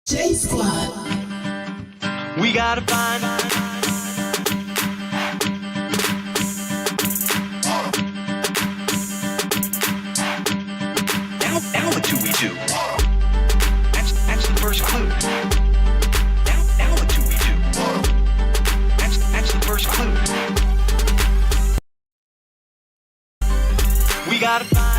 J Squad. We gotta find now what do we do? That's the first clue. Now what do we do? That's the first clue. We gotta find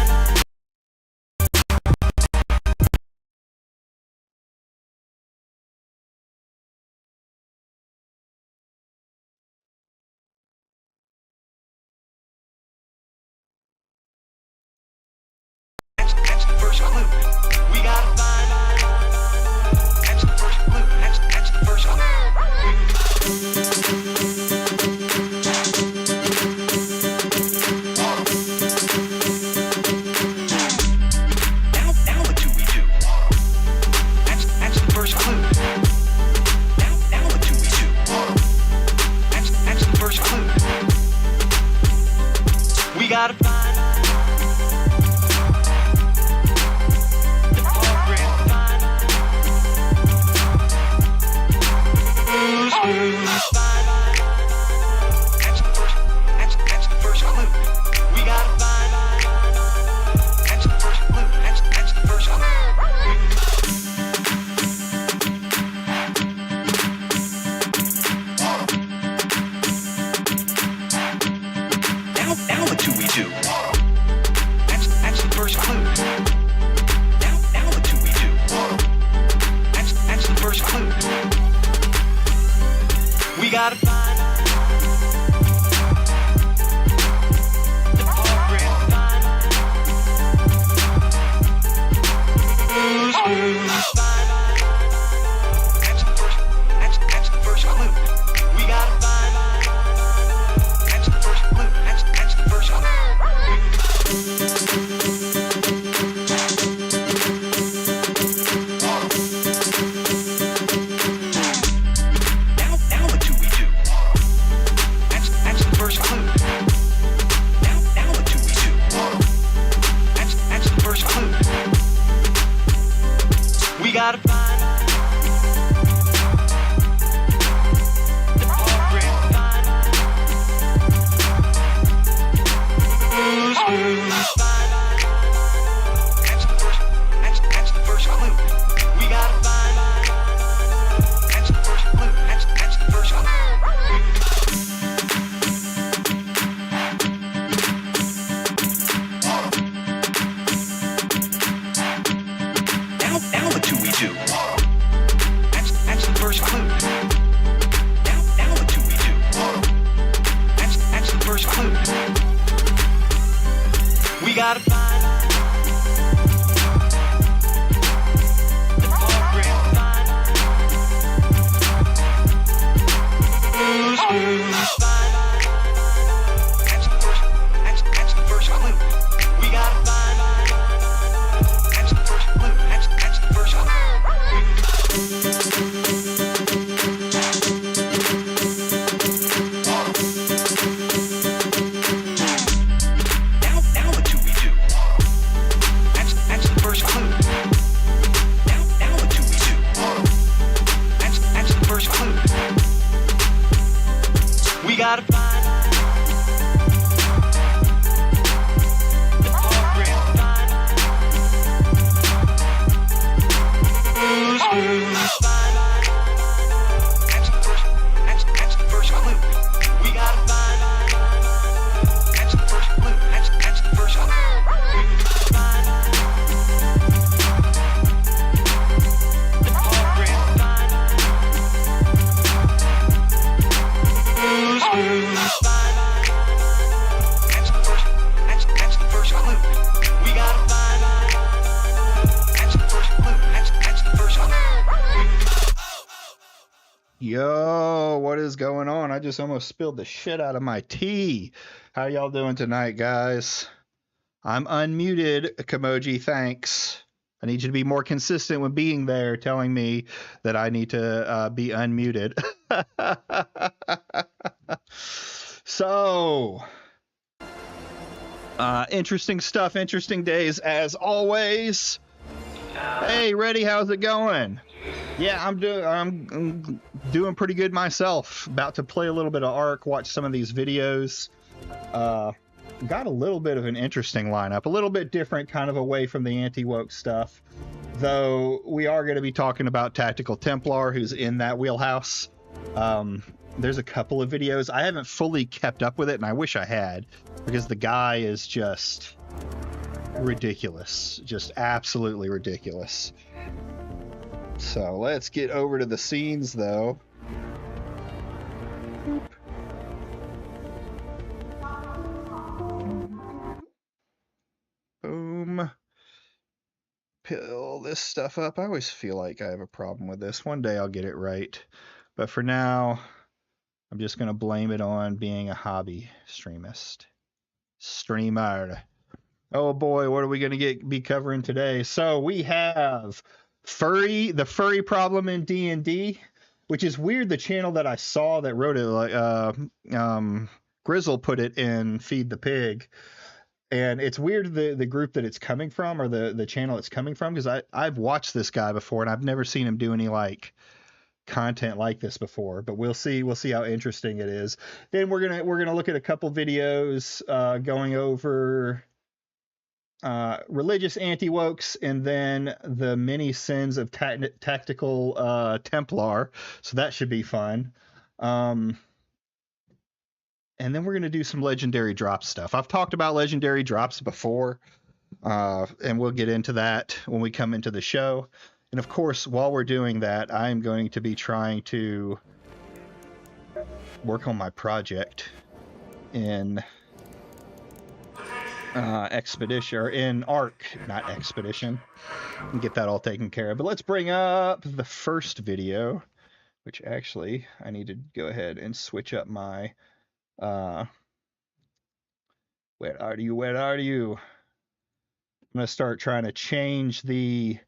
that's the first clue. We gotta find that's the first clue. That's the first clue. Now what do we do? That's the first clue. Now what do we do? That's the first clue. We gotta find the program. That's the first clue. We gotta find that's the first clue. That's the first clue. Now what do we do? That's the first clue. Now what do we do? That's the first clue. We gotta find the program. That's the first clue. We gotta find that's the first clue. That's the first clue. Now what do we do? That's the first clue. Now what do we do? That's the first clue. We gotta find the program. That's the first clue. We gotta find that's the first clue. That's the first clue. Now what do we do? That's the first clue. Now what do we do? That's the first clue. We gotta find the program. That's the first clue. We gotta find that's the first clue. That's the first clue. Now what do we do? That's the first clue. Now what do we do? That's the first clue. We gotta find the program. That's the first clue. We gotta find that's the first clue. That's the first clue. The program. That's the first clue. We gotta find that's the first clue. That's the first clue. Yo, what is going on? I just almost spilled the shit out of my tea. How y'all doing tonight, guys? I'm unmuted, Kamoji, thanks. I need you to be more consistent with being there, telling me that I need to be unmuted. So, interesting stuff, interesting days as always. Hey, Reddy, how's it going? Yeah, I'm doing pretty good myself. About to play a little bit of Ark, watch some of these videos. Got a little bit of an interesting lineup, a little bit different, kind of away from the anti-woke stuff. Though we are going to be talking about Tactical Templar, who's in that wheelhouse. There's a couple of videos. I haven't fully kept up with it, and I wish I had, because the guy is just ridiculous. Just absolutely ridiculous. So let's get over to the scenes, though. Boom. Pill this stuff up. I always feel like I have a problem with this. One day I'll get it right. But for now, I'm just going to blame it on being a hobby streamer. Oh boy, what are we going to be covering today? So we have Furry, the furry problem in D&D, which is weird. The channel that I saw that wrote it, like Grizzle put it in Feed the Pig, and it's weird the group that it's coming from, or the channel it's coming from, because I've watched this guy before and I've never seen him do any like content like this before. But we'll see how interesting it is. Then we're gonna look at a couple videos going over religious anti-wokes, and then the many sins of tactical Templar. So that should be fun. And then we're going to do some legendary drop stuff. I've talked about legendary drops before, and we'll get into that when we come into the show. And of course, while we're doing that, I'm going to be trying to work on my project in Expedition, or in Ark, not Expedition, and get that all taken care of. But let's bring up the first video, which actually I need to go ahead and switch up my where are you? I'm gonna start trying to change the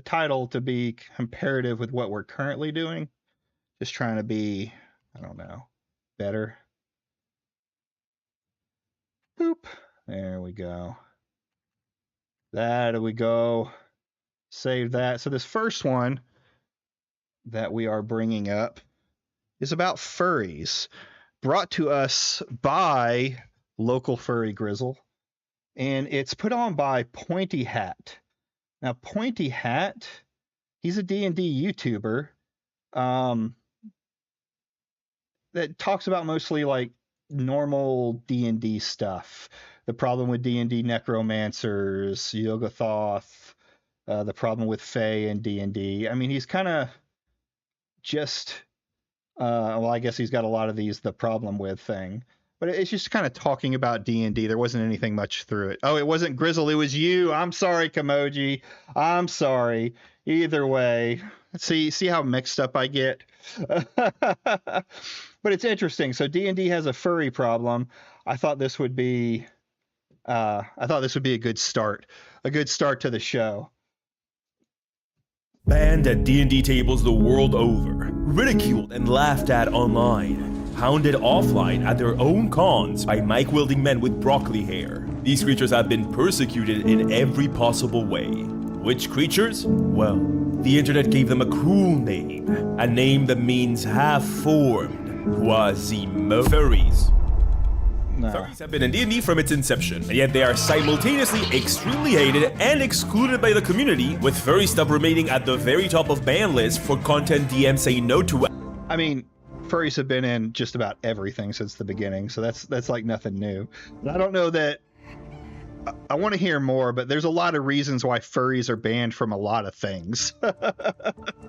title to be comparative with what we're currently doing. Just trying to be, I don't know, better. Boop. There we go. There we go. Save that. So this first one that we are bringing up is about furries, brought to us by local furry Grizzle, and it's put on by Pointy Hat. Now, Pointy Hat, he's a D&D YouTuber that talks about mostly like normal D&D stuff. The problem with D&D necromancers, Yoggoth, the problem with Fae and D&D. I mean, he's kind of just well, I guess he's got a lot of the problem with thing, but it's just kind of talking about D&D. There wasn't anything much through it. Oh, it wasn't Grizzle, it was you. I'm sorry, Kamoji. I'm sorry. Either way, see how mixed up I get. But it's interesting. So D&D has a furry problem. I thought this would be a good start to the show. Banned at D&D tables the world over, ridiculed and laughed at online, hounded offline at their own cons by mic-wielding men with broccoli hair. These creatures have been persecuted in every possible way. Which creatures? Well, the internet gave them a cruel name, a name that means half-formed, Quasimo furries. No. Furries have been in D&D from its inception, and yet they are simultaneously extremely hated and excluded by the community, with furry stuff remaining at the very top of ban lists for content DMs say no to. I mean, furries have been in just about everything since the beginning, so that's like nothing new. And I don't know that I want to hear more, but there's a lot of reasons why furries are banned from a lot of things.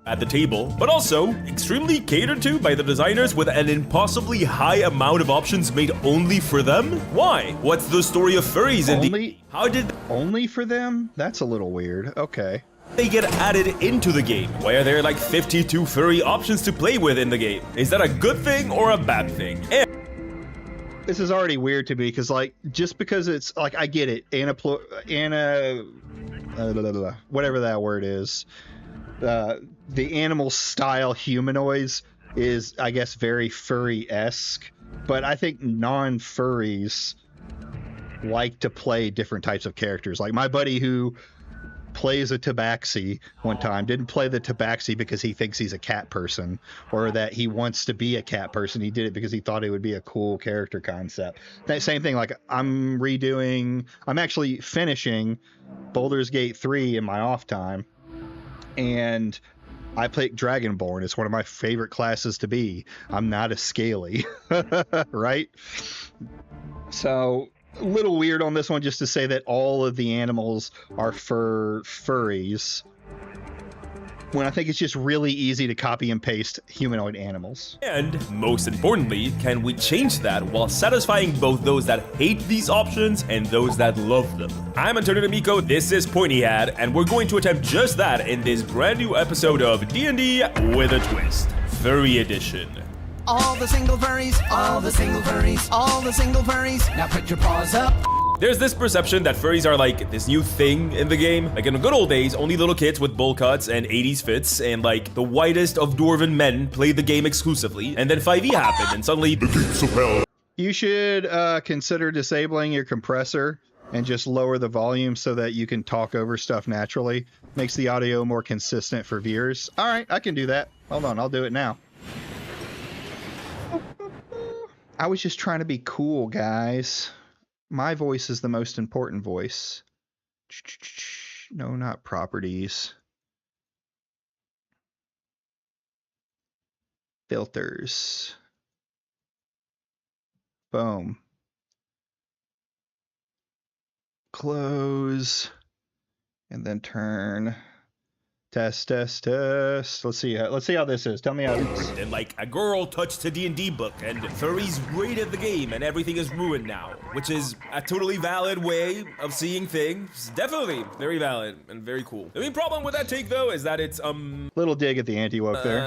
At the table, but also extremely catered to by the designers with an impossibly high amount of options made only for them? Why? What's the story of furries in How did only for them? That's a little weird. Okay. They get added into the game? Why are there like 52 furry options to play with in the game? Is that a good thing or a bad thing? This is already weird to me, because like, just because it's like, I get it, whatever that word is, the animal style humanoids is, I guess, very furry-esque, but I think non-furries like to play different types of characters. Like my buddy who plays a tabaxi one time. Didn't play the tabaxi because he thinks he's a cat person or that he wants to be a cat person. He did it because he thought it would be a cool character concept. That same thing, like I'm actually finishing Baldur's Gate 3 in my off time, and I picked Dragonborn. It's one of my favorite classes to be. I'm not a scaly, right? So a little weird on this one, just to say that all of the animals are furries, when I think it's just really easy to copy and paste humanoid animals. And most importantly, can we change that while satisfying both those that hate these options and those that love them? I'm Antonio D'Amico, this is Pointy Hat, and we're going to attempt just that in this brand new episode of D&D with a Twist, Furry Edition. All the single furries, all the single furries, all the single furries. Now put your paws up. There's this perception that furries are like this new thing in the game. Like in the good old days, only little kids with bowl cuts and 80s fits and like the whitest of dwarven men played the game exclusively. And then 5e happened and suddenly the gates of hell. You should consider disabling your compressor and just lower the volume so that you can talk over stuff naturally. Makes the audio more consistent for viewers. All right, I can do that. Hold on, I'll do it now. I was just trying to be cool, guys. My voice is the most important voice. No, not properties. Filters. Boom. Close. And then turn. Test, test, test. Let's see how this is. Tell me how this is. And like a girl touched a D&D book and furries raided the game and everything is ruined now, which is a totally valid way of seeing things. Definitely very valid and very cool. The main problem with that take though is that it's little dig at the anti-woke there.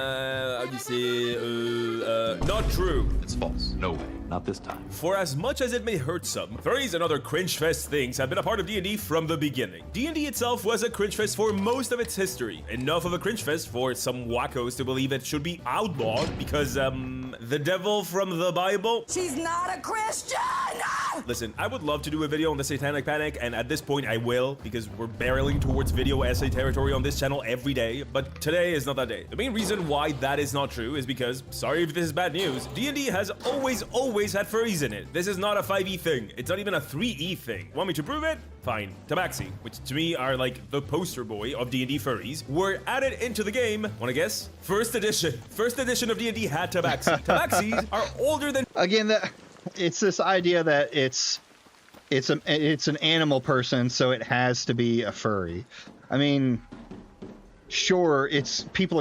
how do you say not true. It's false. No way. Not this time. For as much as it may hurt some, furries and other cringe fest things have been a part of D&D from the beginning. D&D itself was a cringe fest for most of its history. Enough of a cringe fest for some wackos to believe it should be outlawed because, the devil from the Bible. She's not a Christian! Listen, I would love to do a video on the Satanic Panic, and at this point I will, because we're barreling towards video essay territory on this channel every day, but today is not that day. The main reason why that is not true is because, sorry if this is bad news, D&D has always had furries in it. This is not a 5e thing. It's not even a 3e thing. Want me to prove it? Fine. Tabaxi, which to me are like the poster boy of D&D furries, were added into the game. Wanna guess? First edition of D&D had Tabaxi. Tabaxis are older than... Again, it's this idea that it's an animal person, so it has to be a furry. I mean, sure, people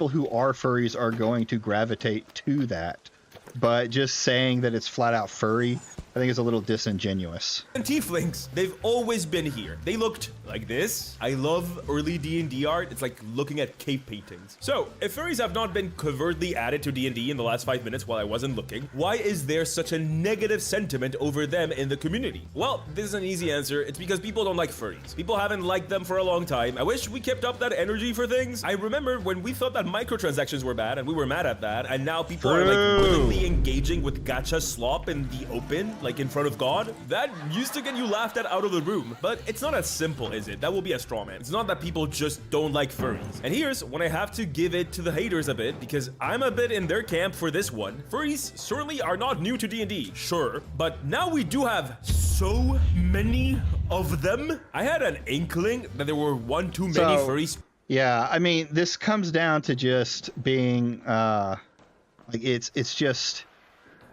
who are furries are going to gravitate to that, but just saying that it's flat out furry, I think is a little disingenuous. And tieflings, they've always been here. They looked like this. I love early D&D art. It's like looking at cave paintings. So, if furries have not been covertly added to D&D in the last 5 minutes while I wasn't looking, why is there such a negative sentiment over them in the community? Well, this is an easy answer. It's because people don't like furries. People haven't liked them for a long time. I wish we kept up that energy for things. I remember when we thought that microtransactions were bad and we were mad at that, and now people are like willingly engaging with gacha slop in the open, like in front of God. That used to get you laughed at out of the room, but it's not as simple, is it? That will be a straw man. It's not that people just don't like furries. And here's when I have to give it to the haters a bit, because I'm a bit in their camp for this one. Furries certainly are not new to D&D, sure, but now we do have so many of them. I had an inkling that there were one too many furries. Yeah, I mean, this comes down to just being, like, it's just...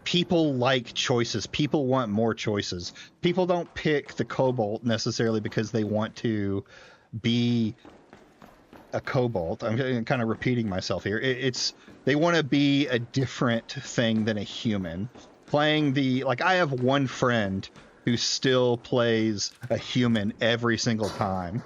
People like choices. People want more choices. People don't pick the kobold necessarily because they want to be a kobold. I'm kind of repeating myself here. They want to be a different thing than a human. Like, I have one friend who still plays a human every single time.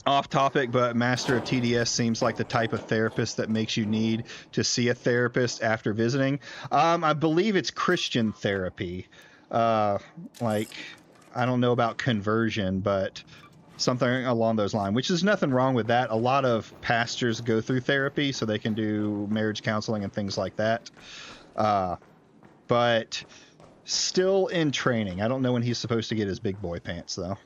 Off topic, but Master of TDS seems like the type of therapist that makes you need to see a therapist after visiting. I believe it's Christian therapy. Like, I don't know about conversion, but something along those lines, which is nothing wrong with that. A lot of pastors go through therapy so they can do marriage counseling and things like that. But still in training. I don't know when he's supposed to get his big boy pants, though.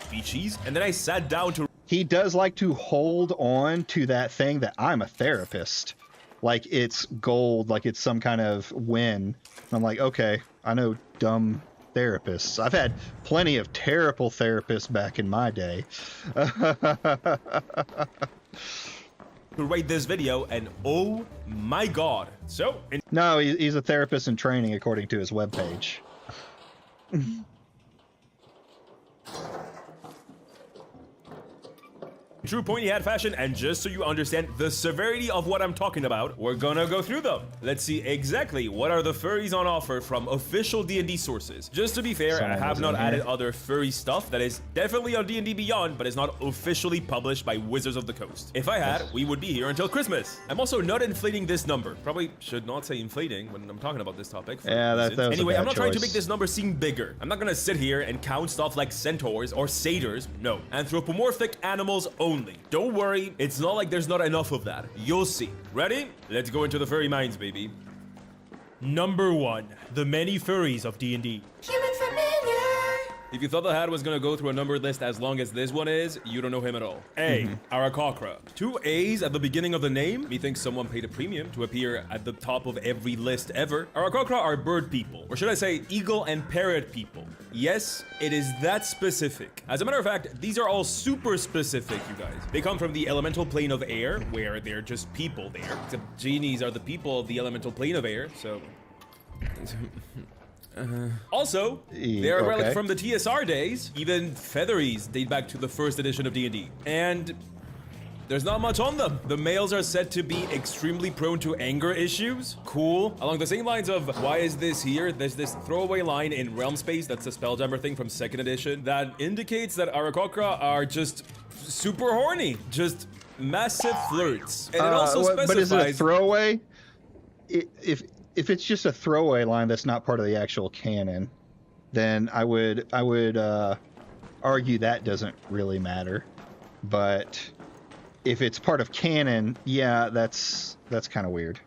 species, and then I sat down to He does like to hold on to that thing that I'm a therapist. Like it's gold, like it's some kind of win. I'm like, okay, I know dumb therapists. I've had plenty of terrible therapists back in my day. write this video, and oh my god. So, No, he's a therapist in training according to his webpage. true pointy hat fashion, and just so you understand the severity of what I'm talking about, we're gonna go through them. Let's see exactly what are the furries on offer from official D&D sources. Just to be fair, I have not added other furry stuff that is definitely on D&D Beyond, but is not officially published by Wizards of the Coast. If I had, we would be here until Christmas. I'm also not inflating this number. Probably should not say inflating when I'm talking about this topic. Yeah, that was anyway, a bad I'm not trying to choice. make this number seem bigger. I'm not gonna sit here and count stuff like centaurs or satyrs. No, anthropomorphic animals only. Don't worry, it's not like there's not enough of that. You'll see. Ready? Let's go into the furry minds, baby. Number 1, the many furries of D&D. Human familiar. If you thought the hat was gonna go through a numbered list as long as this one is, you don't know him at all. A. Aarakocra. 2 A's at the beginning of the name. Methinks someone paid a premium to appear at the top of every list ever. Aarakocra are bird people, or should I say eagle and parrot people. Yes, it is that specific. As a matter of fact, these are all super specific, you guys. They come from the elemental plane of air, where they're just people there. Except genies are the people of the elemental plane of air, so... Also, they are a relic from the TSR days. Even featheries date back to the first edition of D&D. And there's not much on them. The males are said to be extremely prone to anger issues. Cool. Along the same lines of why is this here? There's this throwaway line in Realm Space, that's the Spelljammer thing from 2nd edition, that indicates that Aarakocra are just super horny. Just massive flirts. And it also specifies... But is it a throwaway? If it's just a throwaway line that's not part of the actual canon, then I would argue that doesn't really matter. But if it's part of canon, yeah, that's kind of weird.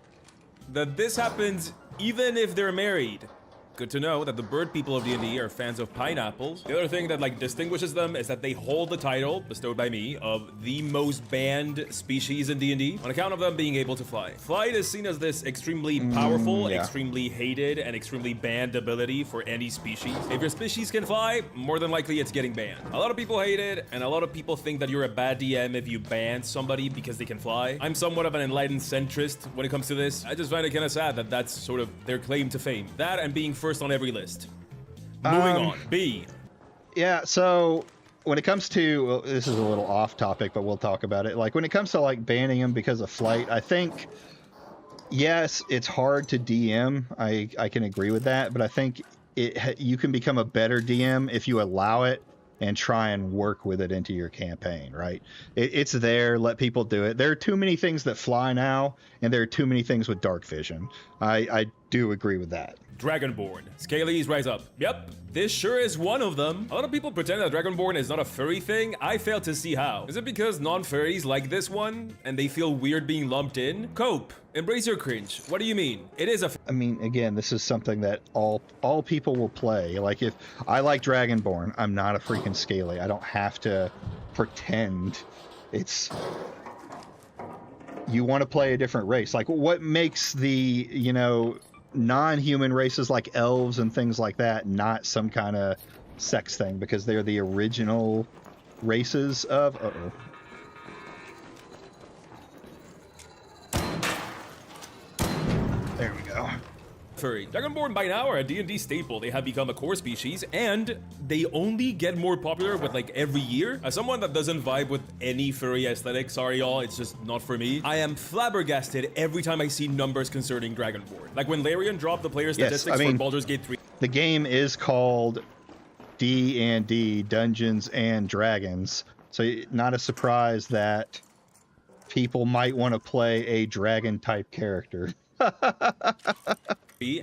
That this happens even if they're married. Good to know that the bird people of D&D are fans of pineapples. The other thing that distinguishes them is that they hold the title, bestowed by me, of the most banned species in D&D on account of them being able to fly. Flight is seen as this extremely powerful, extremely hated, and extremely banned ability for any species. If your species can fly, more than likely it's getting banned. A lot of people hate it, and a lot of people think that you're a bad DM if you ban somebody because they can fly. I'm somewhat of an enlightened centrist when it comes to this. I just find it kind of sad that that's sort of their claim to fame. That and being first on every list. Moving on. B. Yeah, so when it comes to, well, this is a little off topic, but we'll talk about it. Like when it comes to banning them because of flight, I think, yes, it's hard to DM. I can agree with that, but I think you can become a better DM if you allow it and try and work with it into your campaign, right? It's there, let people do it. There are too many things that fly now, and there are too many things with dark vision. I do agree with that. Dragonborn. Scalies rise up. Yep, this sure is one of them. A lot of people pretend that Dragonborn is not a furry thing. I fail to see how. Is it because non-furries like this one and they feel weird being lumped in? Cope. Embrace your cringe. What do you mean? It is a... I mean, again, this is something that all people will play. Like if I like Dragonborn, I'm not a freaking Scaly. I don't have to pretend it's... You want to play a different race. Like what makes the, non-human races like elves and things like that not some kind of sex thing, because they're the original races of there we go. Furry. Dragonborn by now are a D&D staple. They have become a core species, and they only get more popular with every year. As someone that doesn't vibe with any furry aesthetic, sorry y'all, it's just not for me. I am flabbergasted every time I see numbers concerning Dragonborn. Like when Larian dropped the player statistics for Baldur's Gate 3. The game is called D&D, Dungeons and Dragons, so not a surprise that people might want to play a dragon type character.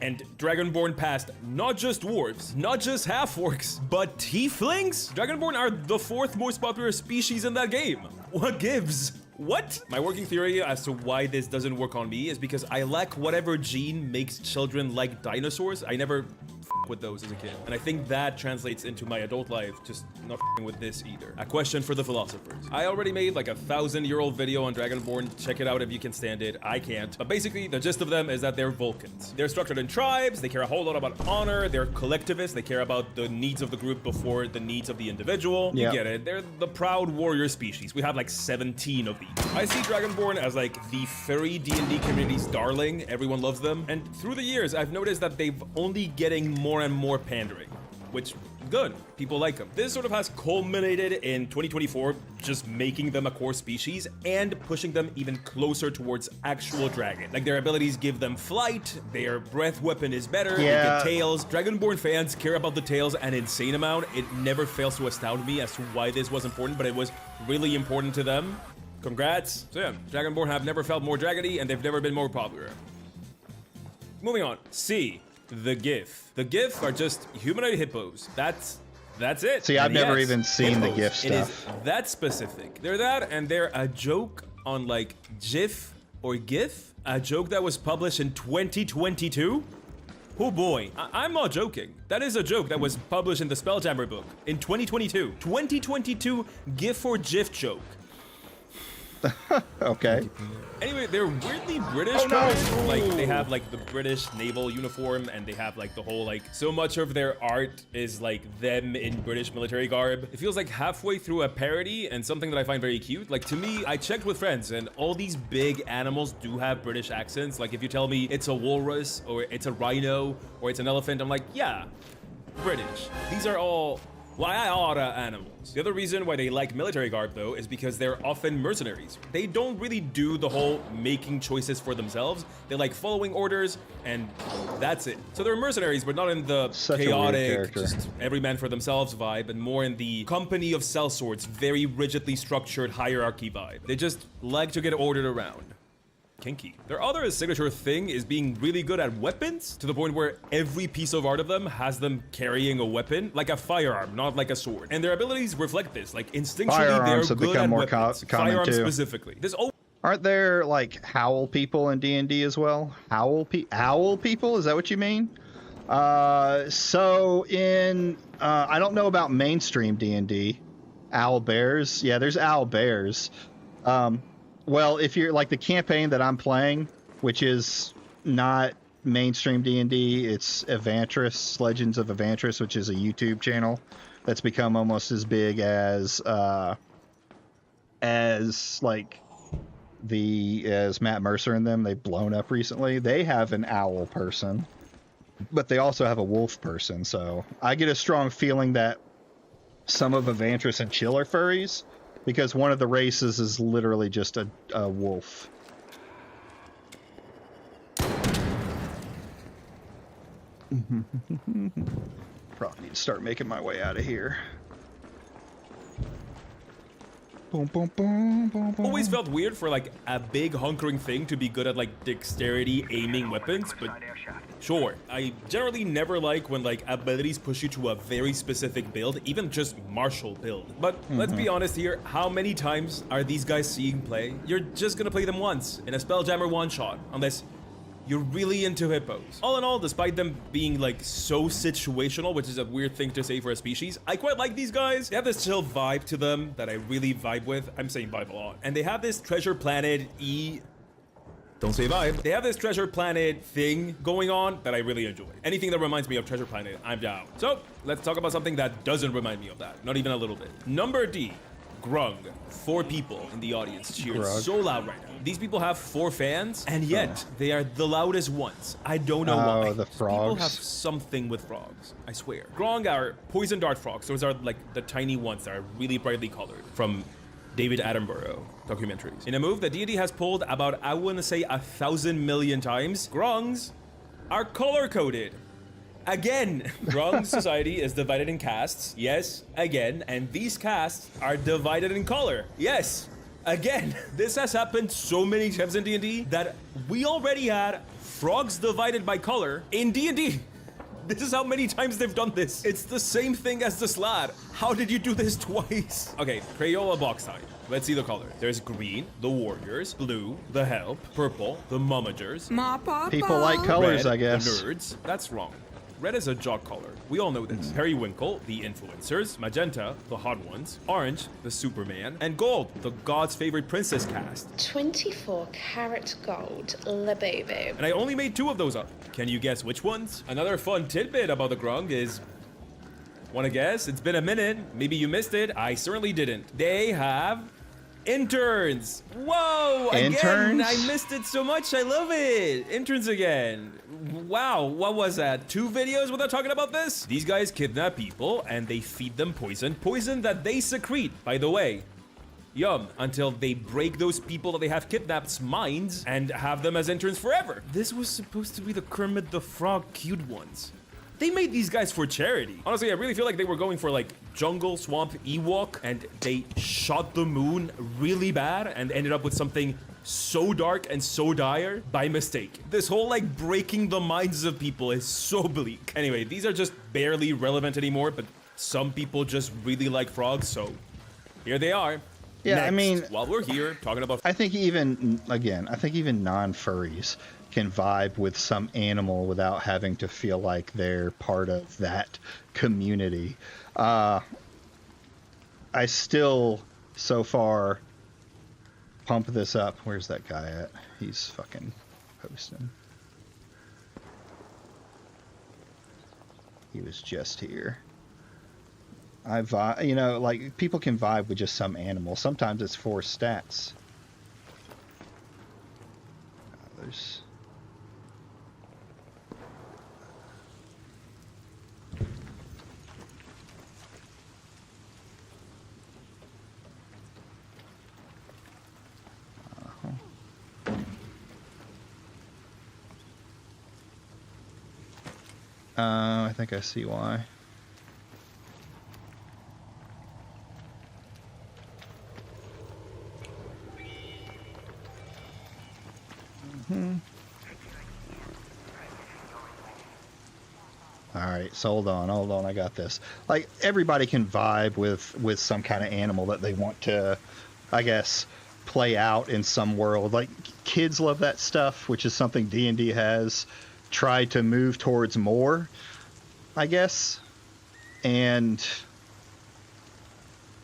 And Dragonborn passed not just dwarves, not just half-orcs, but tieflings? Dragonborn are the 4th most popular species in that game. What gives? What? My working theory as to why this doesn't work on me is because I lack whatever gene makes children like dinosaurs. I never with those as a kid. And I think that translates into my adult life, just not with this either. A question for the philosophers. I already made like a 1,000-year-old video on Dragonborn. Check it out if you can stand it. I can't. But basically, the gist of them is that they're Vulcans. They're structured in tribes. They care a whole lot about honor. They're collectivists. They care about the needs of the group before the needs of the individual. You get it. They're the proud warrior species. We have like 17 of these. I see Dragonborn as like the furry D&D community's darling. Everyone loves them. And through the years, I've noticed that they've only getting more and more pandering, which good. People like them. This sort of has culminated in 2024, just making them a core species and pushing them even closer towards actual dragon. Like their abilities give them flight, their breath weapon is better, they get tails. Dragonborn fans care about the tails an insane amount. It never fails to astound me as to why this was important, but it was really important to them. Congrats. So yeah, Dragonborn have never felt more dragony and they've never been more popular. Moving on. C. The GIF. The GIF are just humanoid hippos. That's it. See, I've never even seen hippos. the GIF stuff. It is that specific. They're that, and they're a joke on like GIF or GIF. A joke that was published in 2022. Oh boy, I'm not joking. That is a joke that was published in the Spelljammer book in 2022. 2022 GIF or GIF joke. Okay. Anyway, they're weirdly British. Like they have like the British naval uniform, and they have like the whole like so much of their art is like them in British military garb. It feels like halfway through a parody and something that I find very cute. Like to me, I checked with friends, and all these big animals do have British accents. Like if you tell me it's a walrus or it's a rhino or it's an elephant, I'm like, yeah, British. These are all Waiara animals. The other reason why they like military garb though is because they're often mercenaries. They don't really do the whole making choices for themselves. They like following orders and that's it. So they're mercenaries, but not in the chaotic, just every man for themselves vibe, and more in the company of sellswords, very rigidly structured hierarchy vibe. They just like to get ordered around. Kinky. Their other signature thing is being really good at weapons, to the point where every piece of art of them has them carrying a weapon, like a firearm, not like a sword. And their abilities reflect this. Like instinctually, they're good at weapons. Firearms specifically. Aren't there like howl people in D&D as well? Owl people? Is that what you mean? So in I don't know about mainstream D&D. Owl bears. Yeah, there's owl bears. Well, if you're like the campaign that I'm playing, which is not mainstream D&D, it's Evantris, Legends of Evantris, which is a YouTube channel that's become almost as big as Matt Mercer and them. They've blown up recently. They have an owl person, but they also have a wolf person. So I get a strong feeling that some of Evantris and Chill are furries, because one of the races is literally just a wolf. Probably need to start making my way out of here. Boom, boom, boom, boom, boom. Always felt weird for like a big hunkering thing to be good at like dexterity aiming weapons, but sure. I generally never like when like abilities push you to a very specific build, even just martial build. But let's be honest here, how many times are these guys seeing play? You're just gonna play them once in a Spelljammer one-shot, unless you're really into hippos. All in all, despite them being like so situational, which is a weird thing to say for a species, I quite like these guys. They have this chill vibe to them that I really vibe with. I'm saying vibe a lot. And they have this treasure planet Don't say vibe. They have this treasure planet thing going on that I really enjoy. Anything that reminds me of treasure planet, I'm down. So let's talk about something that doesn't remind me of that. Not even a little bit. Number D. Grung. 4 people in the audience cheered so loud right now. These people have 4 fans, and yet they are the loudest ones. I don't know why. The frogs. People have something with frogs, I swear. Grung are poison dart frogs. Those are like the tiny ones that are really brightly colored from David Attenborough documentaries. In a move that D&D has pulled about, I want to say 1,000 million times, Grungs are color-coded. Again, Grung society is divided in castes. Yes, again. And these castes are divided in color. Yes, again. This has happened so many times in D&D that we already had frogs divided by color in D&D. This is how many times they've done this. It's the same thing as the Slad. How did you do this twice? Okay, Crayola box type. Let's see the colors. There's green, the warriors, blue, the help, purple, the mommagers. People like colors, red, I guess. The nerds. That's wrong. Red is a jock color. We all know this. Periwinkle, the influencers. Magenta, the hot ones. Orange, the Superman. And gold, the God's favorite princess cast. 24 karat gold, la baby. And I only made 2 of those up. Can you guess which ones? Another fun tidbit about the grung is... Wanna guess? It's been a minute. Maybe you missed it. I certainly didn't. They have... interns! Whoa! Interns? Again! I missed it so much. I love it! Interns again. Wow, what was that? 2 videos without talking about this? These guys kidnap people and they feed them poison. Poison that they secrete, by the way. Yum, until they break those people that they have kidnapped's minds and have them as interns forever. This was supposed to be the Kermit the Frog cute ones. They made these guys for charity. Honestly, I really feel like they were going for like jungle, swamp, Ewok, and they shot the moon really bad and ended up with something so dark and so dire by mistake. This whole like breaking the minds of people is so bleak. Anyway, these are just barely relevant anymore, but some people just really like frogs, so here they are. Yeah, Next, I mean, while we're here talking about... I think even non-furries can vibe with some animal without having to feel like they're part of that community. I still, so far, pump this up. Where's that guy at? He's fucking posting. He was just here. I vibe, you know, like people can vibe with just some animal. Sometimes it's for stats. There's... I think I see why. All right, so hold on, I got this. Like, everybody can vibe with some kind of animal that they want to, I guess, play out in some world. Like, kids love that stuff, which is something D&D has tried to move towards more, I guess. And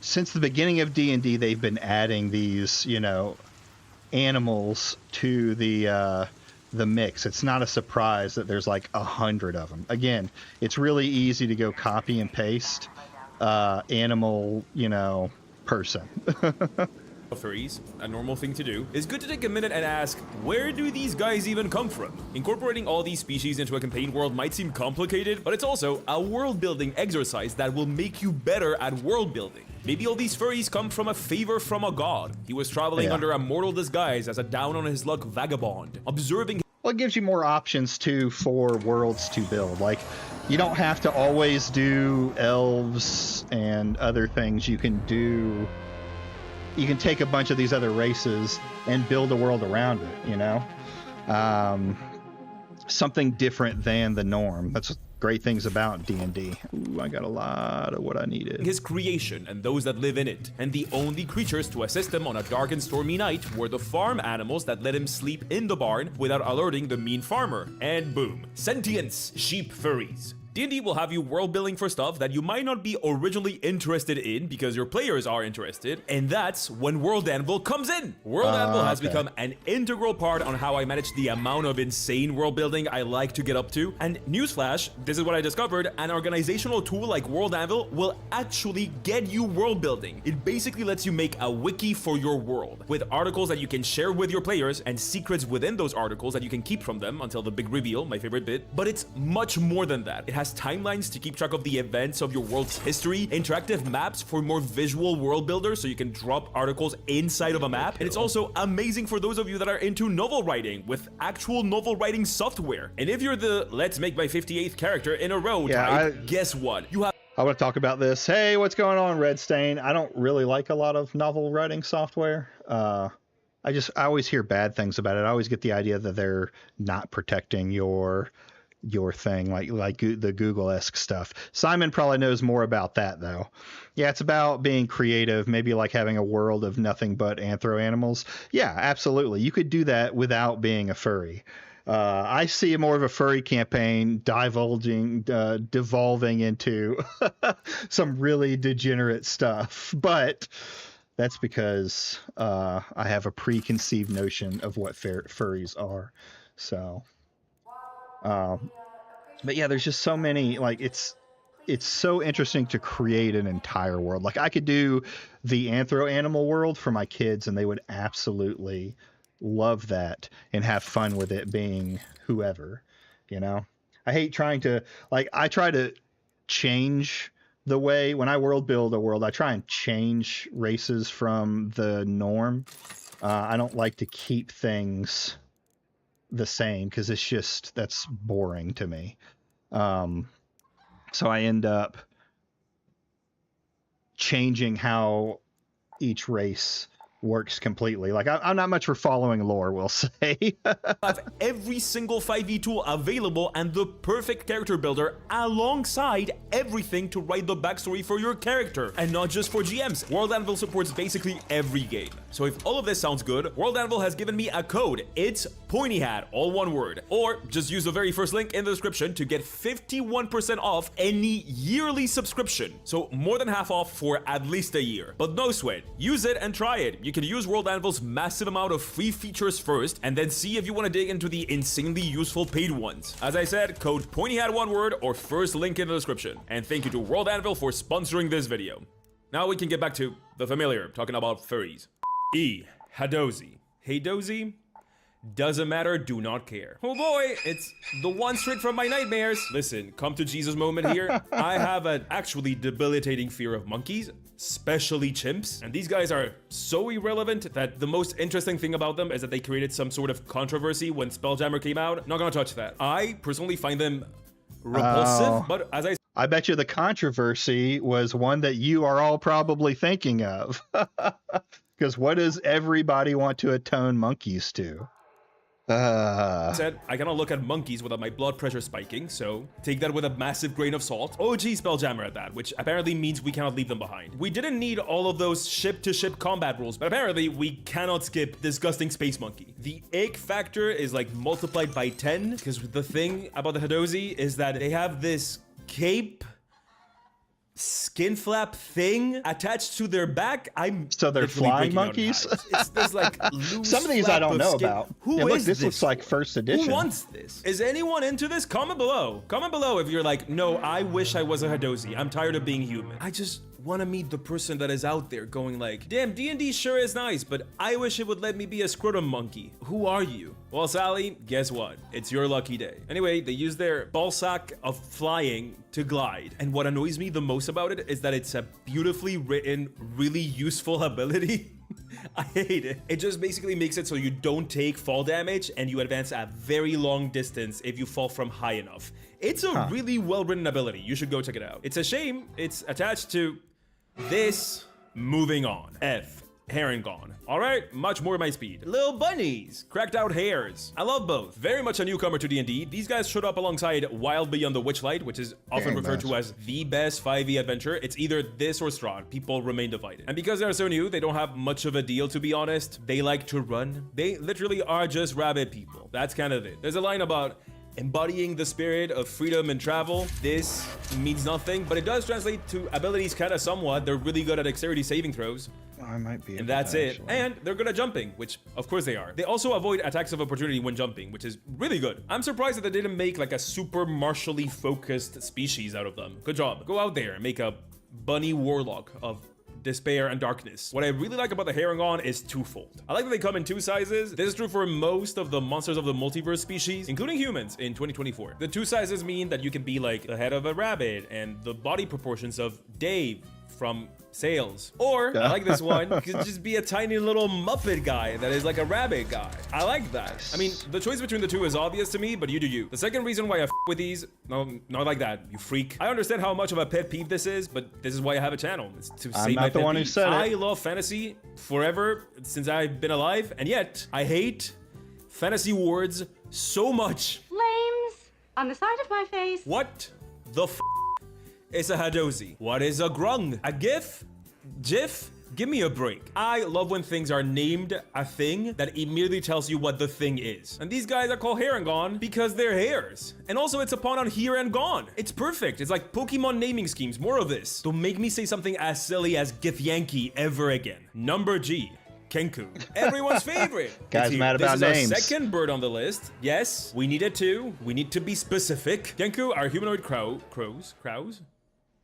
since the beginning of D&D, they've been adding these, you know, animals to the mix. It's not a surprise that there's like 100 of them. Again, it's really easy to go copy and paste animal, you know, person. Furries, a normal thing to do, it's good to take a minute and ask, where do these guys even come from? Incorporating all these species into a campaign world might seem complicated, but it's also a world building exercise that will make you better at world building. Maybe all these furries come from a favor from a god. He was traveling under a mortal disguise as a down on his luck vagabond, observing... Well, it gives you more options too for worlds to build. Like, you don't have to always do elves and other things. You can take a bunch of these other races and build a world around it, you know? Something different than the norm. That's great things about D&D. Ooh, I got a lot of what I needed. His creation and those that live in it, and the only creatures to assist him on a dark and stormy night were the farm animals that let him sleep in the barn without alerting the mean farmer. And boom, sentience, sheep furries. D&D will have you world building for stuff that you might not be originally interested in because your players are interested, and that's when World Anvil comes in. World Anvil has become an integral part on how I manage the amount of insane world building I like to get up to. And newsflash, this is what I discovered, an organizational tool like World Anvil will actually get you world building. It basically lets you make a wiki for your world, with articles that you can share with your players and secrets within those articles that you can keep from them until the big reveal, my favorite bit. But it's much more than that. It has timelines to keep track of the events of your world's history, interactive maps for more visual world builders so you can drop articles inside of a map, and it's also amazing for those of you that are into novel writing with actual novel writing software. And if you're the let's make my 58th character in a row type, guess what? You have... I want to talk about this. Hey, what's going on, Red Stain? I don't really like a lot of novel writing software. I always hear bad things about it. I always get the idea that they're not protecting your thing, like the Google-esque stuff. Simon probably knows more about that, though. Yeah, it's about being creative, maybe like having a world of nothing but anthro animals. Yeah, absolutely. You could do that without being a furry. I see more of a furry campaign devolving into some really degenerate stuff, but that's because I have a preconceived notion of what furries are. So, but yeah, there's just so many, like, it's so interesting to create an entire world. Like, I could do the anthro animal world for my kids and they would absolutely love that and have fun with it being whoever, you know. I hate trying to, like, I try to change the way when I world build a world, I try and change races from the norm. I don't like to keep things the same because it's just, that's boring to me. So I end up changing how each race works completely. Like, I'm not much for following lore, we'll say. Have every single 5e tool available and the perfect character builder alongside everything to write the backstory for your character, and not just for GMs. World Anvil supports basically every game. So if all of this sounds good, World Anvil has given me a code. It's PointyHat, all one word. Or just use the very first link in the description to get 51% off any yearly subscription. So more than half off for at least a year. But no sweat, use it and try it. You can use World Anvil's massive amount of free features first, and then see if you want to dig into the insanely useful paid ones. As I said, code PointyHat, one word, or first link in the description. And thank you to World Anvil for sponsoring this video. Now we can get back to the familiar, talking about furries. Hadozi. Hey Dozy? Doesn't matter, do not care. Oh boy, it's the one straight from my nightmares. Listen, come to Jesus moment here. I have an actually debilitating fear of monkeys, especially chimps. And these guys are so irrelevant that the most interesting thing about them is that they created some sort of controversy when Spelljammer came out. Not gonna touch that. I personally find them repulsive, but as I bet you the controversy was one that you are all probably thinking of. Because what does everybody want to atone monkeys to? said, I cannot look at monkeys without my blood pressure spiking, so take that with a massive grain of salt. OG Spelljammer at that, which apparently means we cannot leave them behind. We didn't need all of those ship-to-ship combat rules, but apparently we cannot skip disgusting space monkey. The ick factor is like multiplied by 10, because the thing about the Hadozi is that they have this cape skin flap thing attached to their back. So they're flying monkeys. It's this like loose some of these I don't know skin. about. Who yeah, look, is this looks like first edition. Who wants this? Is anyone into this? Comment below. Comment below if you're like, no, I wish I was a Hadozi. I'm tired of being human. I just want to meet the person that is out there going like, damn, D&D sure is nice, but I wish it would let me be a scrotum monkey. Who are you? Well, Sally, guess what? It's your lucky day. Anyway, they use their ballsack of flying to glide. And what annoys me the most about it is that it's a beautifully written, really useful ability. I hate it. It just basically makes it so you don't take fall damage and you advance a very long distance if you fall from high enough. It's a really well-written ability. You should go check it out. It's a shame it's attached to this. Moving on. F. Herringon. Alright, much more my speed. Little bunnies. Cracked out hares. I love both. Very much a newcomer to D&D. These guys showed up alongside Wild Beyond the Witchlight, which is often referred to as the best 5e adventure. It's either this or Strahd. People remain divided. And because they're so new, they don't have much of a deal, to be honest. They like to run. They literally are just rabbit people. That's kind of it. There's a line about embodying the spirit of freedom and travel. This means nothing, but it does translate to abilities kind of somewhat. They're really good at dexterity saving throws. I might be. And that's it. And they're good at jumping, which of course they are. They also avoid attacks of opportunity when jumping, which is really good. I'm surprised that they didn't make like a super martially focused species out of them. Good job. Go out there and make a bunny warlock of despair and darkness. What I really like about the Herringon is twofold. I like that they come in two sizes. This is true for most of the monsters of the multiverse species, including humans in 2024. The two sizes mean that you can be like the head of a rabbit and the body proportions of Dave from Sales. Or, I like this one, you could just be a tiny little Muppet guy that is like a rabbit guy. I like that. I mean, the choice between the two is obvious to me, but you do you. The second reason why I f with these, no, not like that, you freak. I understand how much of a pet peeve this is, but this is why I have a channel. It's to say my pet one who peeve. said I it. love fantasy forever since I've been alive, and yet I hate fantasy words so much. Flames on the side of my face. What the f is a Hadozi? What is a grung? A gif? GIF? Give me a break. I love when things are named a thing that immediately tells you what the thing is. And these guys are called Here and Gone because they're hares. And also it's a pun on Here and Gone. It's perfect. It's like Pokemon naming schemes. More of this. Don't make me say something as silly as Githyanki ever again. Number G. Kenku. Everyone's favorite. Guys mad about names. This is our second bird on the list. Yes, we needed to. We need to be specific. Kenku are humanoid crows.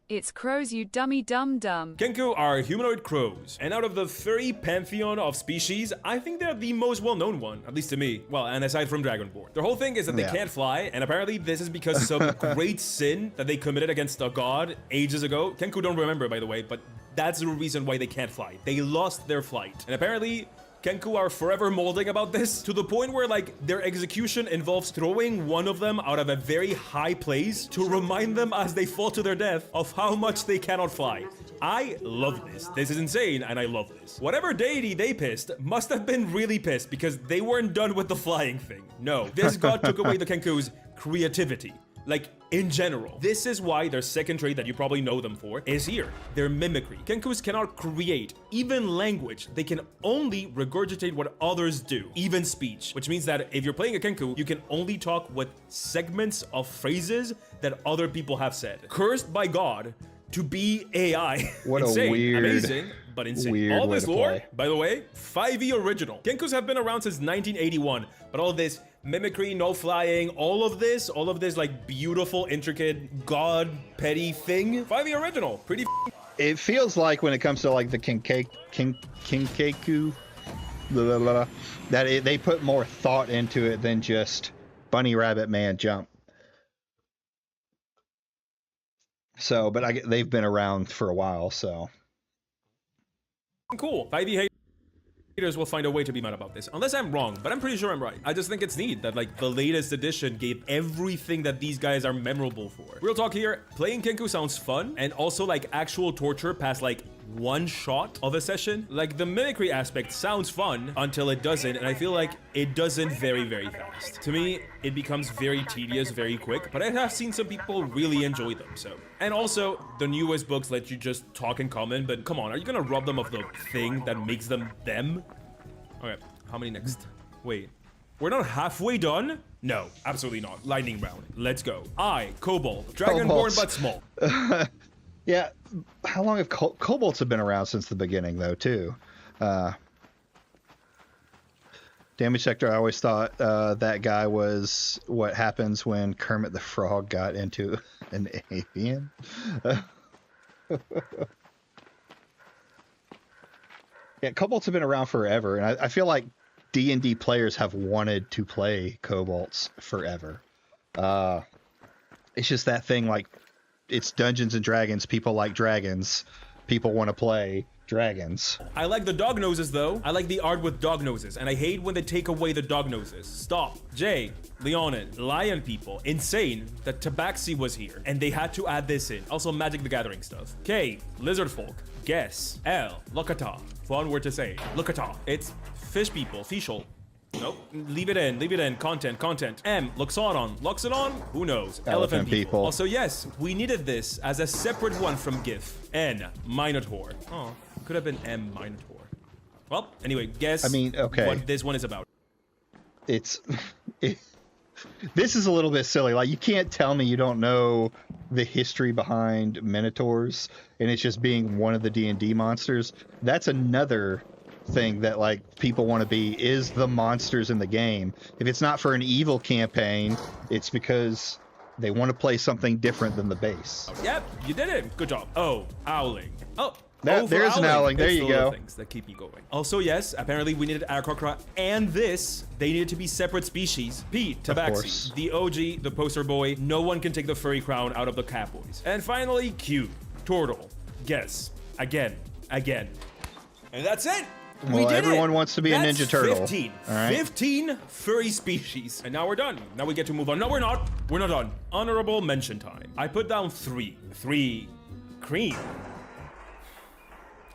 It's crows, you dummy dum-dum. Kenku are humanoid crows, and out of the furry pantheon of species, I think they're the most well-known one, at least to me. Well, and aside from Dragonborn. Their whole thing is that they can't fly, and apparently this is because some great sin that they committed against a god ages ago. Kenku don't remember, by the way, but that's the reason why they can't fly. They lost their flight, and apparently Kenku are forever molding about this to the point where like their execution involves throwing one of them out of a very high place to remind them as they fall to their death of how much they cannot fly. I love this. This is insane and I love this. Whatever deity they pissed must have been really pissed because they weren't done with the flying thing. No, this god took away the Kenku's creativity. Like, in general. This is why their second trait that you probably know them for is here. Their mimicry. Kenkus cannot create even language. They can only regurgitate what others do, even speech. Which means that if you're playing a Kenku, you can only talk with segments of phrases that other people have said. Cursed by God to be AI. What insane. a weird, amazing, but insane. All this lore, by the way, 5e original. Kenkus have been around since 1981, but all this mimicry, no flying, all of this like beautiful, intricate, god petty thing. 5e original, pretty. It feels like when it comes to like the Kinkaku, blah, blah, blah, that they put more thought into it than just bunny rabbit man jump. So, but they've been around for a while, so. Cool. 5e haters will find a way to be mad about this, unless I'm wrong, but I'm pretty sure I'm right. I just think it's neat that like the latest edition gave everything that these guys are memorable for. Real talk here, playing Kenku sounds fun, and also like actual torture past like one shot of a session. Like the mimicry aspect sounds fun until it doesn't, and I feel like it doesn't very fast. To me, it becomes very tedious very quick, but I have seen some people really enjoy them, so. And also, the newest books let you just talk in common, but come on, are you gonna rob them of the thing that makes them them? Okay, how many next? Wait, we're not halfway done? No, absolutely not. Lightning round, let's go. Kobold, Dragonborn but small. Yeah, how long have kobolds have been around since the beginning, though, too? Damage Sector, I always thought that guy was what happens when Kermit the Frog got into an avian. Yeah, kobolds have been around forever, and I feel like D&D players have wanted to play kobolds forever. It's just that thing, like, it's Dungeons and Dragons. People like dragons. People want to play dragons. I like the dog noses though. I like the art with dog noses, and I hate when they take away the dog noses. Stop. J, Leonin, Lion People. Insane that Tabaxi was here, and they had to add this in. Also Magic the Gathering stuff. K, Lizard Folk. Guess. L, Lokata. Fun word to say. Lokata. It's fish people. Fishel. Nope. Leave it in. Content. M, Loxodon. Who knows? Elephant people. Also, yes, we needed this as a separate one from GIF. N, Minotaur. Oh, could have been M, Minotaur. Well, anyway, guess what this one is about. This is a little bit silly. Like, you can't tell me you don't know the history behind Minotaurs, and it's just being one of the D&D monsters. That's another thing that like people want to be, is the monsters in the game. If it's not for an evil campaign, it's because they want to play something different than the base. Yep, you did it. Good job. Oh, owling. Oh, there's an owling. There you go. Things that keep me going. Also, yes, apparently we needed Arakokra and this. They needed to be separate species. P, Tabaxi, the OG, the poster boy. No one can take the furry crown out of the cat boys. And finally, Q, Turtle. Guess. Again. And that's it. Well, everyone wants to be a Ninja Turtle. 15. All right? 15 furry species. And now we're done. Now we get to move on. No, we're not. We're not done. Honorable mention time. I put down 3. 3. Cream.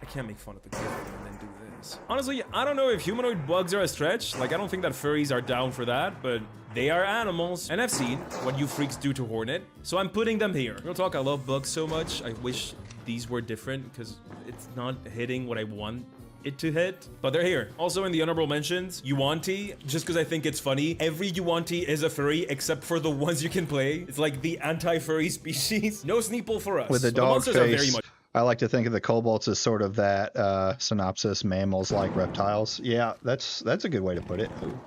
I can't make fun of the gift and then do this. Honestly, I don't know if humanoid bugs are a stretch. Like, I don't think that furries are down for that, but they are animals. And I've seen what you freaks do to Hornet, so I'm putting them here. Real talk, I love bugs so much. I wish these were different because it's not hitting what I want it to hit, but they're here. Also in the honorable mentions, Yuan-Ti, just because I think it's funny. Every Yuan-Ti is a furry except for the ones you can play. It's like the anti-furry species. No Sneeple for us. With the But dog monsters are very face, much I like to think of the kobolds as sort of that synopsis mammals like reptiles. Yeah, that's a good way to put it. Ooh.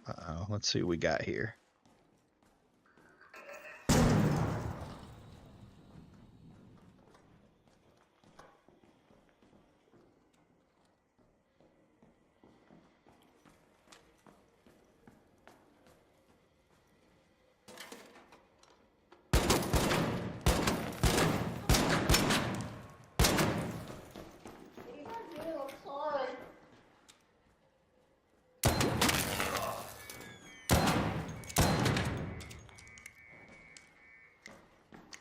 Uh-oh, let's see what we got here.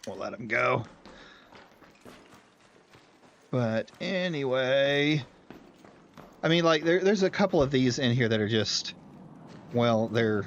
We'll let him go. But anyway, I mean, like, there's a couple of these in here that are just, well, they're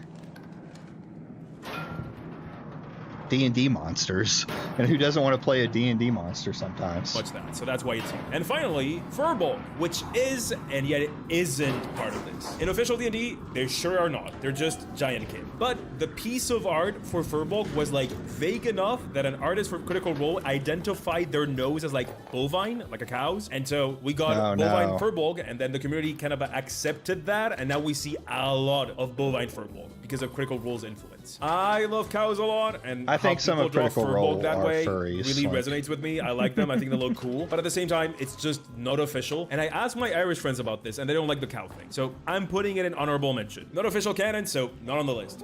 D&D monsters. And who doesn't want to play a D&D monster sometimes? much that, so that's why it's here. And finally, Furbolg, which is, and yet it isn't part of this. In official D&D, they sure are not. They're just giant kid. But the piece of art for Furbolg was like vague enough that an artist for Critical Role identified their nose as like bovine, like a cow's. And so we got bovine Furbolg, and then the community kind of accepted that, and now we see a lot of bovine Furbolg because of Critical Role's influence. I love cows a lot, and I think some of Critical Role that are way furries. Really resonates with me. I like them. I think they look cool. But at the same time, it's just not official. And I asked my Irish friends about this, and they don't like the cow thing. So I'm putting it in honorable mention. Not official canon, so not on the list.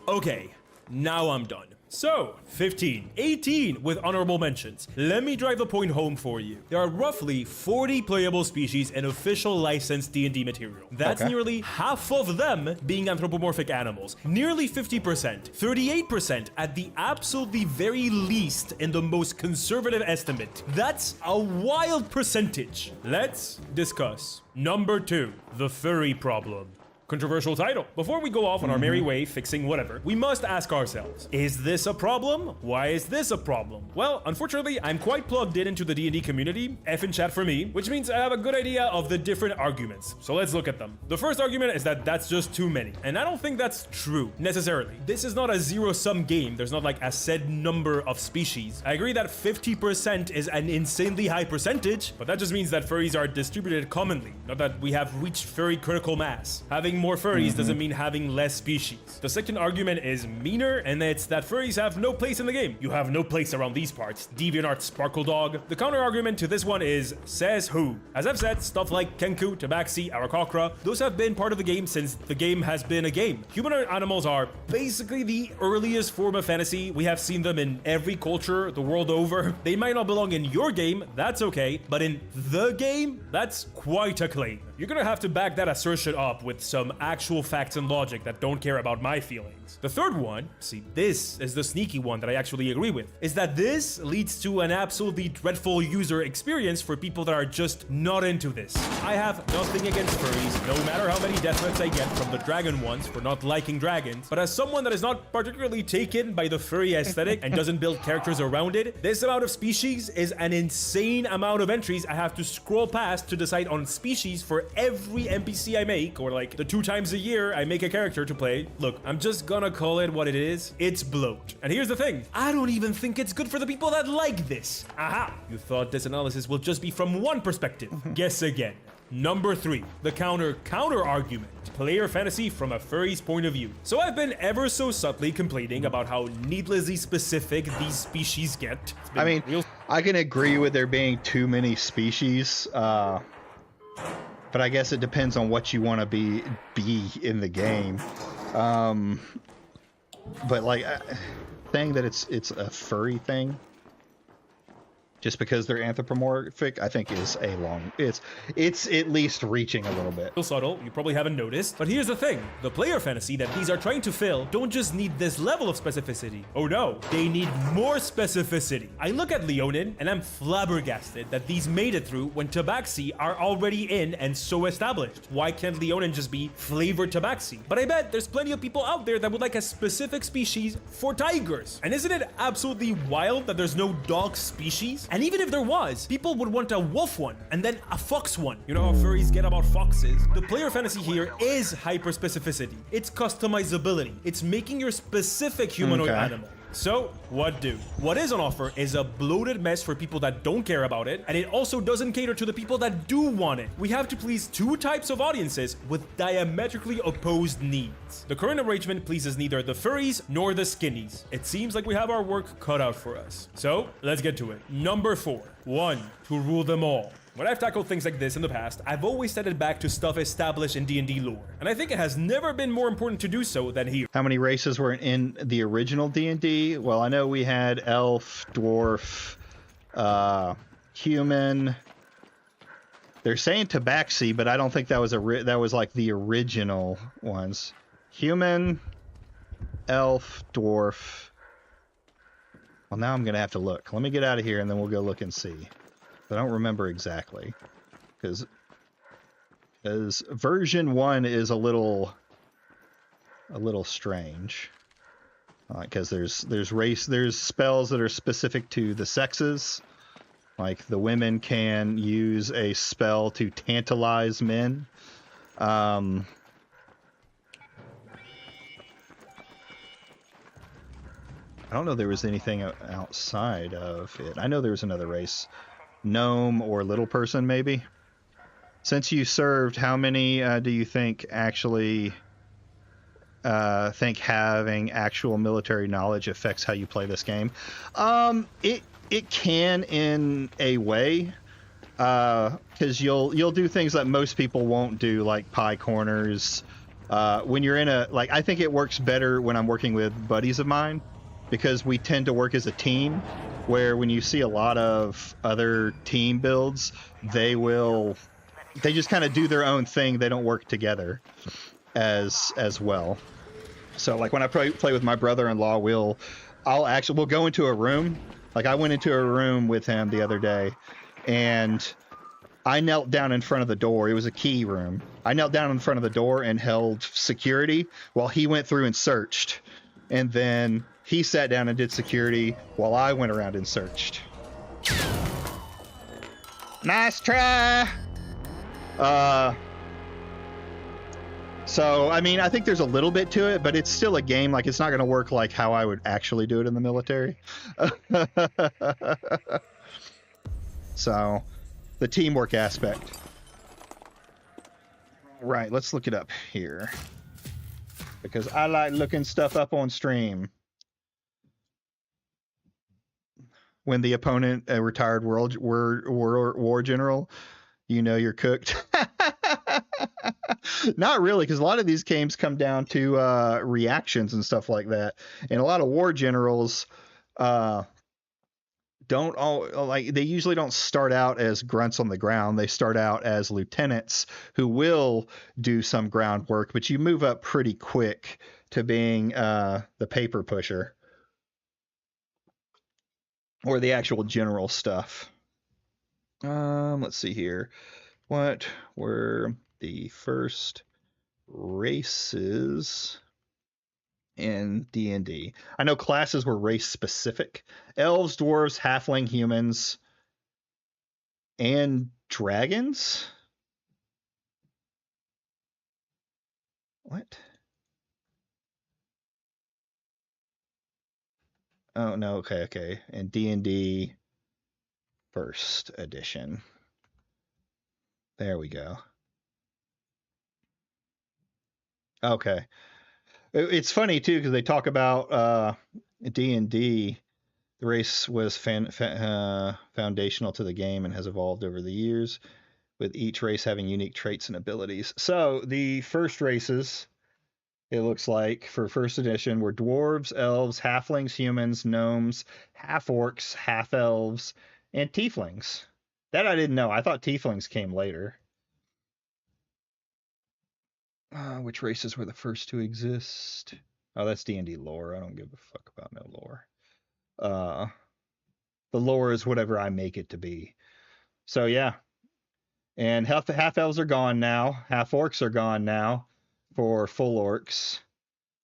Okay, now I'm done. So, 15, 18 with honorable mentions. Let me drive the point home for you. There are roughly 40 playable species in official licensed D&D material. That's nearly half of them being anthropomorphic animals. Nearly 50%, 38% at the absolutely very least in the most conservative estimate. That's a wild percentage. Let's discuss. Number 2, the furry problem. Controversial title. Before we go off on our merry way fixing whatever, we must ask ourselves, is this a problem? Why is this a problem? Well, unfortunately, I'm quite plugged into the D&D community, F in chat for me, which means I have a good idea of the different arguments. So let's look at them. The first argument is that that's just too many. And I don't think that's true, necessarily. This is not a zero-sum game. There's not like a set number of species. I agree that 50% is an insanely high percentage, but that just means that furries are distributed commonly, not that we have reached furry critical mass. Having more furries doesn't mean having less species. The second argument is meaner, and it's that furries have no place in the game. You have no place around these parts. DeviantArt Sparkle Dog. The counter argument to this one is says who. As I've said, stuff like Kenku, Tabaxi, Arakokra, those have been part of the game since the game has been a game. Humanoid animals are basically the earliest form of fantasy. We have seen them in every culture the world over. They might not belong in your game, that's okay, but in the game, that's quite a claim. You're gonna have to back that assertion up with some actual facts and logic that don't care about my feelings. The third one, see, this is the sneaky one that I actually agree with, is that this leads to an absolutely dreadful user experience for people that are just not into this. I have nothing against furries, no matter how many death threats I get from the dragon ones for not liking dragons, but as someone that is not particularly taken by the furry aesthetic and doesn't build characters around it, this amount of species is an insane amount of entries I have to scroll past to decide on species for every NPC I make, or like the 2 times a year I make a character to play. Look, I'm just gonna call it what it is. It's bloat. And here's the thing, I don't even think it's good for the people that like this. Aha! You thought this analysis will just be from one perspective. Guess again. Number 3, the counter argument. Player fantasy from a furry's point of view. So I've been ever so subtly complaining about how needlessly specific these species get. I mean, I can agree with there being too many species, but I guess it depends on what you want to be in the game. But like saying that it's a furry thing, just because they're anthropomorphic, I think is a long, it's at least reaching a little bit. Subtle, you probably haven't noticed. But here's the thing, the player fantasy that these are trying to fill don't just need this level of specificity. Oh no, they need more specificity. I look at Leonin and I'm flabbergasted that these made it through when tabaxi are already in and so established. Why can't Leonin just be flavored tabaxi? But I bet there's plenty of people out there that would like a specific species for tigers. And isn't it absolutely wild that there's no dog species? And even if there was, people would want a wolf one and then a fox one. You know how furries get about foxes? The player fantasy here is hyper specificity. It's customizability. It's making your specific humanoid animal. So, what do? What is on offer is a bloated mess for people that don't care about it, and it also doesn't cater to the people that do want it. We have to please two types of audiences with diametrically opposed needs. The current arrangement pleases neither the furries nor the skinnies. It seems like we have our work cut out for us. So, let's get to it. Number 4. 1. To rule them all. When I've tackled things like this in the past, I've always set it back to stuff established in D&D lore, and I think it has never been more important to do so than here. How many races were in the original D&D? Well, I know we had elf, dwarf, human. They're saying tabaxi, but I don't think that was that was like the original ones. Human, elf, dwarf. Well, now I'm gonna have to look. Let me get out of here, and then we'll go look and see. I don't remember exactly, because version 1 is a little strange, because there's spells that are specific to the sexes, like the women can use a spell to tantalize men. I don't know if there was anything outside of it. I know there was another race. Gnome or little person, maybe. Since you served, how many do you think actually think having actual military knowledge affects how you play this game? It can in a way, because you'll do things that most people won't do, like pie corners. When you're in I think it works better when I'm working with buddies of mine, because we tend to work as a team. Where when you see a lot of other team builds, they just kind of do their own thing. They don't work together as well. So like when I play with my brother-in-law, we'll go into a room. Like I went into a room with him the other day, and I knelt down in front of the door. It was a key room. I knelt down in front of the door and held security while he went through and searched. And then he sat down and did security while I went around and searched. Nice try! So, I mean, I think there's a little bit to it, but it's still a game. Like, it's not going to work like how I would actually do it in the military. So, the teamwork aspect. Right, let's look it up here. Because I like looking stuff up on stream. When the opponent, a retired war general, you know you're cooked. Not really, because a lot of these games come down to reactions and stuff like that. And a lot of war generals they usually don't start out as grunts on the ground. They start out as lieutenants who will do some groundwork, but you move up pretty quick to being the paper pusher. Or the actual general stuff. Let's see here. What were the first races in D&D? I know classes were race specific. Elves, dwarves, halfling, humans, and dragons? What? Oh, no, okay. And D&D first edition. There we go. Okay. It's funny, too, because they talk about D&D. The race was foundational to the game and has evolved over the years, with each race having unique traits and abilities. So, the first races... It looks like for first edition were dwarves, elves, halflings, humans, gnomes, half orcs, half elves, and tieflings. That I didn't know. I thought tieflings came later. Which races were the first to exist? Oh, that's D&D lore. I don't give a fuck about no lore. The lore is whatever I make it to be. So yeah. And half elves are gone now. Half orcs are gone now for full orcs.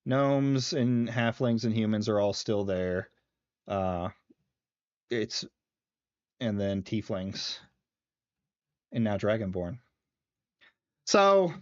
Gnomes and halflings and humans are all still there. And then tieflings. And now dragonborn. So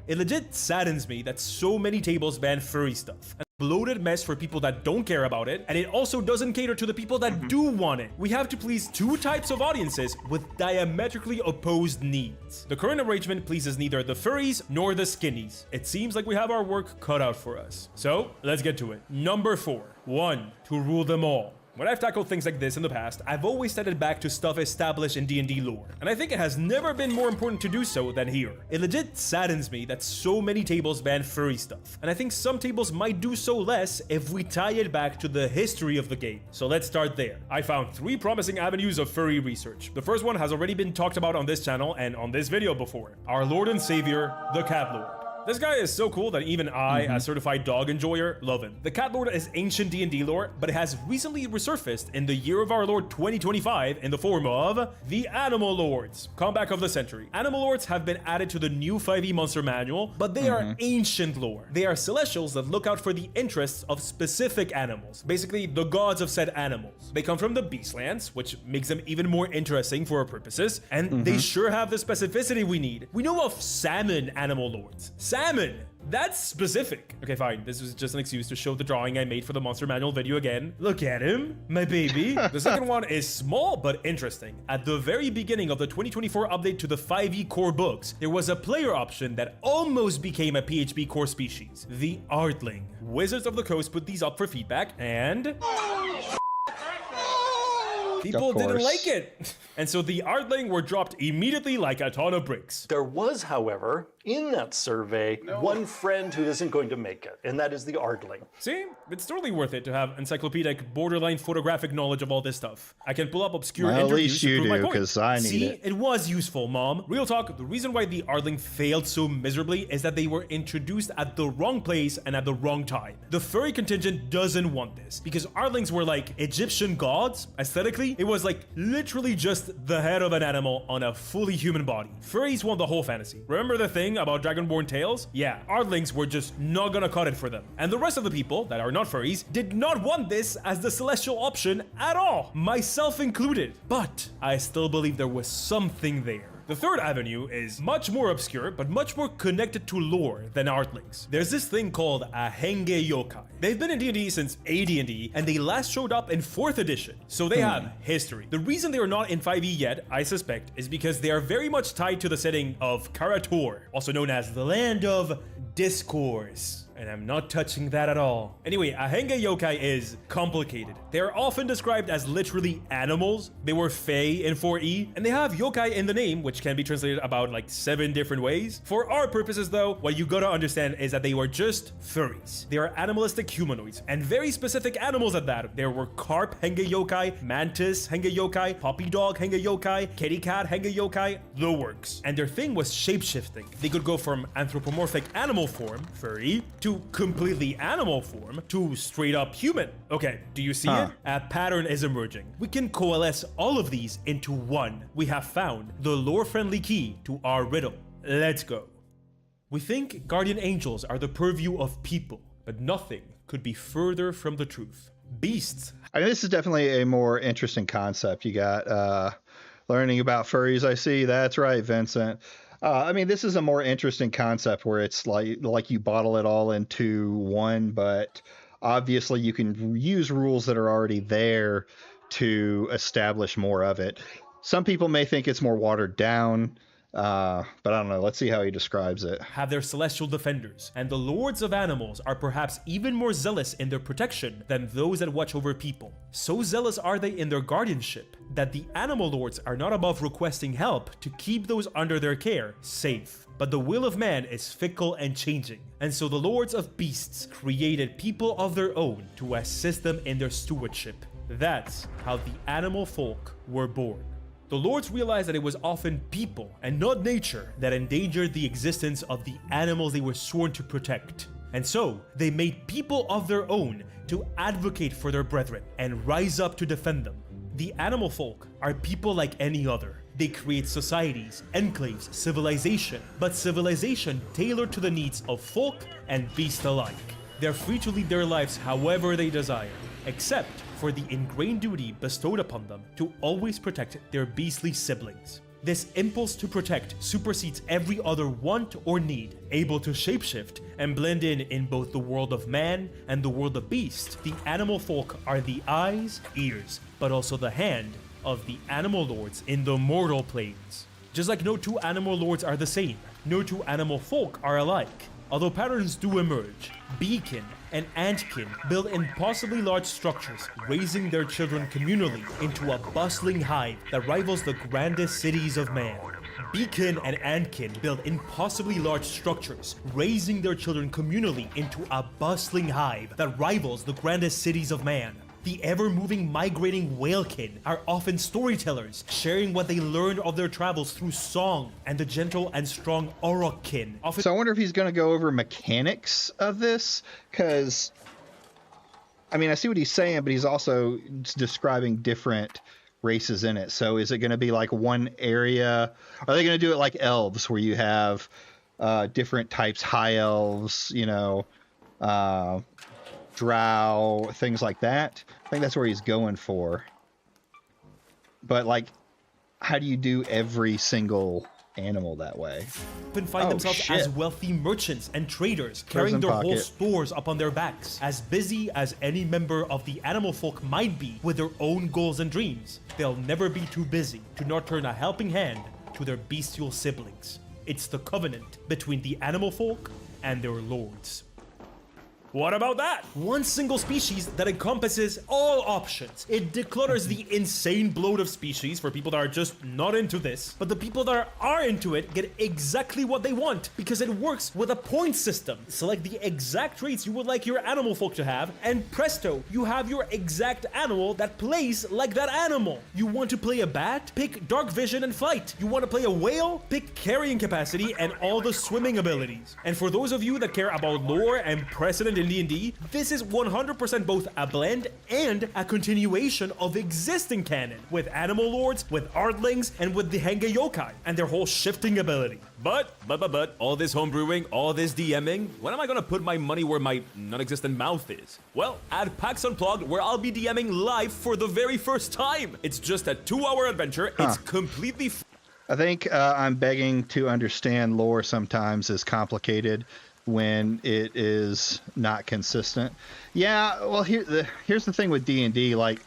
it legit saddens me that so many tables ban furry stuff. A bloated mess for people that don't care about it, and it also doesn't cater to the people that do want it. We have to please two types of audiences with diametrically opposed needs. The current arrangement pleases neither the furries nor the skinnies. It seems like we have our work cut out for us. So, let's get to it. Number 4. 1. To rule them all. When I've tackled things like this in the past, I've always set it back to stuff established in D&D lore, and I think it has never been more important to do so than here. It legit saddens me that so many tables ban furry stuff, and I think some tables might do so less if we tie it back to the history of the game. So let's start there. I found 3 promising avenues of furry research. The first one has already been talked about on this channel and on this video before. Our Lord and Savior, the Cat Lord. This guy is so cool that even I, as certified dog enjoyer, love him. The Cat Lord is ancient D&D lore, but it has recently resurfaced in the year of our Lord 2025 in the form of the Animal Lords. Comeback of the century. Animal Lords have been added to the new 5e monster manual, but they are ancient lore. They are celestials that look out for the interests of specific animals, basically the gods of said animals. They come from the Beastlands, which makes them even more interesting for our purposes, and they sure have the specificity we need. We know of salmon Animal Lords. Salmon! That's specific. Okay, fine. This was just an excuse to show the drawing I made for the Monster Manual video again. Look at him, my baby. The second one is small but interesting. At the very beginning of the 2024 update to the 5e core books, there was a player option that almost became a PHB core species, the Ardling. Wizards of the Coast put these up for feedback, and people didn't like it. And so the Ardling were dropped immediately like a ton of bricks. There was, however, in that survey, one friend who isn't going to make it, and that is the Ardling. See, it's totally worth it to have encyclopedic, borderline photographic knowledge of all this stuff. I can pull up obscure well, interviews at least to you prove my do, point. because I need See, it. it was useful, Mom. Real talk, the reason why the Ardling failed so miserably is that they were introduced at the wrong place and at the wrong time. The furry contingent doesn't want this, because Ardlings were like Egyptian gods. Aesthetically, it was like literally just the head of an animal on a fully human body. Furries want the whole fantasy. Remember the thing about Dragonborn tales? Yeah, Ardlings were just not gonna cut it for them. And the rest of the people that are not furries did not want this as the celestial option at all, myself included. But I still believe there was something there. The third avenue is much more obscure, but much more connected to lore than Ardlings. There's this thing called a Henge Yokai. They've been in D&D since AD&D, and they last showed up in 4th edition, so they have history. The reason they are not in 5e yet, I suspect, is because they are very much tied to the setting of Karator, also known as the Land of Discourse. And I'm not touching that at all. Anyway, a Henge Yokai is complicated. They are often described as literally animals. They were fae in 4e, and they have yokai in the name, which can be translated about like 7 different ways. For our purposes though, what you gotta understand is that they were just furries. They are animalistic humanoids, and very specific animals at that. There were carp Henge Yokai, mantis Henge Yokai, puppy dog Henge Yokai, kitty cat Henge Yokai, the works. And their thing was shapeshifting. They could go from anthropomorphic animal form, furry, to completely animal form, to straight up human. Okay, do you see it? A pattern is emerging. We can coalesce all of these into one. We have found the lore-friendly key to our riddle. Let's go. We think guardian angels are the purview of people, but nothing could be further from the truth. Beasts. I mean, this is definitely a more interesting concept. You got learning about furries, I see. That's right, Vincent. I mean, this is a more interesting concept where it's like you bottle it all into one, but obviously you can use rules that are already there to establish more of it. Some people may think it's more watered down, but I don't know. Let's see how he describes it. Have their celestial defenders, and the lords of animals are perhaps even more zealous in their protection than those that watch over people. So zealous are they in their guardianship that the animal lords are not above requesting help to keep those under their care safe. But the will of man is fickle and changing, and so the lords of beasts created people of their own to assist them in their stewardship. That's how the animal folk were born. The lords realized that it was often people and not nature that endangered the existence of the animals they were sworn to protect. And so, they made people of their own to advocate for their brethren and rise up to defend them. The animal folk are people like any other. They create societies, enclaves, civilization, but civilization tailored to the needs of folk and beast alike. They're free to lead their lives however they desire, except for the ingrained duty bestowed upon them to always protect their beastly siblings. This impulse to protect supersedes every other want or need. Able to shapeshift and blend in both the world of man and the world of beast, the animal folk are the eyes, ears, but also the hand of the animal lords in the mortal planes. Just like no two animal lords are the same, no two animal folk are alike. Although patterns do emerge, beekin and antkin build impossibly large structures, raising their children communally into a bustling hive that rivals the grandest cities of man. Beacon and antkin build impossibly large structures, raising their children communally into a bustling hive that rivals the grandest cities of man. The ever-moving migrating whalekin are often storytellers, sharing what they learned of their travels through song, and the gentle and strong aurochkin often— So I wonder if he's going to go over mechanics of this, because, I mean, I see what he's saying, but he's also describing different races in it. So is it going to be like one area? Are they going to do it like elves, where you have different types, high elves, you know, drow, things like that? I think that's where he's going for. But like, how do you do every single animal that way? find themselves as wealthy merchants and traders, carrying their whole stores up on their backs, as busy as any member of the animal folk might be with their own goals and dreams. They'll never be too busy to not turn a helping hand to their bestial siblings. It's the covenant between the animal folk and their lords. What about that? One single species that encompasses all options. It declutters the insane bloat of species for people that are just not into this, but the people that are into it get exactly what they want because it works with a point system. Select the exact traits you would like your animal folk to have, and presto, you have your exact animal that plays like that animal. You want to play a bat? Pick dark vision and flight. You want to play a whale? Pick carrying capacity and all the swimming abilities. And for those of you that care about lore and precedent in D&D, this is 100% both a blend and a continuation of existing canon, with animal lords, with artlings, and with the Henge yokai, and their whole shifting ability. But, all this homebrewing, all this DMing, when am I gonna put my money where my non-existent mouth is? Well, at PAX Unplugged, where I'll be DMing live for the very first time. It's just a 2-hour adventure. It's completely I think I'm begging to understand lore sometimes is complicated when it is not consistent. Yeah, well, here's the thing with D&D. Like,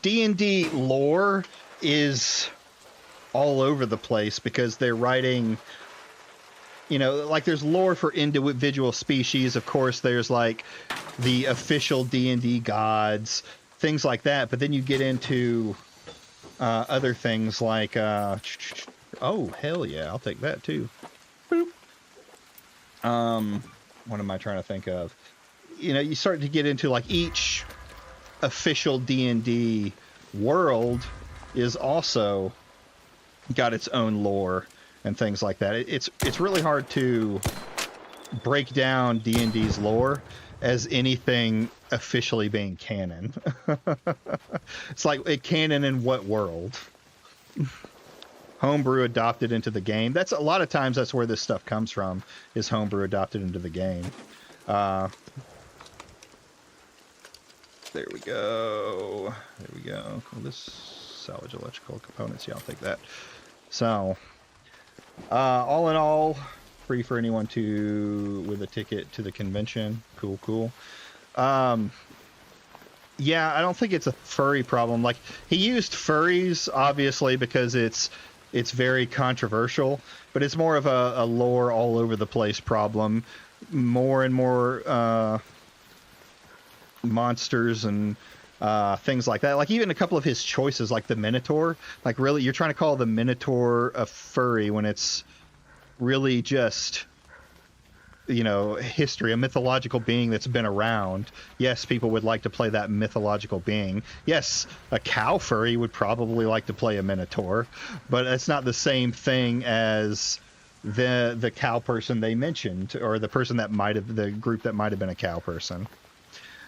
D&D lore is all over the place because they're writing, you know, like there's lore for individual species. Of course, there's like the official D&D gods, things like that. But then you get into other things like, oh, hell yeah, I'll take that too. Boop. What am I trying to think of? You know, you start to get into like each official D&D world is also got its own lore and things like that. It's really hard to break down D&D's lore as anything officially being canon. It's like a canon in what world? Homebrew adopted into the game. That's a lot of times that's where this stuff comes from, is homebrew adopted into the game. There we go. There we go. Cool. This salvage electrical components. Yeah, I'll take that. So, all in all, free for anyone with a ticket to the convention. Cool. Yeah, I don't think it's a furry problem. Like, he used furries obviously because it's very controversial, but it's more of a lore all over the place problem. More and more monsters and things like that. Like even a couple of his choices, like the Minotaur, like really you're trying to call the Minotaur a furry when it's really just history, a mythological being that's been around. Yes, people would like to play that mythological being. Yes, a cow furry would probably like to play a minotaur, but it's not the same thing as the cow person they mentioned, or the person that the group that might have been a cow person.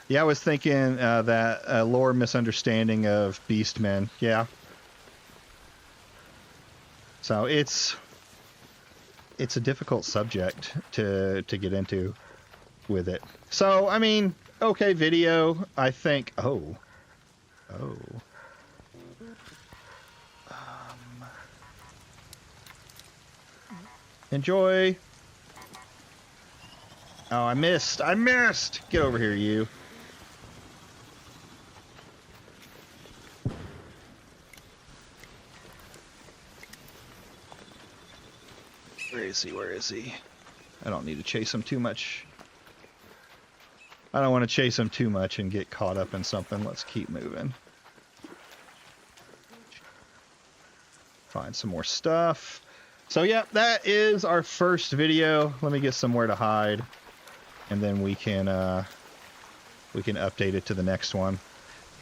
Yeah, I was thinking that lore misunderstanding of beastmen. Yeah. So it's a difficult subject to get into with it. So, I mean, okay, video, I think... Enjoy. Oh, I missed. Get over here, you. Where is he? I don't need to chase him too much. I don't want to chase him too much and get caught up in something. Let's keep moving. Find some more stuff. So yeah, that is our first video. Let me get somewhere to hide, and then we can update it to the next one.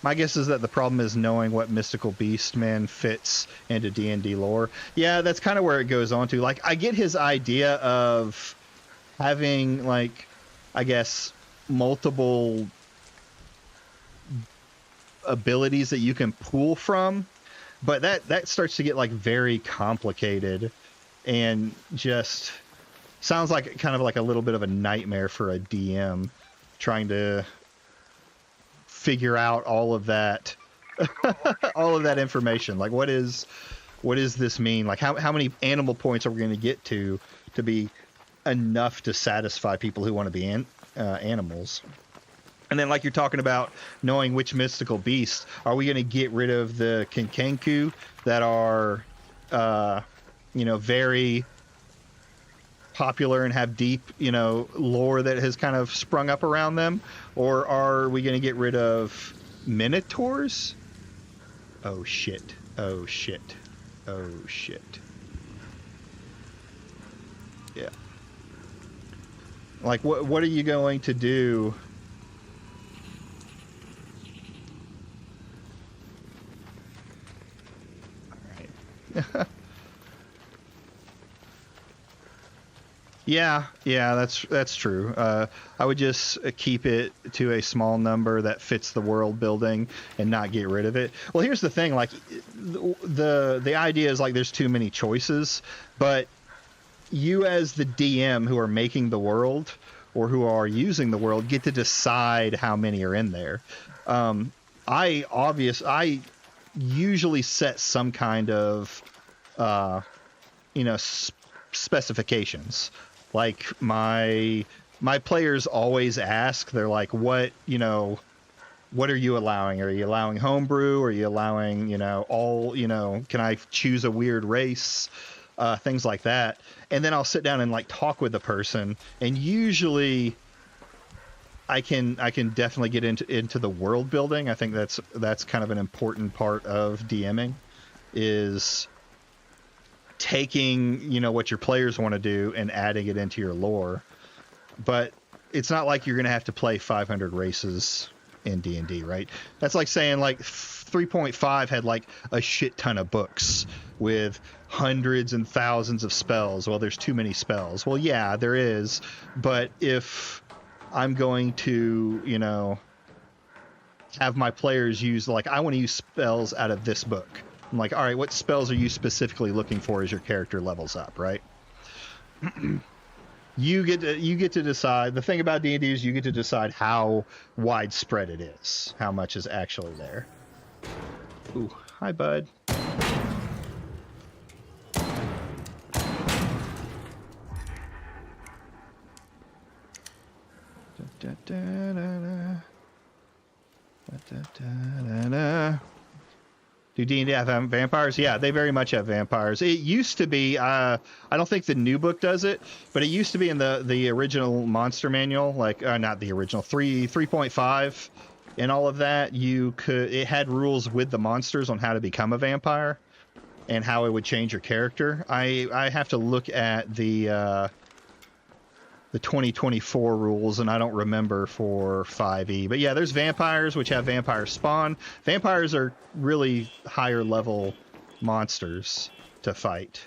My guess is that the problem is knowing what mystical beastman fits into D&D lore. Yeah, that's kind of where it goes on to. Like, I get his idea of having, like, I guess, multiple abilities that you can pull from, but that starts to get, like, very complicated and just sounds like kind of like a little bit of a nightmare for a DM trying to figure out all of that all of that information. Like, what does this mean? Like, how many animal points are we going to get to be enough to satisfy people who want to be animals? And then, like, you're talking about knowing which mystical beasts, are we going to get rid of the Kinkenku that are very popular and have deep, lore that has kind of sprung up around them? Or are we going to get rid of minotaurs? Oh shit. Yeah. Like, what are you going to do? All right. Yeah, that's true. I would just keep it to a small number that fits the world building and not get rid of it. Well, here's the thing, like, the idea is, like, there's too many choices, but you as the DM who are making the world or who are using the world get to decide how many are in there. I usually set some kind of specifications. Like, my players always ask, they're like, what are you allowing? Are you allowing homebrew? Are you allowing, can I choose a weird race? Things like that. And then I'll sit down and, like, talk with the person, and usually I can definitely get into the world building. I think that's kind of an important part of DMing, is taking what your players want to do and adding it into your lore. But it's not like you're going to have to play 500 races in D&D, right? That's like saying, like, 3.5 had, like, a shit ton of books with hundreds and thousands of spells. Well, there's too many spells. Well, yeah, there is. But if I'm going to have my players use, like, I want to use spells out of this book, I'm like, all right, what spells are you specifically looking for as your character levels up, right? You get to decide. The thing about D&D is you get to decide how widespread it is, how much is actually there. Ooh, hi, bud. Do D&D have vampires? Yeah, they very much have vampires. It used to be, I don't think the new book does it, but it used to be in the original monster manual, like, not the original, 3.5 and all of that. It had rules with the monsters on how to become a vampire and how it would change your character. I have to look at the the 2024 rules, and I don't remember for 5e. But yeah, there's vampires, which have vampire spawn. Vampires are really higher level monsters to fight.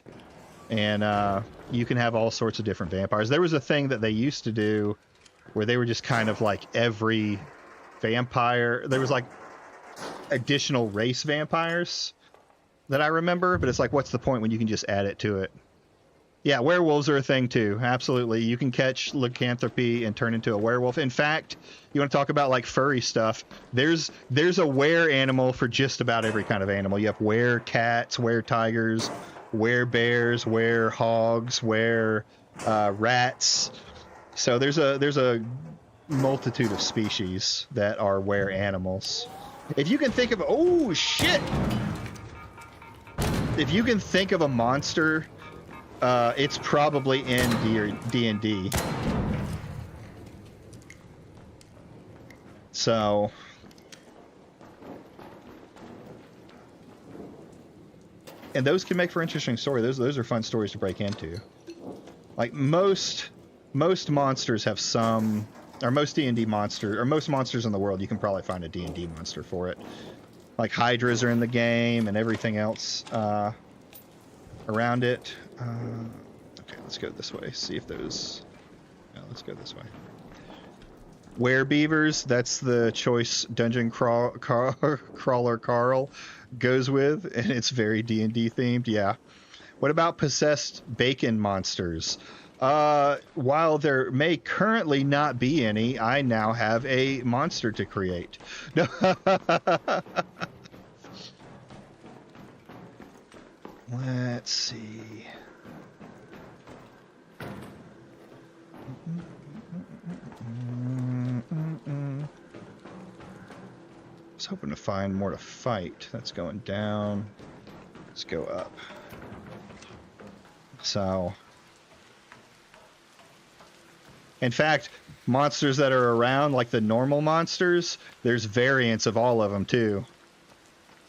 And you can have all sorts of different vampires. There was a thing that they used to do where they were just kind of like every vampire. There was like additional race vampires that I remember, but it's like, what's the point when you can just add it to it? Yeah, werewolves are a thing too. Absolutely. You can catch lycanthropy and turn into a werewolf. In fact, you want to talk about like furry stuff, there's a were animal for just about every kind of animal. You have were cats, were tigers, were bears, were hogs, were rats. So there's a multitude of species that are were animals. If you can think of, oh shit! If you can think of a monster, it's probably in DND. So, and those can make for interesting story. Those are fun stories to break into. Like most monsters have some, or most D&D monster, or most monsters in the world, you can probably find a D&D monster for it. Like hydras are in the game and everything else around it. Okay, let's go this way. See if those. No, let's go this way. Werebeavers, that's the choice Dungeon Crawler Carl goes with, and it's very D&D themed. Yeah. What about possessed bacon monsters? While there may currently not be any, I now have a monster to create. Let's see. I was hoping to find more to fight. That's going down. Let's go up. So, in fact, monsters that are around, like the normal monsters, there's variants of all of them too.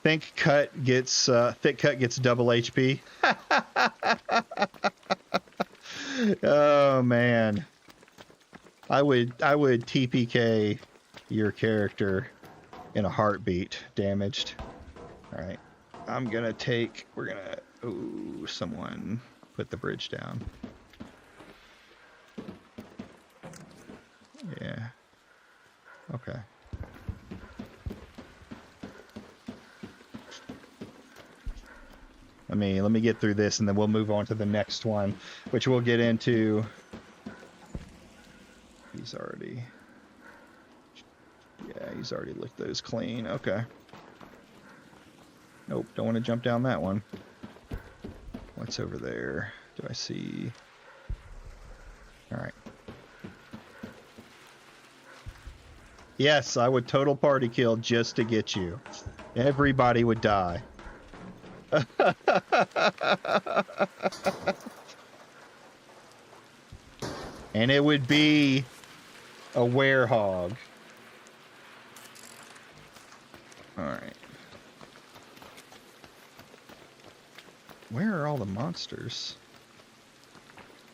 Thick cut gets double HP. Oh man, I would TPK your character in a heartbeat. Damaged. All right, we're gonna. Oh, someone put the bridge down. Yeah. Okay. Let me get through this, and then we'll move on to the next one, which we'll get into. He's already licked those clean. Okay. Nope, don't want to jump down that one. What's over there? Do I see? All right. Yes, I would total party kill just to get you. Everybody would die. And it would be a werehog. Alright. Where are all the monsters?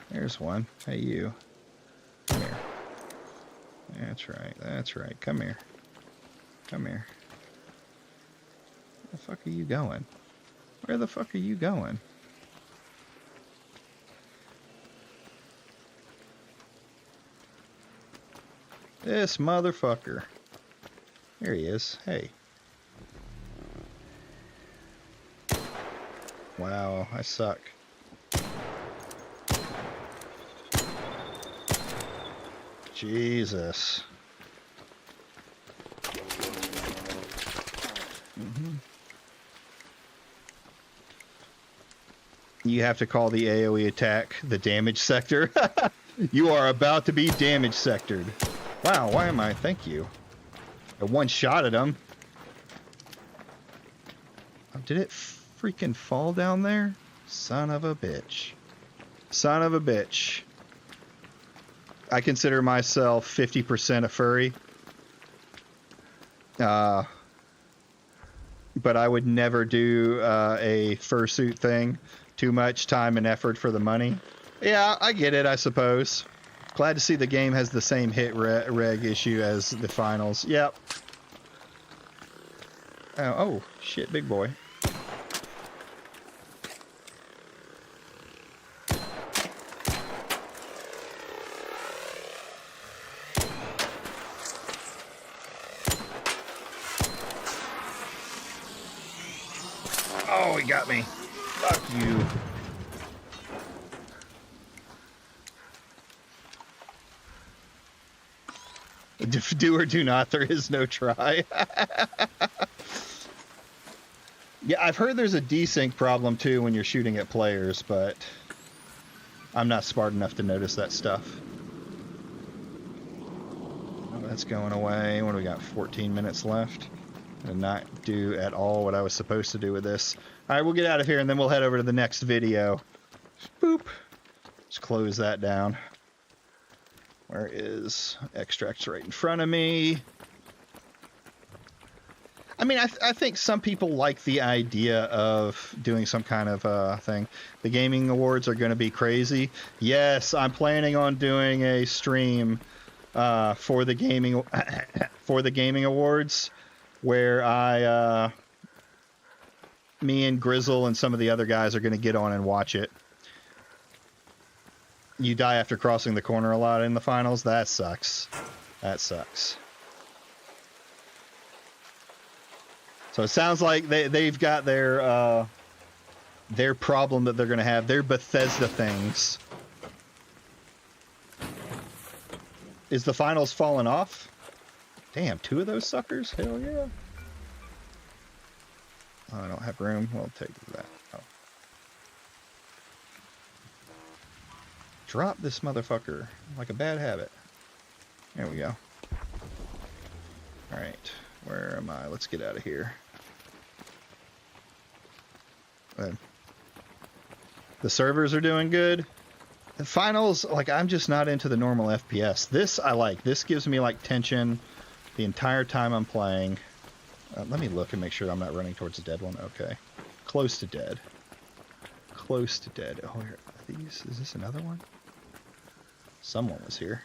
There's one. Hey, you. Come here. That's right. That's right. Come here. Come here. Where the fuck are you going? Where the fuck are you going? This motherfucker. There he is. Hey. Wow, I suck. Jesus. You have to call the AoE attack the damage sector. You are about to be damage sectored. Wow, why am I? Thank you. I one-shotted him. Oh, did it freaking fall down there? Son of a bitch. Son of a bitch. I consider myself 50% a furry. But I would never do a fursuit thing. Too much time and effort for the money. Yeah, I get it, I suppose. Glad to see the game has the same hit reg issue as the finals. Yep. Oh, shit, big boy. Oh, he got me. Fuck you. Do or do not, there is no try. Yeah, I've heard there's a desync problem too when you're shooting at players, but I'm not smart enough to notice that stuff. Oh, that's going away. What do we got? 14 minutes left. And not do at all what I was supposed to do with this. All right, we'll get out of here and then we'll head over to the next video. Boop. Just close that down. Where is extracts right in front of me? I mean, I think some people like the idea of doing some kind of thing. The gaming awards are going to be crazy. Yes, I'm planning on doing a stream for the gaming awards, where me and Grizzle and some of the other guys are going to get on and watch it. You die after crossing the corner a lot in the finals. That sucks. That sucks. So it sounds like they've got their problem that they're going to have. Their Bethesda things. Is the finals falling off? Damn, 2 of those suckers? Hell yeah. Oh, I don't have room. We'll take that. Oh. Drop this motherfucker like a bad habit. There we go. Alright. Where am I? Let's get out of here. The servers are doing good. The finals, like, I'm just not into the normal FPS. This I like. This gives me, like, tension the entire time I'm playing. Let me look and make sure I'm not running towards a dead one. Okay. Close to dead. Close to dead. Oh, here. Is this another one? Someone was here.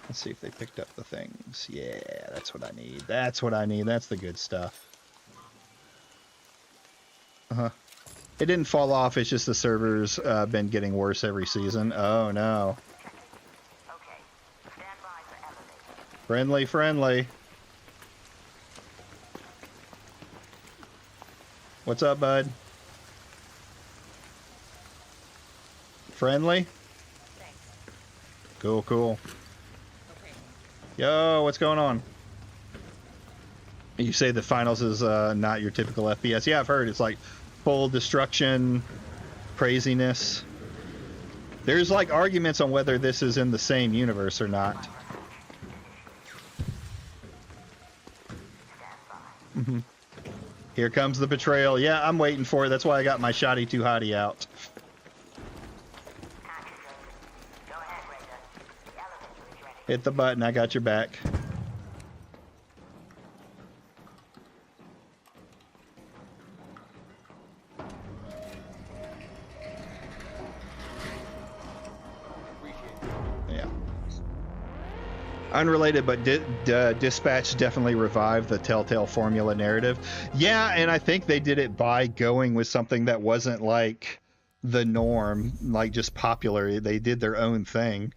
Let's see if they picked up the things. Yeah, that's what I need. That's what I need. That's the good stuff. Uh-huh. It didn't fall off. It's just the servers been getting worse every season. Oh, no. Okay. Stand by for elevator. Friendly, friendly. What's up, bud? Friendly? Thanks. Cool, cool. Okay. Yo, what's going on? You say the finals is not your typical FPS. Yeah, I've heard it's like full destruction, craziness. There's like arguments on whether this is in the same universe or not. Mm-hmm. Here comes the betrayal. Yeah, I'm waiting for it. That's why I got my shoddy too hottie out. Hit the button. I got your back. Yeah. Unrelated, but Dispatch definitely revived the Telltale formula narrative. Yeah, and I think they did it by going with something that wasn't like the norm, like just popular. They did their own thing.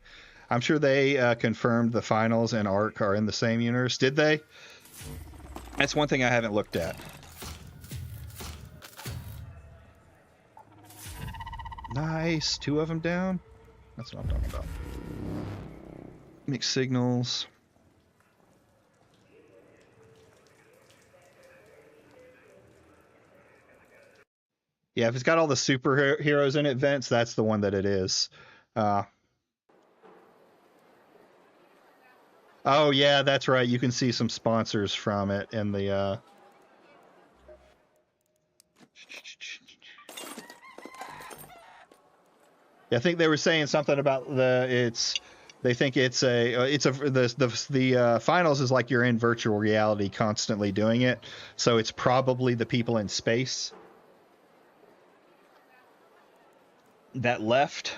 I'm sure they confirmed the finals and Ark are in the same universe. Did they? That's one thing I haven't looked at. Nice. 2 of them down. That's what I'm talking about. Mixed signals. Yeah, if it's got all the superheroes in it, Vince, that's the one that it is. Oh, yeah, that's right. You can see some sponsors from it in the... Yeah, I think they were saying something about they think the finals is like you're in virtual reality constantly doing it. So it's probably the people in space that left.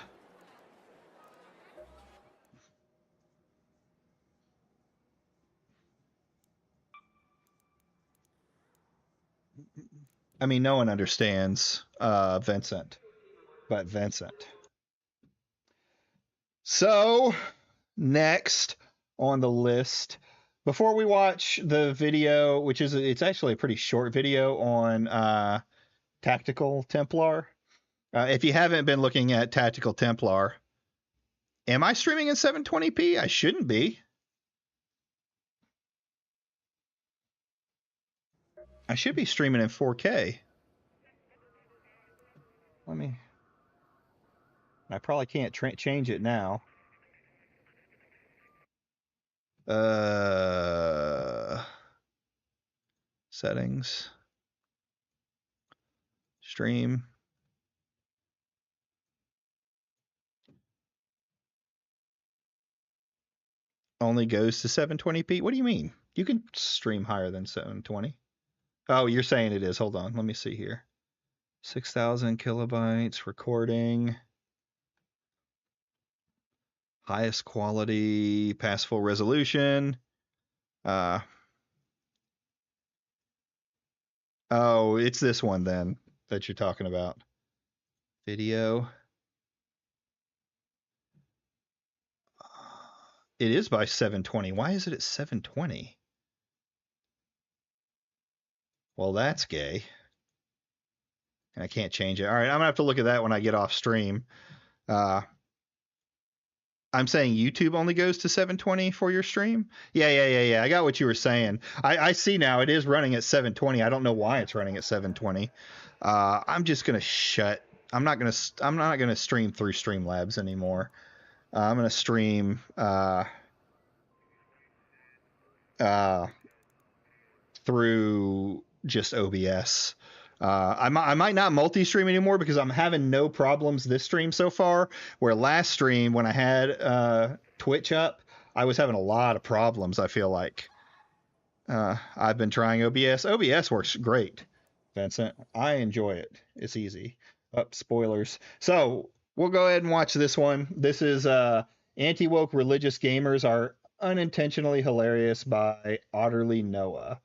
I mean, no one understands Vincent, but Vincent. So, next on the list, before we watch the video, which is, it's actually a pretty short video on Tactical Templar. If you haven't been looking at Tactical Templar, am I streaming in 720p? I shouldn't be. I should be streaming in 4K. I probably can't change it now. Settings. Stream. Only goes to 720p. What do you mean? You can stream higher than 720. Oh, you're saying it is. Hold on. Let me see here. 6,000 kilobytes recording. Highest quality, past full resolution. Oh, it's this one then that you're talking about. Video. It is by 720. Why is it at 720? Well, that's gay. And I can't change it. All right, I'm gonna have to look at that when I get off stream. I'm saying YouTube only goes to 720 for your stream? Yeah. I got what you were saying. I see now it is running at 720. I don't know why it's running at 720. I'm just gonna I'm not gonna stream through Streamlabs anymore. I'm gonna stream through just OBS. I might not multi-stream anymore because I'm having no problems this stream so far, where last stream when I had Twitch up, I was having a lot of problems, I feel like. I've been trying OBS. OBS works great, Vincent. I enjoy it. It's easy. Spoilers. So we'll go ahead and watch this one. This is Anti-Woke Religious Gamers Are Unintentionally Hilarious by Otterly Noah.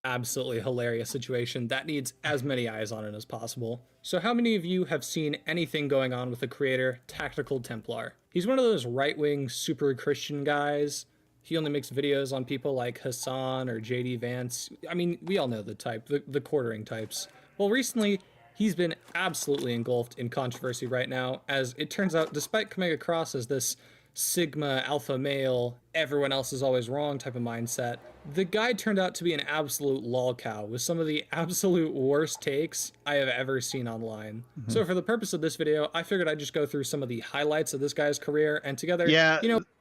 Absolutely hilarious situation that needs as many eyes on it as possible. So how many of you have seen anything going on with the creator, Tactical Templar? He's one of those right-wing super Christian guys. He only makes videos on people like Hassan or JD Vance. I mean, we all know the type, the quartering types. Well, recently, he's been absolutely engulfed in controversy right now, as it turns out, despite coming across as this Sigma alpha male, everyone else is always wrong type of mindset, the guy turned out to be an absolute lolcow with some of the absolute worst takes I have ever seen online. Mm-hmm. So for the purpose of this video, I figured I'd just go through some of the highlights of this guy's career, and together,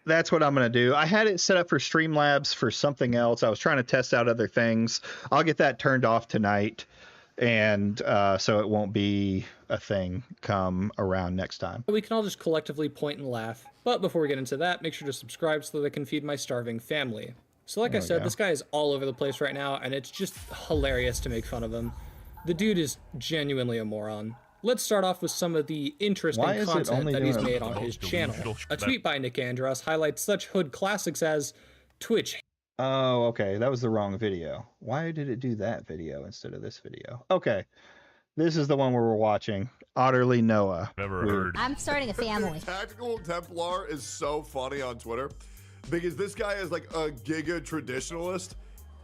that's what I'm going to do. I had it set up for Streamlabs for something else. I was trying to test out other things. I'll get that turned off tonight, and so it won't be a thing come around next time. We can all just collectively point and laugh. But before we get into that, make sure to subscribe so that I can feed my starving family. So like I said, this guy is all over the place right now, and it's just hilarious to make fun of him. The dude is genuinely a moron. Let's start off with some of the interesting content that he's made on his channel. A tweet by Nick Andros highlights such hood classics as Twitch. Oh, okay. That was the wrong video. Why did it do that video instead of this video? Okay. This is the one where we're watching. Otterly Noah. Never heard. I'm starting a family. Tactical Templar is so funny on Twitter because this guy is like a giga traditionalist,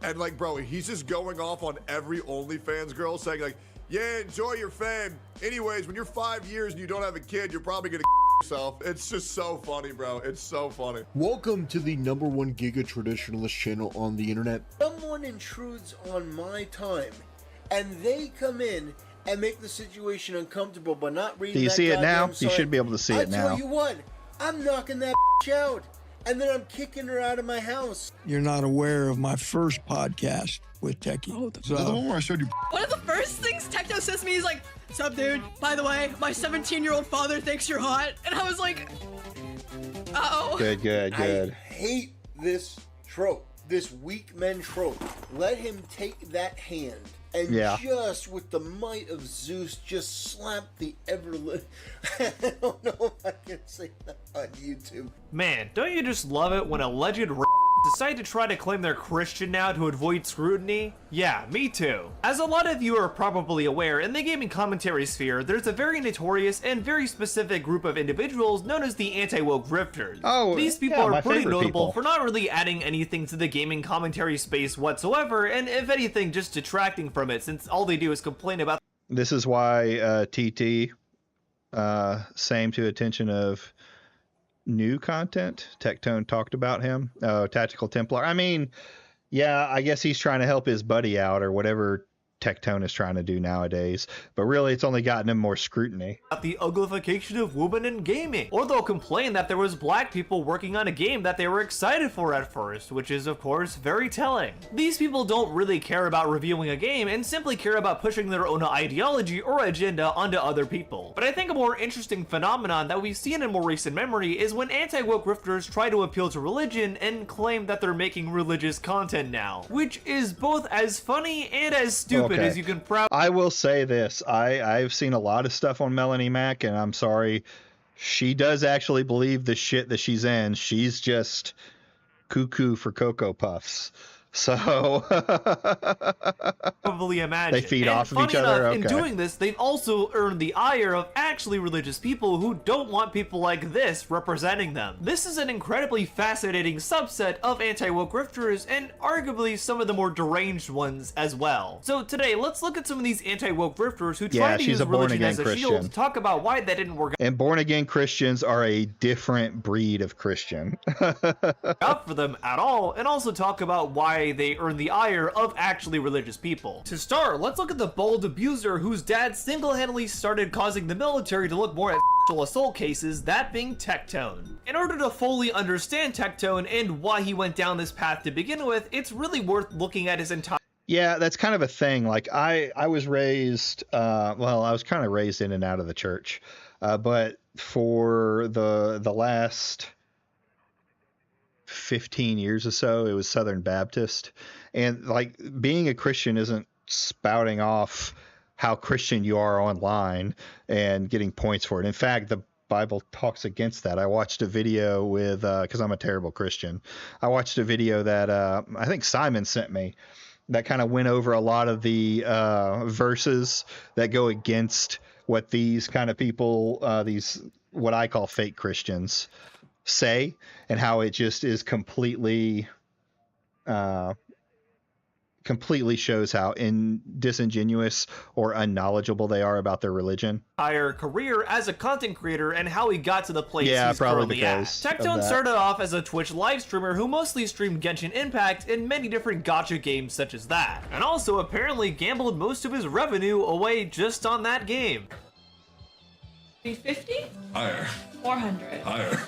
and like, bro, he's just going off on every OnlyFans girl saying like, yeah, enjoy your fame. Anyways, when you're 5 years and you don't have a kid, you're probably gonna yourself. It's just so funny, bro. It's so funny. Welcome to the #1 giga traditionalist channel on the internet. Someone intrudes on my time, and they come in and make the situation uncomfortable by not reading. Do you see it now? Sign. You should be able to see it now. I tell you what, I'm knocking that out, and then I'm kicking her out of my house. You're not aware of my first podcast with Techie. Oh, so, the one where I showed you. One of the first things Techno says to me is like, "Sup, dude? By the way, my 17-year-old father thinks you're hot," and I was like, "Uh-oh." Good. I hate this trope, this weak men trope. Let him take that hand. And just with the might of Zeus, just slap the ever-living. I don't know if I can say that on YouTube. Man, don't you just love it when alleged decide to try to claim they're Christian now to avoid scrutiny? Yeah, me too. As a lot of you are probably aware, in the gaming commentary sphere, there's a very notorious and very specific group of individuals known as the anti-woke grifters. Oh, these people yeah, are my pretty favorite notable people. for not really adding anything to the gaming commentary space whatsoever, and if anything, just detracting from it, since all they do is complain about. This is why TT, same to attention of new content. Tectone talked about him. Tactical Templar. I mean, yeah, I guess he's trying to help his buddy out or whatever Tectone is trying to do nowadays, but really it's only gotten him more scrutiny. The uglification of women in gaming, or they'll complain that there was black people working on a game that they were excited for at first, which is of course very telling. These people don't really care about reviewing a game and simply care about pushing their own ideology or agenda onto other people. But I think a more interesting phenomenon that we've seen in more recent memory is when anti-woke grifters try to appeal to religion and claim that they're making religious content now, which is both as funny and as stupid as you can I will say this. I've seen a lot of stuff on Melanie Mac, and I'm sorry, she does actually believe the shit that she's in. She's just cuckoo for Cocoa Puffs. So probably imagine. They feed and off of each other. In doing this, they've also earned the ire of actually religious people who don't want people like this representing them. This is an incredibly fascinating subset of anti-woke grifters, and arguably some of the more deranged ones as well. So today, let's look at some of these anti-woke grifters who try to use religion as a shield to talk about why that didn't work and born-again Christians are a different breed of Christian. out for them at all, and also talk about why they earn the ire of actually religious people. To start, let's look at the bold abuser whose dad single-handedly started causing the military to look more at sexual assault cases, that being Tectone. In order to fully understand Tectone and why he went down this path to begin with, it's really worth looking at his entire. Yeah, that's kind of a thing. Like I was raised, well, I was kind of raised in and out of the church, but for the last 15 years or so, it was Southern Baptist. And like being a Christian isn't spouting off how Christian you are online and getting points for it. In fact, the Bible talks against that. I watched a video with, because I'm a terrible Christian, I watched a video that I think Simon sent me that kind of went over a lot of the verses that go against what these kind of people, these what I call fake Christians, say, and how it just is completely shows how disingenuous or unknowledgeable they are about their religion. Entire career as a content creator and how he got to the place he's probably currently at. because Tectone started off as a Twitch live streamer who mostly streamed Genshin Impact and many different gacha games such as that, and also apparently gambled most of his revenue away just on that game. 350? Higher. 400. Higher.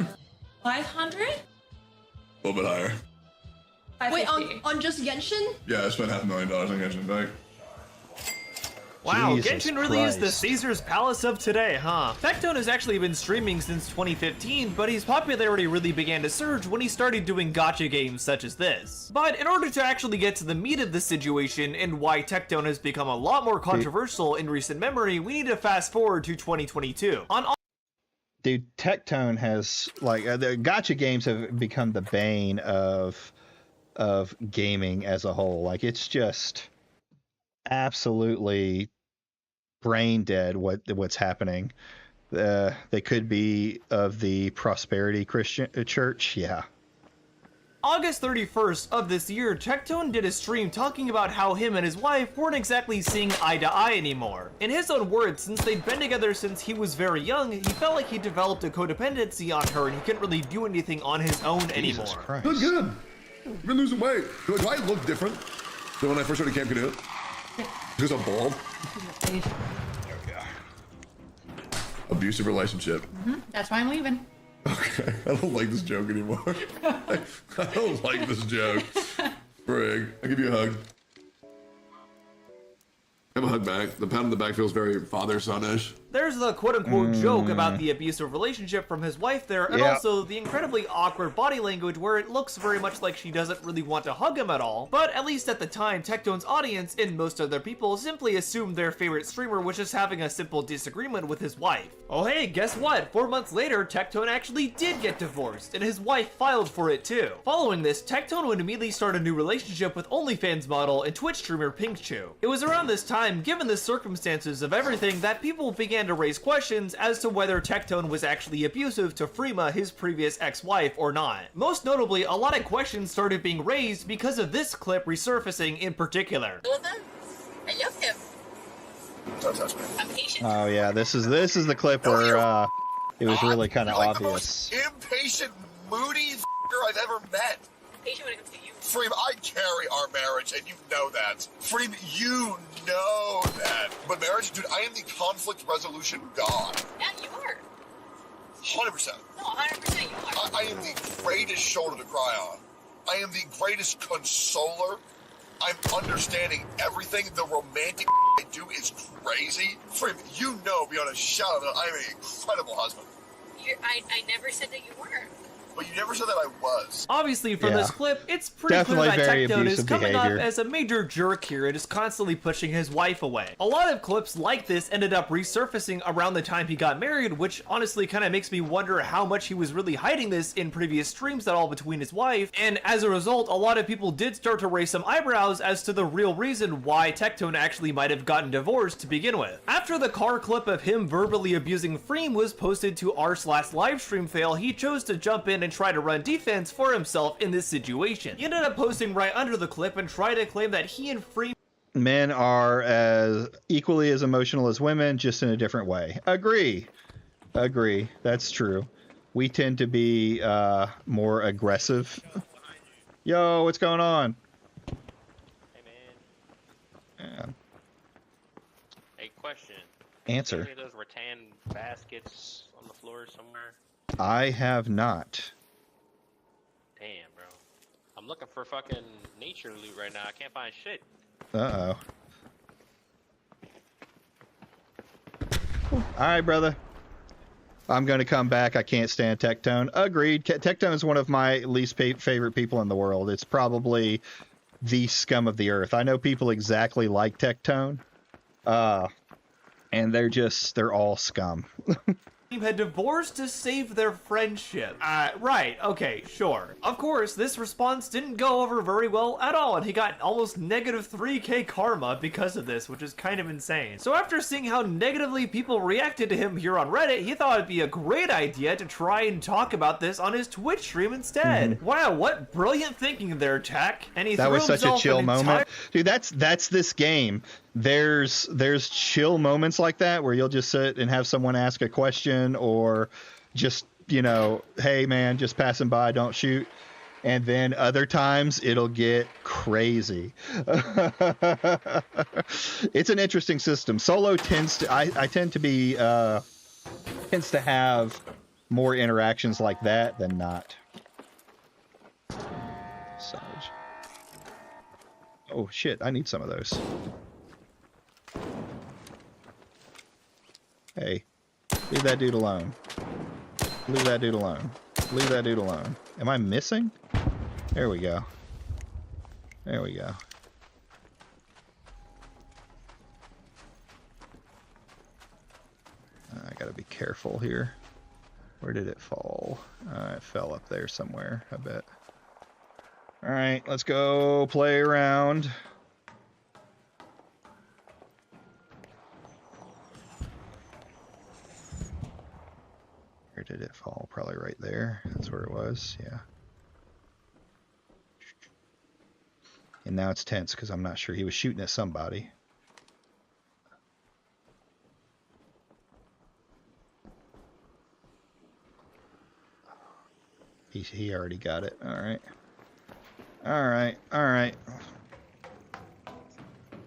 500? A little bit higher. Wait, on just Genshin? Yeah, I spent $500,000 on Genshin Impact. Wow, Jesus Genshin really is the Christ. Caesar's Palace of today, huh? Tectone has actually been streaming since 2015, but his popularity really began to surge when he started doing gacha games such as this. But in order to actually get to the meat of this situation and why Tectone has become a lot more controversial in recent memory, we need to fast forward to 2022. Dude, Tectone has, like, the gacha games have become the bane of gaming as a whole. Like, it's just absolutely brain dead what's happening. They could be of the Prosperity Christian Church. Yeah. August 31st of this year, Tectone did a stream talking about how him and his wife weren't exactly seeing eye to eye anymore. In his own words, since they'd been together since he was very young, he felt like he developed a codependency on her and he couldn't really do anything on his own anymore. Christ. Look good. I've been losing weight. Do I look different than when I first started Camp Canoe? Because I'm bald. Abusive relationship. That's why I'm leaving. Okay, I don't like this joke anymore. I don't like this joke. Frig, I'll give you a hug. Have a hug back. The pound in the back feels very father-son-ish. There's the quote-unquote joke about the abusive relationship from his wife there, and also the incredibly awkward body language where it looks very much like she doesn't really want to hug him at all. But at least at the time, Tectone's audience and most other people simply assumed their favorite streamer was just having a simple disagreement with his wife. Oh hey, guess what? 4 months later, Tectone actually did get divorced, and his wife filed for it too. Following this, Tectone would immediately start a new relationship with OnlyFans model and Twitch streamer Pinkchu. It was around this time, given the circumstances of everything, that people began to raise questions as to whether Tectone was actually abusive to Freema, his previous ex-wife, or not. Most notably, a lot of questions started being raised because of this clip resurfacing in particular. I love him. Don't touch me. I'm patient. Oh yeah, this is the clip where it was really kind of obvious. The most impatient, moody I've ever met. Patient when it comes to you. Freem, I carry our marriage, and you know that. Freem, you know that. But marriage, dude, I am the conflict resolution god. Yeah, you are. 100%. No, 100% you are. I am the greatest shoulder to cry on. I am the greatest consoler. I'm understanding everything. The romantic I do is crazy. Freem, you know beyond a shadow that I am an incredible husband. I never said that you weren't. But you never said that I was. Obviously, from this clip, it's pretty Definitely clear that very Tectone is abusive coming behavior. off as a major jerk here and is constantly pushing his wife away. A lot of clips like this ended up resurfacing around the time he got married, which honestly kind of makes me wonder how much he was really hiding this in previous streams at all between his wife, and as a result, a lot of people did start to raise some eyebrows as to the real reason why Tectone actually might have gotten divorced to begin with. After the car clip of him verbally abusing Freem was posted to r/livestream fail, he chose to jump in and try to run defense for himself in this situation. He ended up posting right under the clip and tried to claim that he and Freem Men are as equally as emotional as women, just in a different way. Agree. That's true. We tend to be more aggressive. Yo, what's going on? Hey man. Hey, question. Answer. Any of those rattan baskets on the floor somewhere? I have not. Damn, bro. I'm looking for fucking nature loot right now. I can't find shit. Uh-oh. All right, brother. I'm going to come back. I can't stand Tectone. Agreed. Tectone is one of my least favorite people in the world. It's probably the scum of the earth. I know people exactly like Tectone, and they're all scum. had divorced to save their friendship. Right, okay, sure. Of course, this response didn't go over very well at all, and he got almost negative 3k karma because of this, which is kind of insane. So after seeing how negatively people reacted to him here on Reddit, he thought it'd be a great idea to try and talk about this on his Twitch stream instead. Wow, what brilliant thinking there, Tech. And he that threw was such a himself chill an moment. Dude, that's this game. There's chill moments like that where you'll just sit and have someone ask a question, or just, you know, hey man, just passing by, don't shoot. And then other times it'll get crazy. It's an interesting system. Solo tends to, I tend to be, tends to have more interactions like that than not. Savage. Oh shit, I need some of those. Hey, leave that dude alone. Leave that dude alone. Leave that dude alone. Am I missing? There we go. There we go. I gotta be careful here. Where did it fall? It fell up there somewhere, I bet. Alright, let's go play around. Where did it fall? Probably right there. That's where it was, yeah. And now it's tense because I'm not sure. He was shooting at somebody. He already got it. Alright. Alright, alright.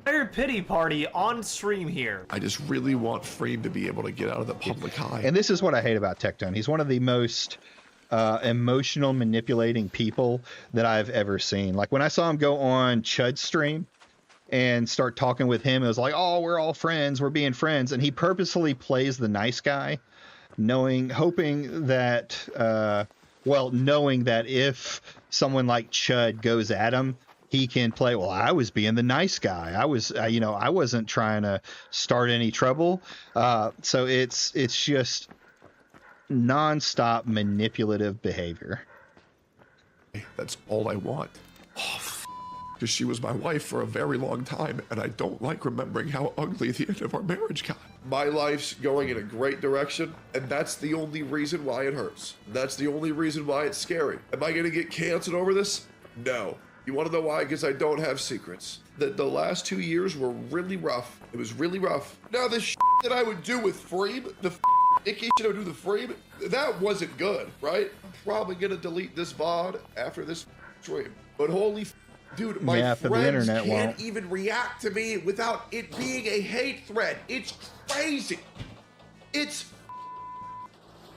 Entire pity party on stream here. I just really want Freem to be able to get out of the public eye. And this is what I hate about Tectone. He's one of the most emotional, manipulating people that I've ever seen. Like when I saw him go on Chud's stream, and start talking with him. It was like, oh, we're all friends, we're being friends, and he purposefully plays the nice guy, hoping that knowing that if someone like Chud goes at him, he can play, well, I was being the nice guy. I was, I wasn't trying to start any trouble. So it's just nonstop manipulative behavior. That's all I want. Because she was my wife for a very long time, and I don't like remembering how ugly the end of our marriage got. My life's going in a great direction, and that's the only reason why it hurts. That's the only reason why it's scary. Am I gonna get canceled over this? No. You wanna know why? Because I don't have secrets. The last 2 years were really rough. It was really rough. Now the that I would do with Freem, the icky shit I would do with Freem, that wasn't good, right? I'm probably gonna delete this VOD after this stream. But holy dude, my friends can't even react to me without it being a hate thread. It's crazy. It's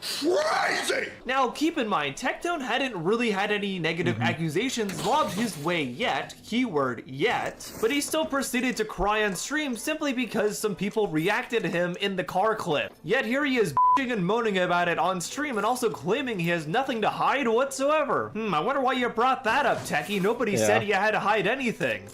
crazy! Now, keep in mind, Tectone hadn't really had any negative accusations lobbed his way yet, keyword yet, but he still proceeded to cry on stream simply because some people reacted to him in the car clip. Yet here he is bitching and moaning about it on stream and also claiming he has nothing to hide whatsoever. I wonder why you brought that up, Techie. Nobody said you had to hide anything.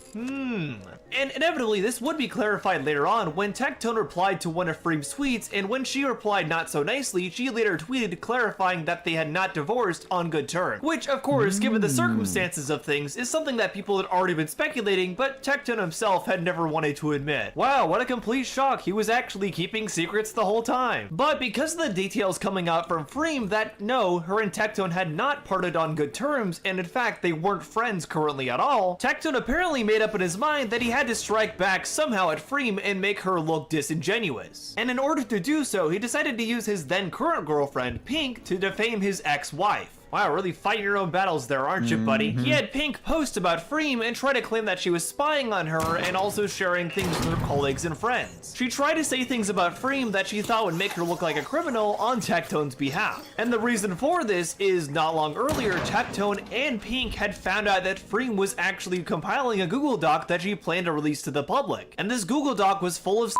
And inevitably, this would be clarified later on when Tectone replied to one of Freem's tweets, and when she replied not so nicely, she later tweeted clarifying that they had not divorced on good terms. Which, of course, given the circumstances of things, is something that people had already been speculating, but Tectone himself had never wanted to admit. Wow, what a complete shock, he was actually keeping secrets the whole time. But because of the details coming out from Freem that no, her and Tectone had not parted on good terms, and in fact they weren't friends currently at all, Tectone apparently made up in his mind that he had to strike back somehow at Freem and make her look disingenuous. And in order to do so, he decided to use his then current girlfriend, Pink, to defame his ex-wife. Wow, really fighting your own battles there, aren't you, buddy? He had Pink post about Freem and try to claim that she was spying on her and also sharing things with her colleagues and friends. She tried to say things about Freem that she thought would make her look like a criminal on Tectone's behalf. And the reason for this is not long earlier, Tectone and Pink had found out that Freem was actually compiling a Google Doc that she planned to release to the public. And this Google Doc was full of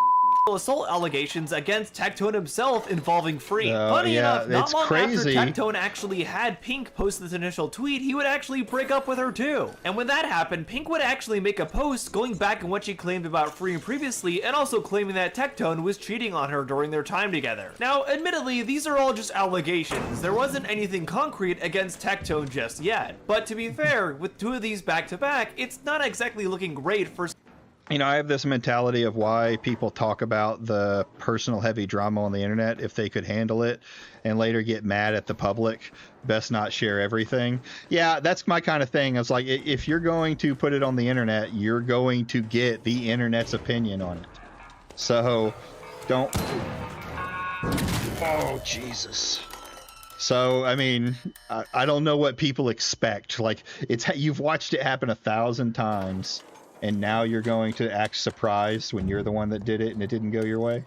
assault allegations against Tectone himself involving Freem. Funny enough, not long after Tectone actually had Pink post this initial tweet, he would actually break up with her too. And when that happened, Pink would actually make a post going back on what she claimed about Freem previously and also claiming that Tectone was cheating on her during their time together. Now, admittedly, these are all just allegations. There wasn't anything concrete against Tectone just yet. But to be fair, with two of these back to back, it's not exactly looking great for I have this mentality of why people talk about the personal heavy drama on the internet if they could handle it and later get mad at the public. Best not share everything. Yeah, that's my kind of thing. It's like, if you're going to put it on the internet, you're going to get the internet's opinion on it. So don't. Oh, Jesus. So, I mean, I don't know what people expect. Like, you've watched it happen 1,000 times. And now you're going to act surprised when you're the one that did it and it didn't go your way?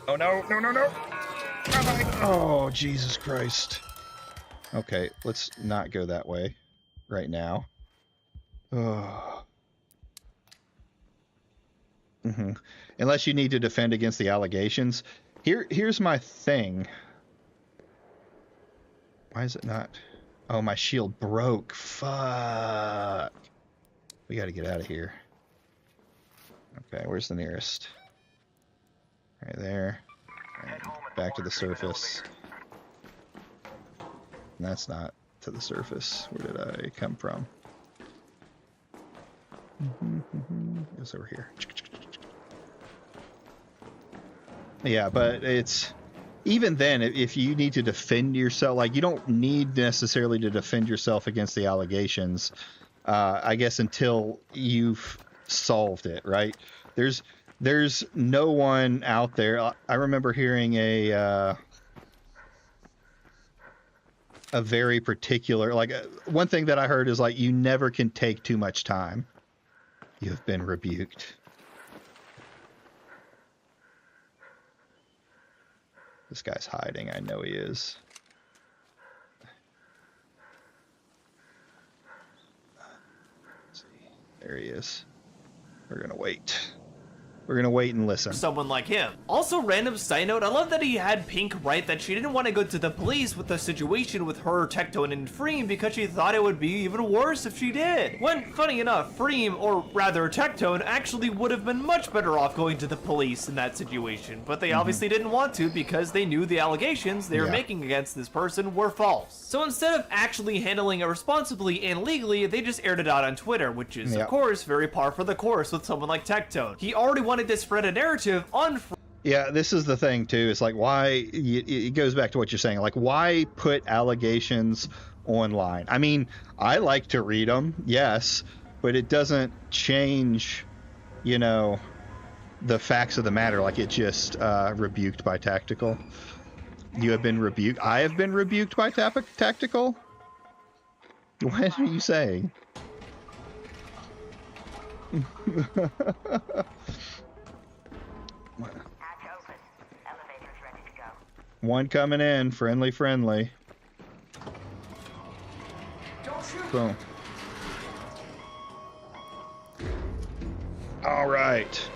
Oh, no, no, no, no. Oh, Jesus Christ. Okay, let's not go that way right now. Oh. Unless you need to defend against the allegations. Here's my thing. Why is it not? Oh, my shield broke. Fuck. We gotta get out of here. Okay, where's the nearest? Right there. And back to the surface. And that's not to the surface. Where did I come from? It was over here. Yeah, but it's... Even then, if you need to defend yourself, like, you don't need necessarily to defend yourself against the allegations, I guess, until you've solved it, right? There's no one out there. I remember hearing a very particular, like, one thing that I heard is, like, you never can take too much time. You have been rebuked. This guy's hiding. I know he is. There he is. We're gonna wait. We're gonna wait and listen. Someone like him. Also, random side note, I love that he had Pink write that she didn't want to go to the police with the situation with her, Tectone, and Freem because she thought it would be even worse if she did. When, funny enough, Freem, or rather Tectone, actually would have been much better off going to the police in that situation, but they obviously didn't want to because they knew the allegations they were making against this person were false. So instead of actually handling it responsibly and legally, they just aired it out on Twitter, which is, of course, very par for the course with someone like Tectone. He already wanted to spread a narrative on. Yeah, this is the thing too. It's like, why? It goes back to what you're saying. Like, why put allegations online? I mean, I like to read them, yes, but it doesn't change, you know, the facts of the matter. Like, it just rebuked by Tactical. You have been rebuked. I have been rebuked by Tactical. What are you saying? One coming in, friendly. Boom. All right.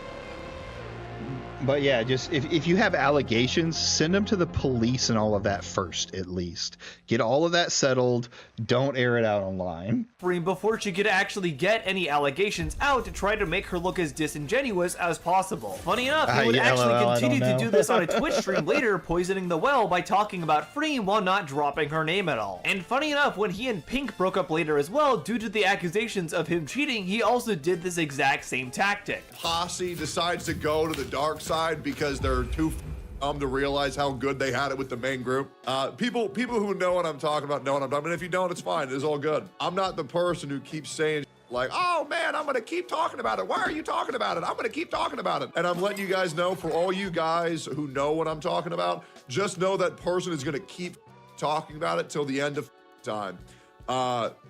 But yeah, just if you have allegations, send them to the police and all of that first, at least. Get all of that settled. Don't air it out online. Before she could actually get any allegations out to try to make her look as disingenuous as possible. Funny enough, he would actually continue to do this on a Twitch stream later, poisoning the well by talking about Freem while not dropping her name at all. And funny enough, when he and Pink broke up later as well, due to the accusations of him cheating, he also did this exact same tactic. Posse decides to go to the dark side because they're too to realize how good they had it with the main group. People who know what I'm talking about know what I'm talking about. And if you don't, it's fine. It's all good. I'm not the person who keeps saying like, oh man, I'm gonna keep talking about it. Why are you talking about it? I'm gonna keep talking about it. And I'm letting you guys know, for all you guys who know what I'm talking about, just know that person is gonna keep talking about it till the end of time.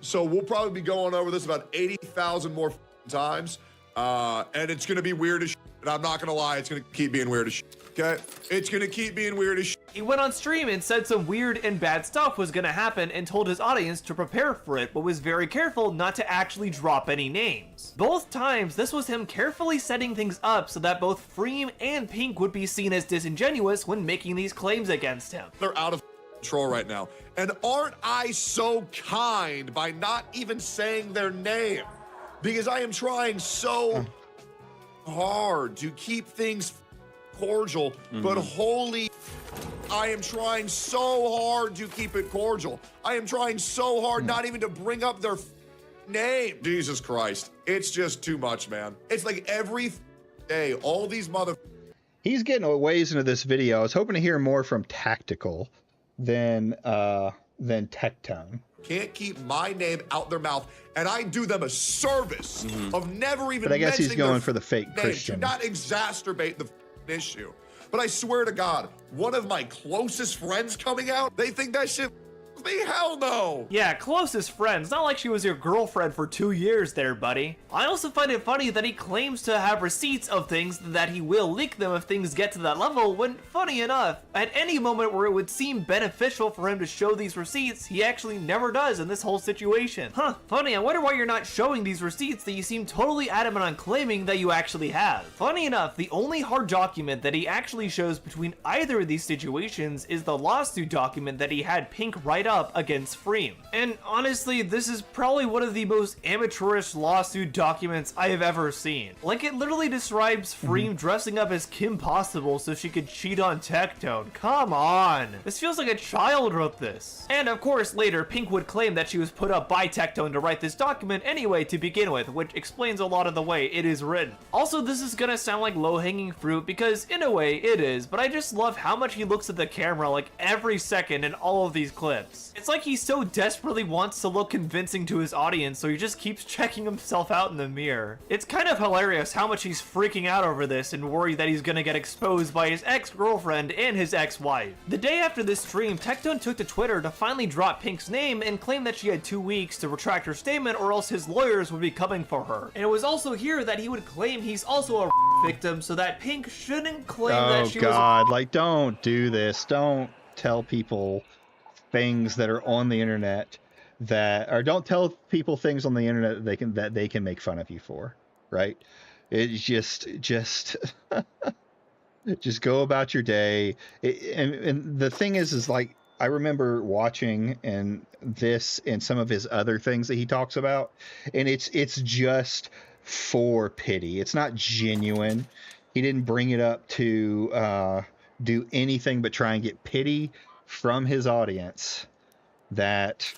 So we'll probably be going over this about 80,000 more times. And it's gonna be weird as shit. And I'm not gonna lie, it's gonna keep being weird as shit. Okay? It's gonna keep being weird as shit. He went on stream and said some weird and bad stuff was gonna happen and told his audience to prepare for it, but was very careful not to actually drop any names. Both times, this was him carefully setting things up so that both Freem and Pink would be seen as disingenuous when making these claims against him. They're out of control right now. And aren't I so kind by not even saying their name? Because I am trying so hard to keep things cordial, but holy, I am trying so hard to keep it cordial. I am trying so hard not even to bring up their name. Jesus Christ. It's just too much, man. It's like every day, all these He's getting a ways into this video. I was hoping to hear more from Tactical than Tectone. Can't keep my name out their mouth, and I do them a service of never even. But I guess he's mentioning going for the fake name Christian. to not exacerbate the issue. But I swear to God, one of my closest friends coming out, they think that shit me? Hell no. Yeah, closest friends. Not like she was your girlfriend for 2 years there, buddy. I also find it funny that he claims to have receipts of things that he will leak them if things get to that level, when, funny enough, at any moment where it would seem beneficial for him to show these receipts, he actually never does in this whole situation. Huh, funny, I wonder why you're not showing these receipts that you seem totally adamant on claiming that you actually have. Funny enough, the only hard document that he actually shows between either of these situations is the lawsuit document that he had Pink write up against Freem. And honestly, this is probably one of the most amateurish lawsuit documents I have ever seen. Like, it literally describes Freem dressing up as Kim Possible so she could cheat on Tectone. Come on! This feels like a child wrote this. And of course, later, Pink would claim that she was put up by Tectone to write this document anyway to begin with, which explains a lot of the way it is written. Also, this is gonna sound like low-hanging fruit because, in a way, it is, but I just love how much he looks at the camera like every second in all of these clips. It's like he so desperately wants to look convincing to his audience, so he just keeps checking himself out in the mirror. It's kind of hilarious how much he's freaking out over this and worried that he's gonna get exposed by his ex-girlfriend and his ex-wife. The day after this stream, Tectone took to Twitter to finally drop Pink's name and claim that she had 2 weeks to retract her statement or else his lawyers would be coming for her. And it was also here that he would claim he's also a victim so that Pink shouldn't claim that she was— Oh God, like, don't do this. Don't tell people things that are on the internet that, or don't tell people things on the internet that they can make fun of you for, right? It's just just go about your day. And the thing is like, I remember watching this and some of his other things that he talks about, and it's just for pity. It's not genuine. He didn't bring it up to do anything but try and get pity from his audience that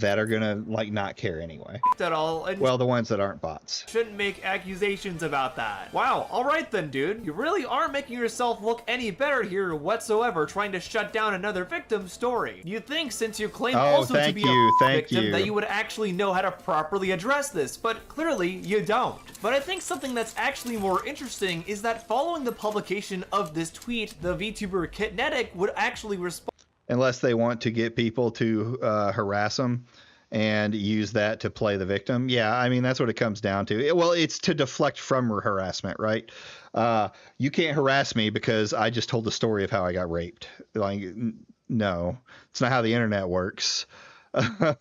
are gonna like not care anyway. At all, and well, the ones that aren't bots shouldn't make accusations about that. Wow, alright then, dude. You really aren't making yourself look any better here whatsoever, trying to shut down another victim's story. You'd think, since you claim also to be a victim, that you would actually know how to properly address this, but clearly you don't. But I think something that's actually more interesting is that following the publication of this tweet, the VTuber Kitnetic would actually respond. Unless they want to get people to harass them and use that to play the victim. Yeah, I mean, that's what it comes down to. Well, it's to deflect from harassment, right? You can't harass me because I just told the story of how I got raped. Like, no, it's not how the internet works.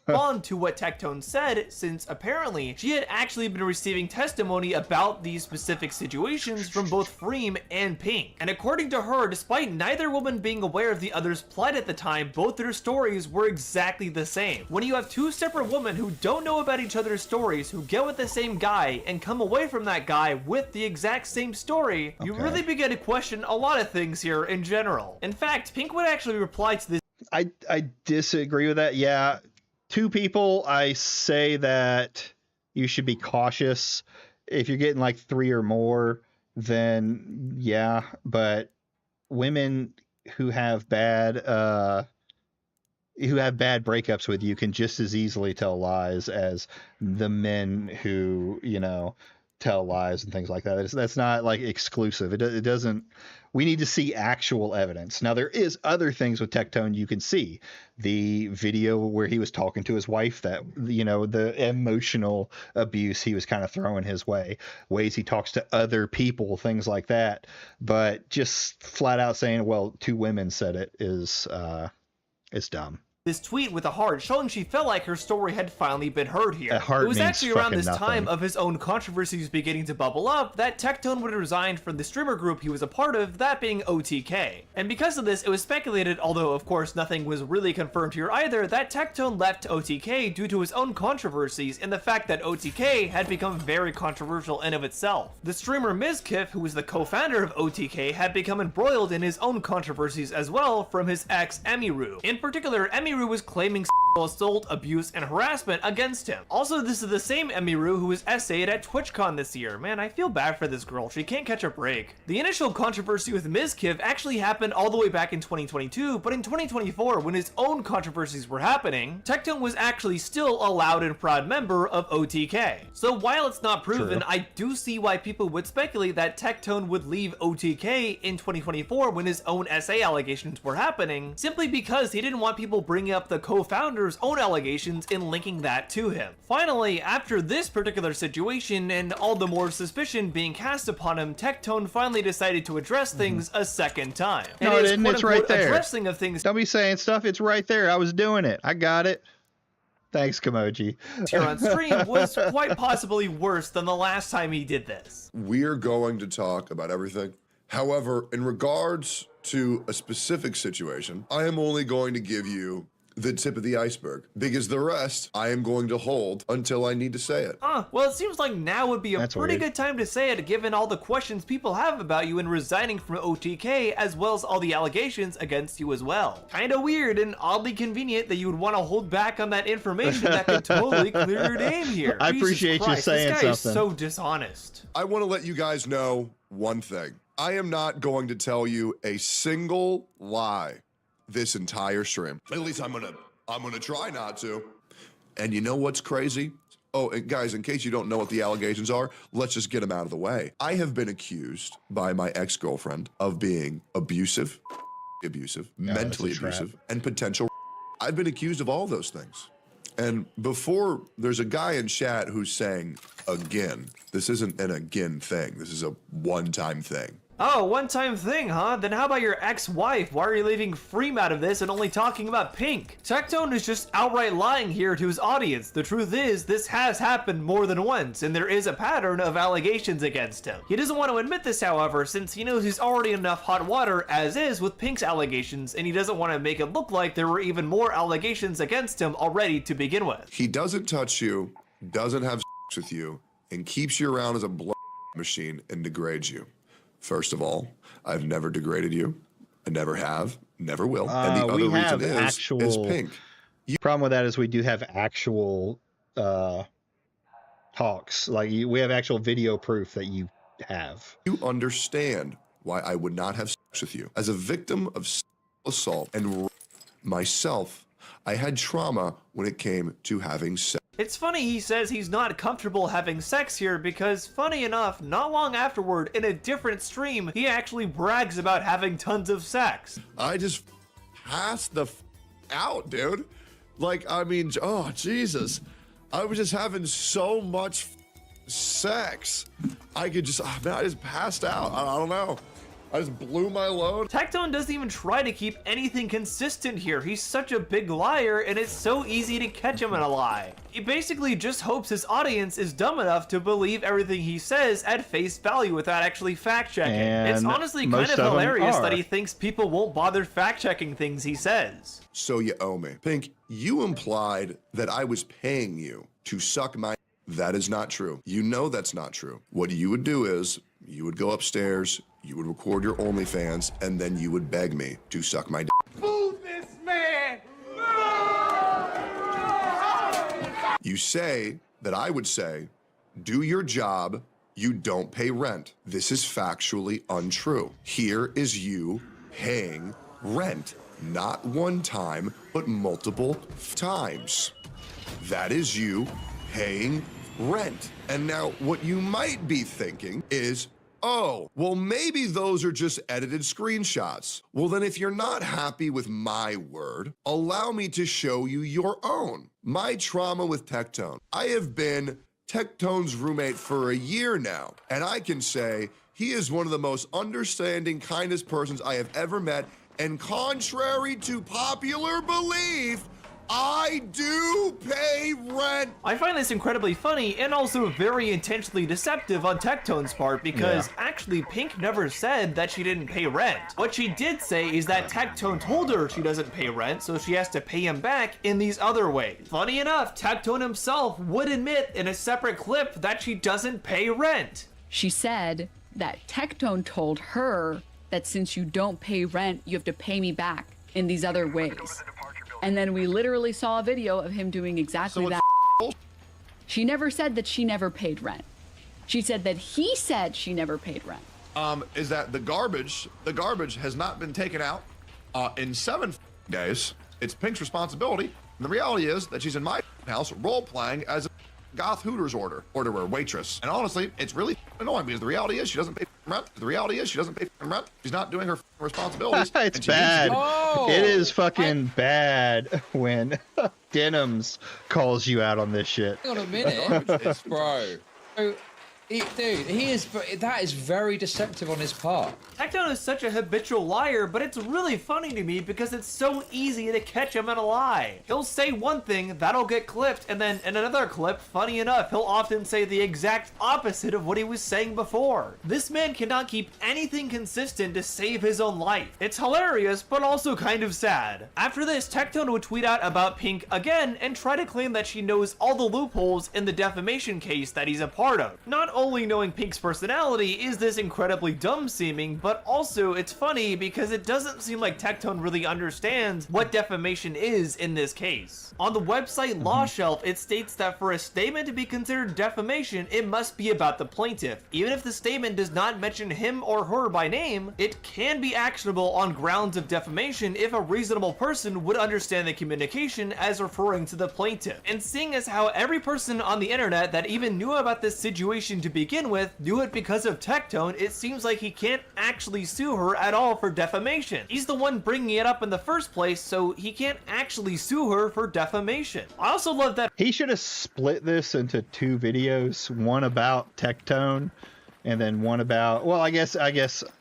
On to what Tectone said, since apparently she had actually been receiving testimony about these specific situations from both Freem and Pink. And according to her, despite neither woman being aware of the other's plight at the time, both their stories were exactly the same. When you have two separate women who don't know about each other's stories, who get with the same guy and come away from that guy with the exact same story, you really begin to question a lot of things here in general. In fact, Pink would actually reply to this. I disagree with that. Yeah, two people, I say that you should be cautious. If you're getting like three or more, then yeah. But women who have bad breakups with you can just as easily tell lies as the men who, you know, tell lies and things like that. That's not like exclusive. It doesn't. We need to see actual evidence. Now, there is other things with Tectone you can see. The video where he was talking to his wife, that, you know, the emotional abuse he was kind of throwing his way, ways he talks to other people, things like that. But just flat out saying, well, two women said it is dumb. This tweet with a heart, showing she felt like her story had finally been heard here. It was actually around this time of his own controversies beginning to bubble up that Tectone would have resigned from the streamer group he was a part of, that being OTK. And because of this, it was speculated, although of course nothing was really confirmed here either, that Tectone left OTK due to his own controversies and the fact that OTK had become very controversial in of itself. The streamer Mizkif, who was the co-founder of OTK, had become embroiled in his own controversies as well from his ex Emiru. In particular, Emiru was claiming sexual assault, abuse, and harassment against him. Also, this is the same Emiru who was essayed at TwitchCon this year. Man, I feel bad for this girl. She can't catch a break. The initial controversy with Mizkif actually happened all the way back in 2022, but in 2024, when his own controversies were happening, Tectone was actually still a loud and proud member of OTK. So while it's not proven, I do see why people would speculate that Tectone would leave OTK in 2024 when his own SA allegations were happening, simply because he didn't want people bringing up the co-founder's own allegations and linking that to him. Finally, after this particular situation and all the more suspicion being cast upon him, Tectone finally decided to address things a second time. No, it didn't. It's right there. Addressing of things. Don't be saying stuff. It's right there. I was doing it. I got it. Thanks, Kamoji. Here on stream was quite possibly worse than the last time he did this. We're going to talk about everything. However, in regards to a specific situation, I am only going to give you the tip of the iceberg, because the rest I am going to hold until I need to say it. Well, it seems like now would be a pretty good time to say it, given all the questions people have about you in resigning from OTK, as well as all the allegations against you as well. Kinda weird and oddly convenient that you would want to hold back on that information that could totally clear your name here. I appreciate you saying this guy something. Is so dishonest. I want to let you guys know one thing. I am not going to tell you a single lie this entire stream. At least I'm gonna try not to. And you know what's crazy? Oh, and guys, in case you don't know what the allegations are, let's just get them out of the way. I have been accused by my ex-girlfriend of being abusive, mentally abusive, and potential. I've been accused of all those things. And before, there's a guy in chat who's saying, again, this isn't an again thing. This is a one-time thing. Oh, one-time thing, huh? Then how about your ex-wife? Why are you leaving Freem out of this and only talking about Pink? Tectone is just outright lying here to his audience. The truth is, this has happened more than once, and there is a pattern of allegations against him. He doesn't want to admit this, however, since he knows he's already in enough hot water as is with Pink's allegations, and he doesn't want to make it look like there were even more allegations against him already to begin with. He doesn't touch you, doesn't have sex with you, and keeps you around as a blood machine and degrades you. First of all, I've never degraded you. I never have, never will. And the other reason is Pink. Problem with that is we do have actual talks. Like we have actual video proof that you have. You understand why I would not have sex with you. As a victim of assault and myself, I had trauma when it came to having sex. It's funny he says he's not comfortable having sex here because, funny enough, not long afterward, in a different stream, he actually brags about having tons of sex. I just passed the out, dude. Like, I mean, oh, Jesus. I was just having so much sex. I could just, man, I just passed out. I don't know. I just blew my load. Tectone doesn't even try to keep anything consistent here. He's such a big liar, and it's so easy to catch him in a lie. He basically just hopes his audience is dumb enough to believe everything he says at face value without actually fact-checking. It's honestly kind of hilarious that he thinks people won't bother fact-checking things he says. So you owe me. Pink, you implied that I was paying you to suck my... That is not true. You know that's not true. What you would do is, you would go upstairs, you would record your OnlyFans, and then you would beg me to suck my dick. Move this man! You say that I would say, do your job, you don't pay rent. This is factually untrue. Here is you paying rent, not one time, but multiple times. That is you paying rent. And now what you might be thinking is, oh, well, maybe those are just edited screenshots. Well, then if you're not happy with my word, allow me to show you your own. My trauma with Tectone. I have been Tectone's roommate for a year now, and I can say he is one of the most understanding, kindest persons I have ever met, and contrary to popular belief, I do pay rent. I find this incredibly funny and also very intentionally deceptive on Tectone's part because actually Pink never said that she didn't pay rent. What she did say is that Tectone told her she doesn't pay rent, so she has to pay him back in these other ways. Funny enough, Tectone himself would admit in a separate clip that she doesn't pay rent. She said that Tectone told her that since you don't pay rent, you have to pay me back in these other ways. And then we literally saw a video of him doing exactly that. She never said that she never paid rent. She said that he said she never paid rent. Is that the garbage has not been taken out in 7 days. It's Pink's responsibility. And the reality is that she's in my house role-playing as a goth Hooters orderer, waitress. And honestly, it's really annoying because the reality is she doesn't pay rent. The reality is she doesn't pay rent. She's not doing her responsibilities. It's bad. It is fucking bad when Denims calls you out on this shit. Hang on a minute, bro. That is very deceptive on his part. Tectone is such a habitual liar, but it's really funny to me because it's so easy to catch him in a lie. He'll say one thing, that'll get clipped, and then in another clip, funny enough, he'll often say the exact opposite of what he was saying before. This man cannot keep anything consistent to save his own life. It's hilarious, but also kind of sad. After this, Tectone would tweet out about Pink again and try to claim that she knows all the loopholes in the defamation case that he's a part of. Not only knowing Pink's personality is this incredibly dumb seeming, but also it's funny because it doesn't seem like Tectone really understands what defamation is in this case. On the website Law Shelf, it states that for a statement to be considered defamation, it must be about the plaintiff. Even if the statement does not mention him or her by name, it can be actionable on grounds of defamation if a reasonable person would understand the communication as referring to the plaintiff. And seeing as how every person on the internet that even knew about this situation to begin with knew it because of Tectone, it seems like he can't actually sue her at all for defamation. He's the one bringing it up in the first place, so he can't actually sue her for defamation. I also love that he should have split this into 2 videos, one about Tectone and then one about, well, I guess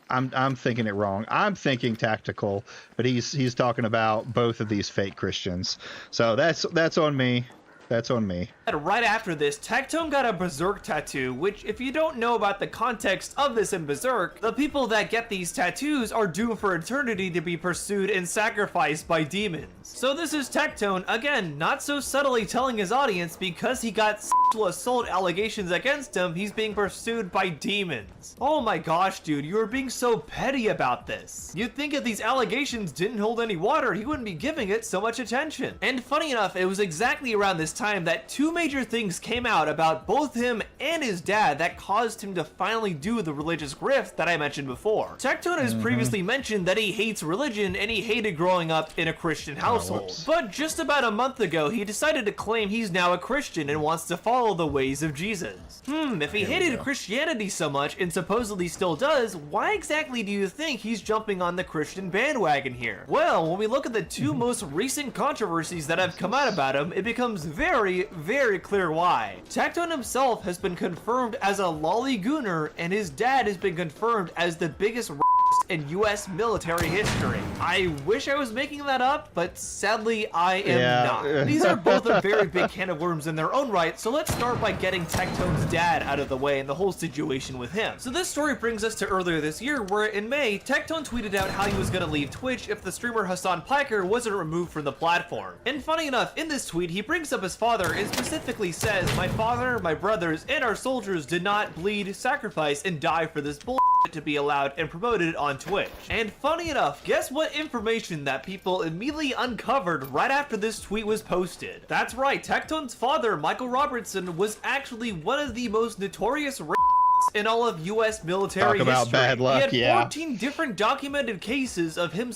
I'm thinking it wrong. I'm thinking tactical, but he's talking about both of these fake Christians. So that's on me. That's on me. Right after this, Tectone got a Berserk tattoo, which, if you don't know about the context of this in Berserk, the people that get these tattoos are doomed for eternity to be pursued and sacrificed by demons. So this is Tectone, again, not so subtly telling his audience because he got sexual assault allegations against him, he's being pursued by demons. Oh my gosh, dude, you are being so petty about this. You'd think if these allegations didn't hold any water, he wouldn't be giving it so much attention. And funny enough, it was exactly around this time that two major things came out about both him and his dad that caused him to finally do the religious grift that I mentioned before. Tectone has previously mentioned that he hates religion and he hated growing up in a Christian household. But just about a month ago, he decided to claim he's now a Christian and wants to follow the ways of Jesus. If he hated Christianity so much and supposedly still does, why exactly do you think he's jumping on the Christian bandwagon here? Well, when we look at the two most recent controversies that have come out about him, it becomes very, very clear why. Tectone himself has been confirmed as a lollygooner, and his dad has been confirmed as the biggest in US military history. I wish I was making that up, but sadly I am not. These are both a very big can of worms in their own right, so let's start by getting Tectone's dad out of the way and the whole situation with him. So this story brings us to earlier this year, where in May, Tectone tweeted out how he was gonna leave Twitch if the streamer Hassan Piker wasn't removed from the platform. And funny enough, in this tweet, he brings up his father and specifically says, "My father, my brothers, and our soldiers did not bleed, sacrifice, and die for this bull to be allowed and promoted on Twitch." And funny enough, guess what information that people immediately uncovered right after this tweet was posted? That's right, Tectone's father, Michael Robertson, was actually one of the most notorious in all of US military Talk about history. bad luck, He had 14 different documented cases of him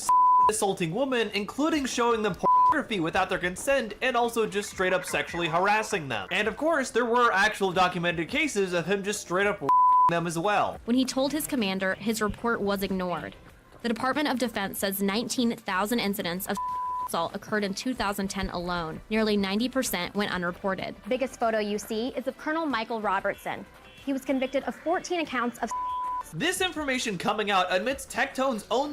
assaulting women, including showing them pornography without their consent and also just straight up sexually harassing them. And of course, there were actual documented cases of him just straight up them as well. When he told his commander, his report was ignored. The Department of Defense says 19,000 incidents of assault occurred in 2010 alone. Nearly 90% went unreported. The biggest photo you see is of Colonel Michael Robertson. He was convicted of 14 accounts of This information coming out amidst Tectone's own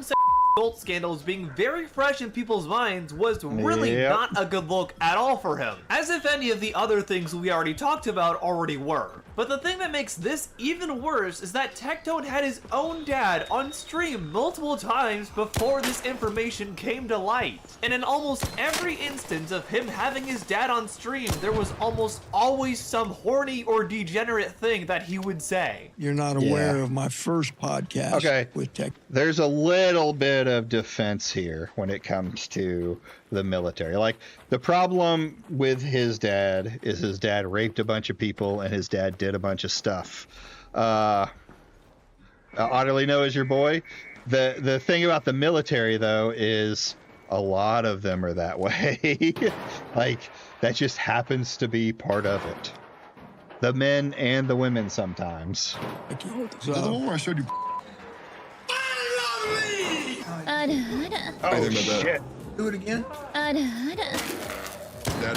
assault scandals being very fresh in people's minds was really not a good look at all for him. As if any of the other things we already talked about already were. But the thing that makes this even worse is that Tectone had his own dad on stream multiple times before this information came to light. And in almost every instance of him having his dad on stream, there was almost always some horny or degenerate thing that he would say. You're not aware of my first podcast with Tech. There's a little bit of defense here when it comes to the military. Like, the problem with his dad is his dad raped a bunch of people and his dad did a bunch of stuff. Oddly know is your boy. The thing about the military, though, is a lot of them are that way. Like, that just happens to be part of it. The men and the women sometimes. So, the one where I showed you. Oh, shit. Do it again. Daddy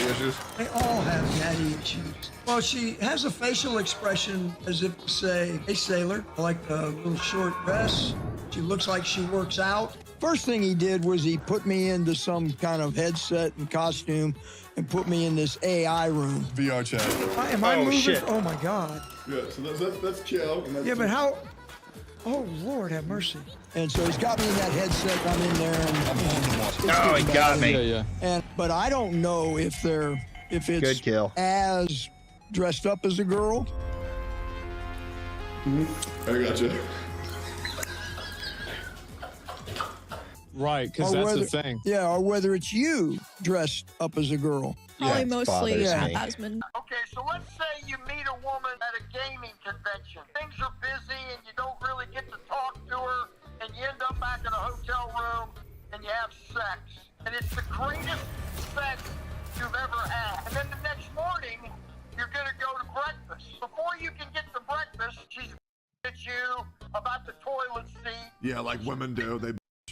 issues? They all have daddy issues. Well, she has a facial expression as if to say, "Hey, sailor," I like the little short dress. She looks like she works out. First thing he did was he put me into some kind of headset and costume and put me in this AI room. VR chat. Am I moving? Oh my God. Yeah, so that's chill. And that's Yeah, but how? Oh, Lord, have mercy. And so he's got me in that headset. I'm in there. And he got me. But I don't know if it's Good kill. as dressed up as a girl. I got you. Right, because Or that's the whether- thing. Yeah, or whether it's you dressed up as a girl. Probably mostly Yeah. Asmund. Okay, so let's say you meet a woman at a gaming convention. Things are busy and you don't really get to talk to her, and you end up back in a hotel room and you have sex. And it's the greatest sex you've ever had. And then the next morning, you're gonna go to breakfast. Before you can get to breakfast, she's at you about the toilet seat. Yeah, like women do. They.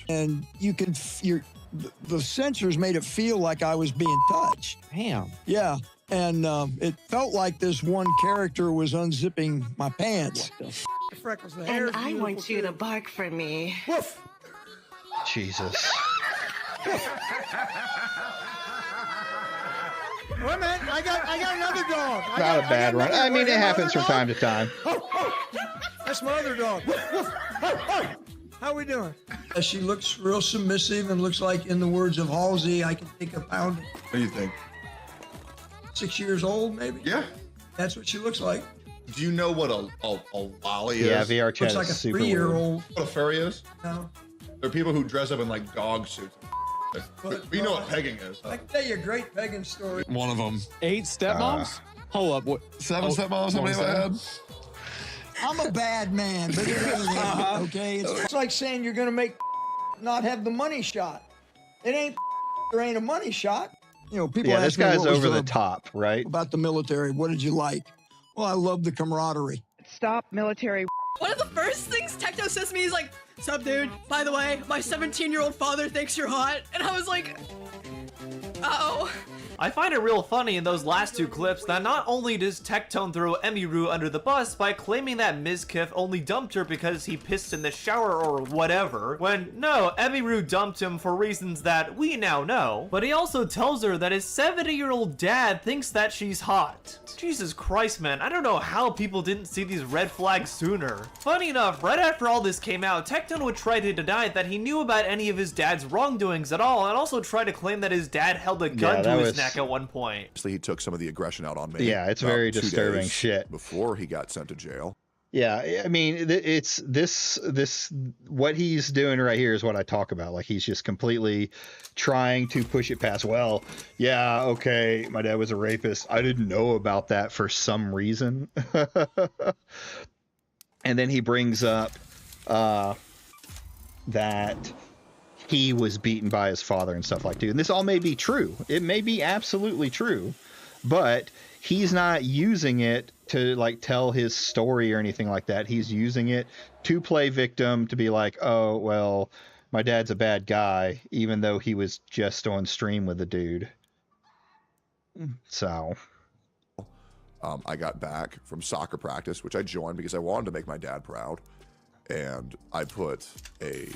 And you can, the sensors made it feel like I was being touched. Damn. Yeah. And it felt like this one character was unzipping my pants. freckles. The hair And I want you to bark for me. Woof. Jesus. Wait a minute, I got another dog. Not a bad run. I mean, it happens from time to time. That's my other dog. How we doing? She looks real submissive and looks like, in the words of Halsey, I can take a pound. What do you think? 6 years old, maybe? Yeah. That's what she looks like. Do you know what a lolly is? Yeah, VR chat Looks like is a super 3-year-old. What a furry is? No. There are people who dress up in like dog suits. But you know what pegging is. I can tell you a great pegging story. One of them. 8 stepmoms? Hold up. What? 7 stepmoms? How many have I had? I'm a bad man, but it ain't, okay? It's like saying you're gonna make not have the money shot. It ain't, there ain't a money shot. You know, people Yeah, ask this me guy's what was over the top, right? about the military. What did you like? Well, I love the camaraderie. Stop military. One of the first things Tecto says to me is like, "Sup, dude? By the way, my 17-year-old father thinks you're hot." And I was like, uh-oh. I find it real funny in those last 2 clips that not only does Tectone throw Emiru under the bus by claiming that Mizkif only dumped her because he pissed in the shower or whatever, when no, Emiru dumped him for reasons that we now know, but he also tells her that his 70-year-old dad thinks that she's hot. Jesus Christ, man, I don't know how people didn't see these red flags sooner. Funny enough, right after all this came out, Tectone would try to deny that he knew about any of his dad's wrongdoings at all, and also try to claim that his dad held a gun to his neck at one point. He took some of the aggression out on me. Yeah, it's very disturbing shit. Before he got sent to jail. Yeah, I mean, it's this what he's doing right here is what I talk about. Like, he's just completely trying to push it past. Well, yeah, okay, my dad was a rapist. I didn't know about that for some reason. And then he brings up that he was beaten by his father and stuff like that. And this all may be true. It may be absolutely true, but he's not using it to like tell his story or anything like that. He's using it to play victim, to be like, oh, well, my dad's a bad guy, even though he was just on stream with the dude. So I got back from soccer practice, which I joined because I wanted to make my dad proud. And I put an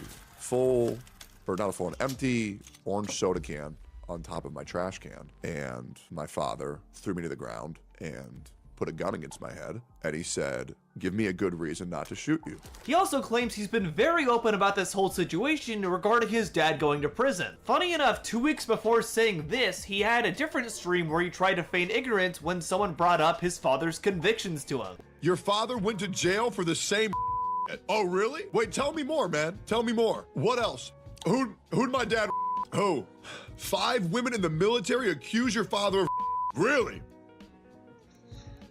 empty orange soda can on top of my trash can. And my father threw me to the ground and put a gun against my head. And he said, "Give me a good reason not to shoot you." He also claims he's been very open about this whole situation regarding his dad going to prison. Funny enough, 2 weeks before saying this, he had a different stream where he tried to feign ignorance when someone brought up his father's convictions to him. Your father went to jail for the same. Oh, really? Wait, tell me more, man. Tell me more. What else? Who'd my dad? Who? 5 women in the military accuse your father of. Really?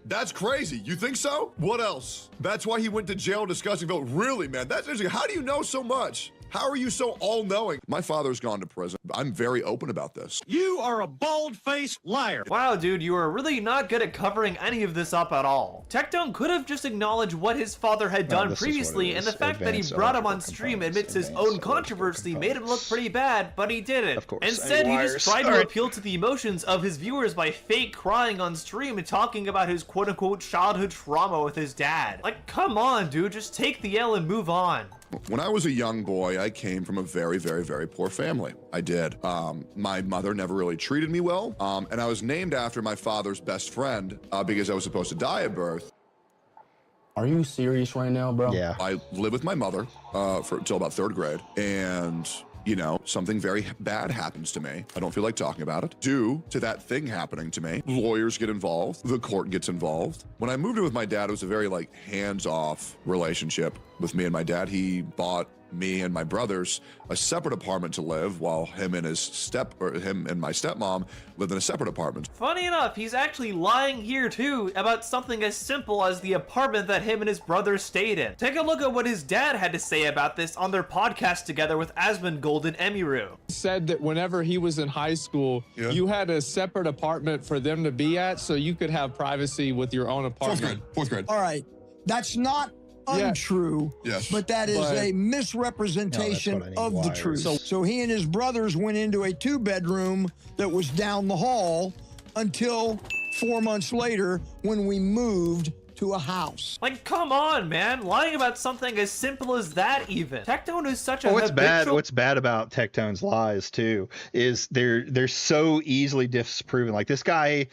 That's crazy. You think so? What else? That's why he went to jail discussing vote. Really, man? That's interesting. How do you know so much? How are you so all-knowing? My father's gone to prison. I'm very open about this. You are a bald-faced liar. Wow, dude, you are really not good at covering any of this up at all. Tectone could have just acknowledged what his father had done previously, and the fact that he brought him on stream amidst his own controversy made him look pretty bad, but he didn't. Of course. Instead, he just tried to appeal to the emotions of his viewers by fake crying on stream and talking about his quote-unquote childhood trauma with his dad. Like, come on, dude, just take the L and move on. When I was a young boy, I came from a very, very, very poor family. I did. My mother never really treated me well, and I was named after my father's best friend because I was supposed to die at birth. Are you serious right now, bro? Yeah. I lived with my mother until about 3rd grade, and you know, something very bad happens to me. I don't feel like talking about it. Due to that thing happening to me, lawyers get involved, the court gets involved. When I moved in with my dad, it was a very like hands-off relationship with me and my dad. He bought me and my brothers a separate apartment to live, while him and my stepmom lived in a separate apartment. Funny enough, he's actually lying here too about something as simple as the apartment that him and his brother stayed in. Take a look at what his dad had to say about this on their podcast together with Asmongold and Emiru. He said that whenever he was in high school, you had a separate apartment for them to be at, so you could have privacy with your own apartment. Fourth grade. All right, that's not untrue, but that is a misrepresentation of the truth. So he and his brothers went into a 2-bedroom that was down the hall until 4 months later when we moved to a house. Like, come on, man. Lying about something as simple as that, even. Tectone is such a What's habitual... bad about Tectone's lies too is they're so easily disproven. Like, this guy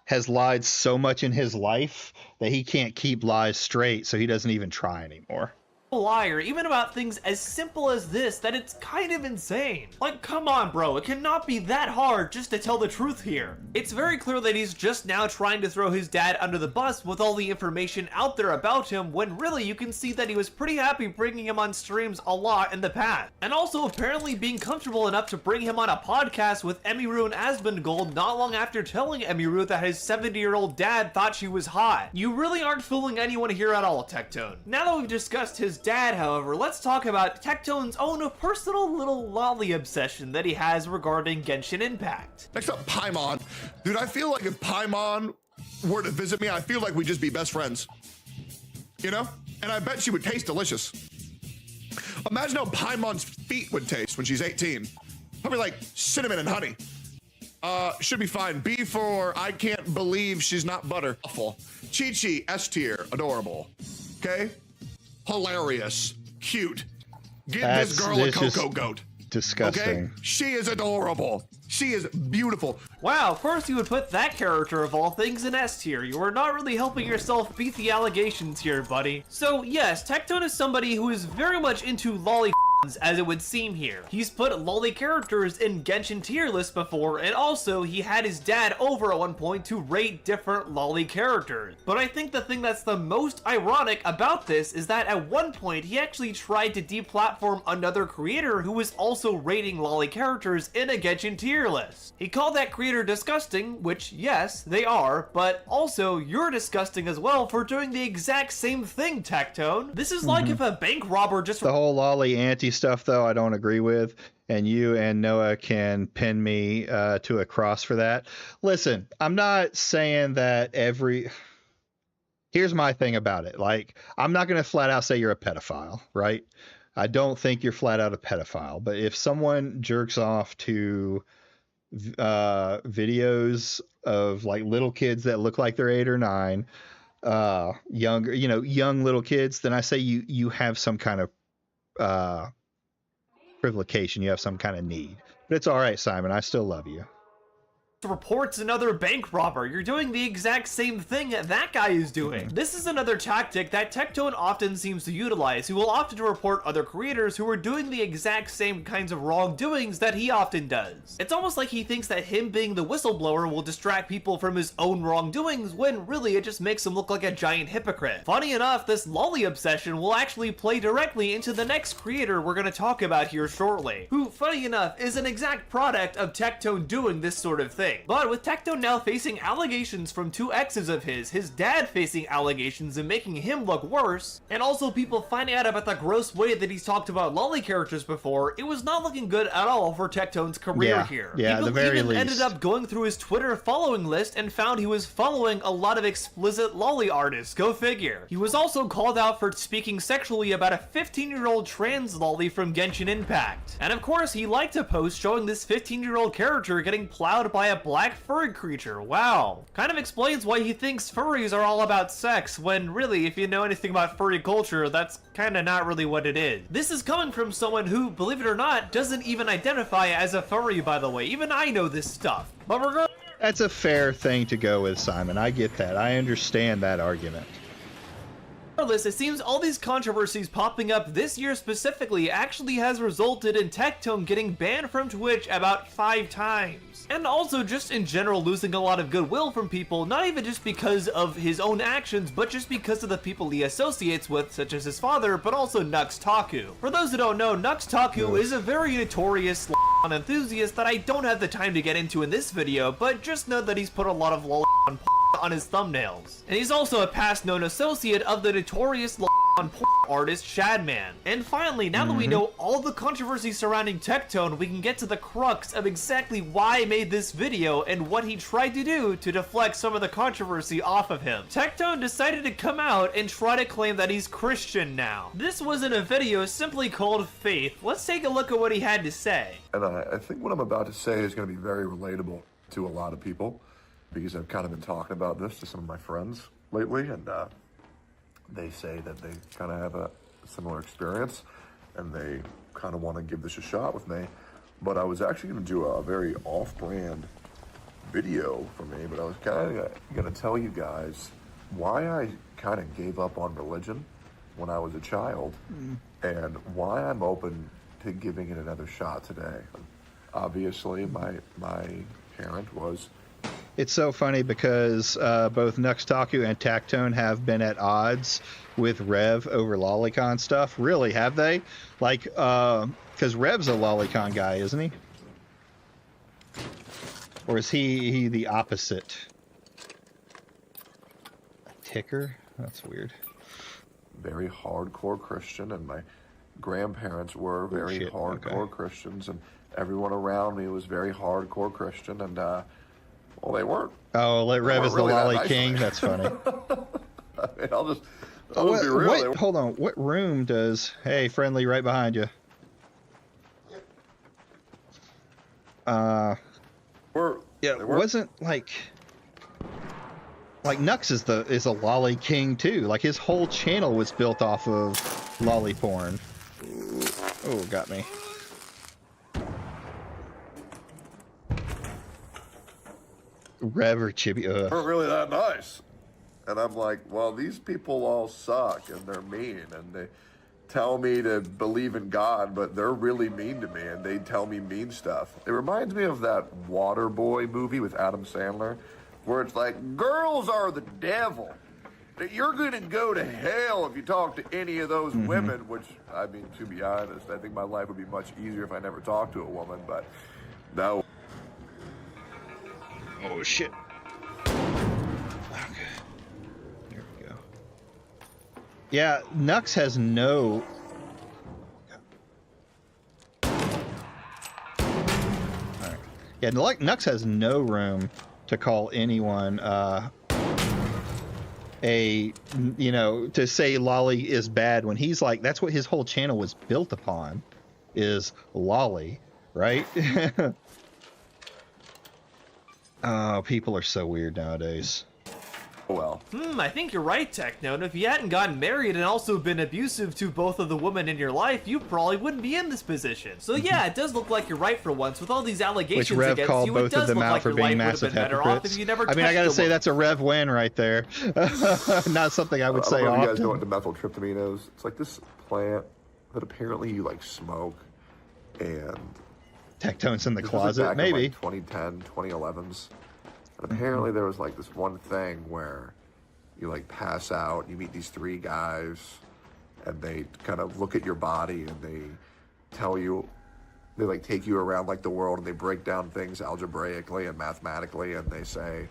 has lied so much in his life that he can't keep lies straight, so he doesn't even try anymore. Liar, even about things as simple as this, that it's kind of insane. Like, come on, bro, it cannot be that hard just to tell the truth here. It's very clear that he's just now trying to throw his dad under the bus with all the information out there about him, when really you can see that he was pretty happy bringing him on streams a lot in the past. And also apparently being comfortable enough to bring him on a podcast with Emiru and Asmongold not long after telling Emiru that his 70-year-old dad thought she was hot. You really aren't fooling anyone here at all, Tectone. Now that we've discussed his dad, however, let's talk about Tectone's own personal little lolly obsession that he has regarding Genshin Impact. Next up, Paimon. Dude, I feel like if Paimon were to visit me, I feel like we'd just be best friends. You know? And I bet she would taste delicious. Imagine how Paimon's feet would taste when she's 18. Probably like cinnamon and honey. Should be fine. B for I can't believe she's not butter. Awful. Chi-Chi, S tier, adorable. Okay? Hilarious, cute. Give this girl a cocoa goat. Disgusting. Okay? She is adorable. She is beautiful. Wow, of course you would put that character of all things in S tier. You are not really helping yourself beat the allegations here, buddy. So yes, Tectone is somebody who is very much into lolly as it would seem here. He's put lolly characters in Genshin tier lists before, and also he had his dad over at one point to rate different lolly characters. But I think the thing that's the most ironic about this is that at one point he actually tried to deplatform another creator who was also rating lolly characters in a Genshin tier list. He called that creator disgusting, which yes, they are, but also you're disgusting as well for doing the exact same thing, Tectone. This is like if a bank robber just... The whole lolly anti stuff, though, I don't agree with, and you and Noah can pin me to a cross for that. Listen, I'm not saying that here's my thing about it. Like, I'm not going to flat out say you're a pedophile, right? I don't think you're flat out a pedophile, but if someone jerks off to videos of like little kids that look like they're 8 or 9, young little kids, then I say you have some kind of privilegiation, you have some kind of need. But it's all right, Simon, I still love you. Reports another bank robber. You're doing the exact same thing that guy is doing. This is another tactic that Tectone often seems to utilize. He will often report other creators who are doing the exact same kinds of wrongdoings that he often does. It's almost like he thinks that him being the whistleblower will distract people from his own wrongdoings, when really it just makes him look like a giant hypocrite. Funny enough, this lolly obsession will actually play directly into the next creator we're going to talk about here shortly, who, funny enough, is an exact product of Tectone doing this sort of thing. But with Tectone now facing allegations from 2 exes of his dad facing allegations and making him look worse, and also people finding out about the gross way that he's talked about lolly characters before, it was not looking good at all for Tectone's career here. Yeah, people at the very even least. ended up going through his Twitter following list and found he was following a lot of explicit lolly artists, go figure. He was also called out for speaking sexually about a 15-year-old trans lolly from Genshin Impact. And of course, he liked a post showing this 15-year-old character getting plowed by a black furry creature. Wow. Kind of explains why he thinks furries are all about sex, when really, if you know anything about furry culture, that's kind of not really what it is. This is coming from someone who, believe it or not, doesn't even identify as a furry, by the way. Even I know this stuff. But regardless... That's a fair thing to go with, Simon. I get that. I understand that argument. Regardless, it seems all these controversies popping up this year specifically actually has resulted in Tectone getting banned from Twitch about 5 times. And also just in general losing a lot of goodwill from people, not even just because of his own actions, but just because of the people he associates with, such as his father, but also Nux Taku. For those who don't know, Nux Taku is a very notorious enthusiast that I don't have the time to get into in this video, but just know that he's put a lot of on his thumbnails. And he's also a past known associate of the notorious artist Shadman. And finally, now that we know all the controversy surrounding Tectone, we can get to the crux of exactly why I made this video and what he tried to do to deflect some of the controversy off of him. Tectone decided to come out and try to claim that he's Christian now. This was in a video simply called Faith. Let's take a look at what he had to say. And I think what I'm about to say is going to be very relatable to a lot of people, because I've kind of been talking about this to some of my friends lately, and they say that they kind of have a similar experience and they kind of want to give this a shot with me. But I was actually going to do a very off-brand video for me, but I was kind of going to tell you guys why I kind of gave up on religion when I was a child and why I'm open to giving it another shot today. Obviously, my parent was... It's so funny because both Nuxtaku and Tactone have been at odds with Rev over Lolicon stuff. Really, have they? Like, because Rev's a Lolicon guy, isn't he? Or is he the opposite? A ticker? That's weird. Very hardcore Christian, and my grandparents were very hardcore Christians, and everyone around me was very hardcore Christian, and well, they weren't. Oh, Rev is the really Lolly nice King. That's funny. I mean, I'll just be real. Hold on. What room does? Hey, friendly, right behind you. It wasn't like Nux is a Lolly King too. Like his whole channel was built off of lolly porn. Oh, got me. Rev or Chibi. They weren't really that nice. And I'm like, well, these people all suck and they're mean and they tell me to believe in God, but they're really mean to me and they tell me mean stuff. It reminds me of that Waterboy movie with Adam Sandler, where it's like, girls are the devil. You're going to go to hell if you talk to any of those women, which, I mean, to be honest, I think my life would be much easier if I never talked to a woman, but no. Oh, shit. Okay. There we go. Yeah, Nux has no... Alright. Yeah, Nux has no room to call anyone, to say Lolly is bad when he's like, that's what his whole channel was built upon, is Lolly, right? Oh, people are so weird nowadays. Well. I think you're right, Techno. And if you hadn't gotten married and also been abusive to both of the women in your life, you probably wouldn't be in this position. So yeah, it does look like you're right for once. With all these allegations Which Rev against called you, both it does of them look out like for your being life would have massive been better off if hypocrites. you never I mean, I gotta touched a say woman. that's a Rev win right there. Not something I would say I don't know if you guys often. know what dimethyltryptamine is. It's like this plant that apparently you like smoke, and Tectone's in the this closet, was back maybe. in like 2010, 2011s. And apparently there was like this one thing where you like pass out, you meet these three guys, and they kind of look at your body and they tell you, they like take you around like the world and they break down things algebraically and mathematically, and they say,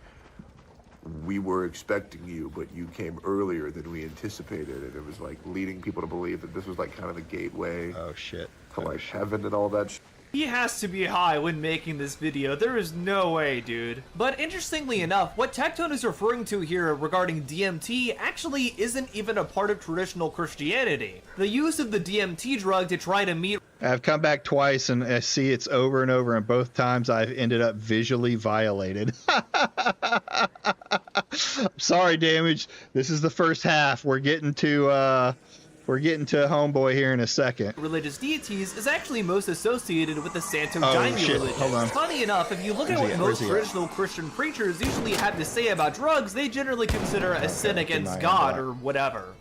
we were expecting you, but you came earlier than we anticipated. And it was like leading people to believe that this was like kind of the gateway to like heaven and all that shit. He has to be high when making this video. There is no way, dude. But interestingly enough, what Tectone is referring to here regarding DMT actually isn't even a part of traditional Christianity. The use of the DMT drug to try to meet... I've come back twice and I see it's over and over, and both times I've ended up visually violated. Sorry, Damage. This is the first half. We're getting to Homeboy here in a second. Religious deities is actually most associated with the Santo Oh, Daime shit. religion. Hold on. Funny enough, if you look at what most traditional Christian preachers usually have to say about drugs, they generally consider a sin against God or whatever.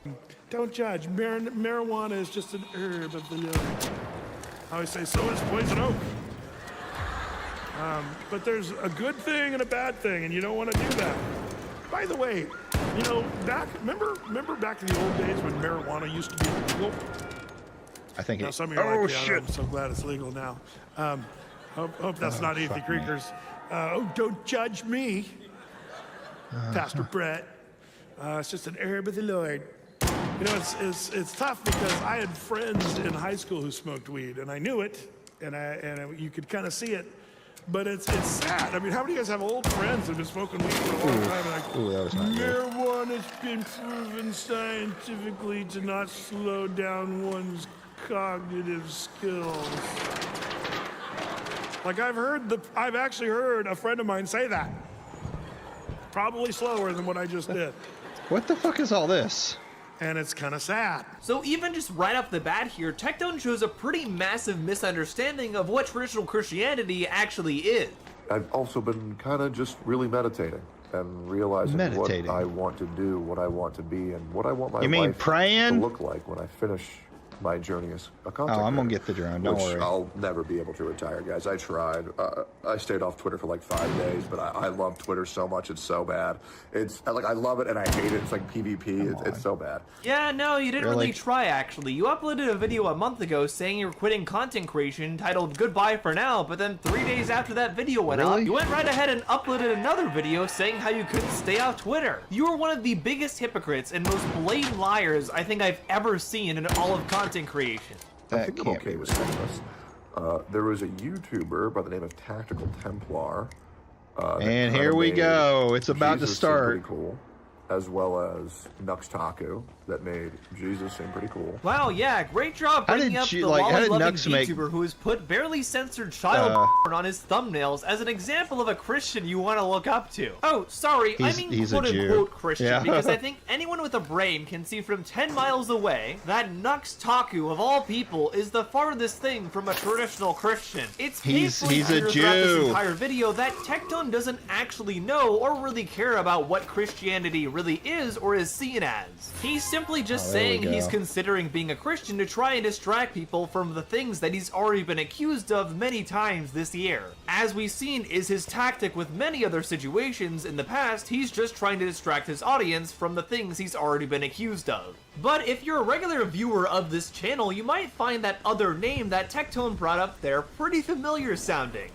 Don't judge. Marijuana is just an herb of the Lord. I always say, so is poison oak. But there's a good thing and a bad thing, and you don't want to do that. By the way, you know, remember back in the old days when marijuana used to be illegal? I think now, some of you are like, yeah, I'm so glad it's legal now. Hope that's not Ethan Creekers. Don't judge me, Pastor Brett. It's just an herb of the Lord. You know, it's tough because I had friends in high school who smoked weed, and I knew it, and you could kind of see it. But it's sad. I mean, how many of you guys have old friends that have been smoking weed for a long time? And like, Ooh, that was not good. marijuana's been proven scientifically to not slow down one's cognitive skills. Like I've actually heard a friend of mine say that. Probably slower than what I just did. What the fuck is all this? and it's kind of sad. So even just right off the bat here, Tectone shows a pretty massive misunderstanding of what traditional Christianity actually is. I've also been kind of just really meditating and realizing what I want to do, what I want to be, and what I want my life to look like when I finish my journey as a content Oh, I'm gonna creator, get the drone. Don't which worry. I'll never be able to retire, guys. I tried. I stayed off Twitter for like 5 days, but I love Twitter so much. It's so bad. It's like I love it and I hate it. It's like PvP. It's so bad. Yeah, no, you didn't really try actually. You uploaded a video a month ago saying you were quitting content creation titled Goodbye for Now, but then 3 days after that video went up, you went right ahead and uploaded another video saying how you couldn't stay off Twitter. You are one of the biggest hypocrites and most blatant liars I think I've ever seen in all of content creation. I think I'm okay with saying this. There was a YouTuber by the name of Tactical Templar. And here we go. It's about to start. Pretty cool, as well as Nuxtaku that made Jesus seem pretty cool. Wow, yeah, great job bringing up the lolly-loving YouTuber who has put barely censored child porn on his thumbnails as an example of a Christian you want to look up to. Oh, sorry, I mean quote-unquote Christian, because I think anyone with a brain can see from 10 miles away that Nuxtaku, of all people, is the farthest thing from a traditional Christian. It's painfully clear throughout this entire video that Tectone doesn't actually know or really care about what Christianity really is or is seen as. He's simply just saying he's considering being a Christian to try and distract people from the things that he's already been accused of many times this year. As we've seen is his tactic with many other situations in the past, he's just trying to distract his audience from the things he's already been accused of. But if you're a regular viewer of this channel, you might find that other name that Tectone brought up there pretty familiar sounding.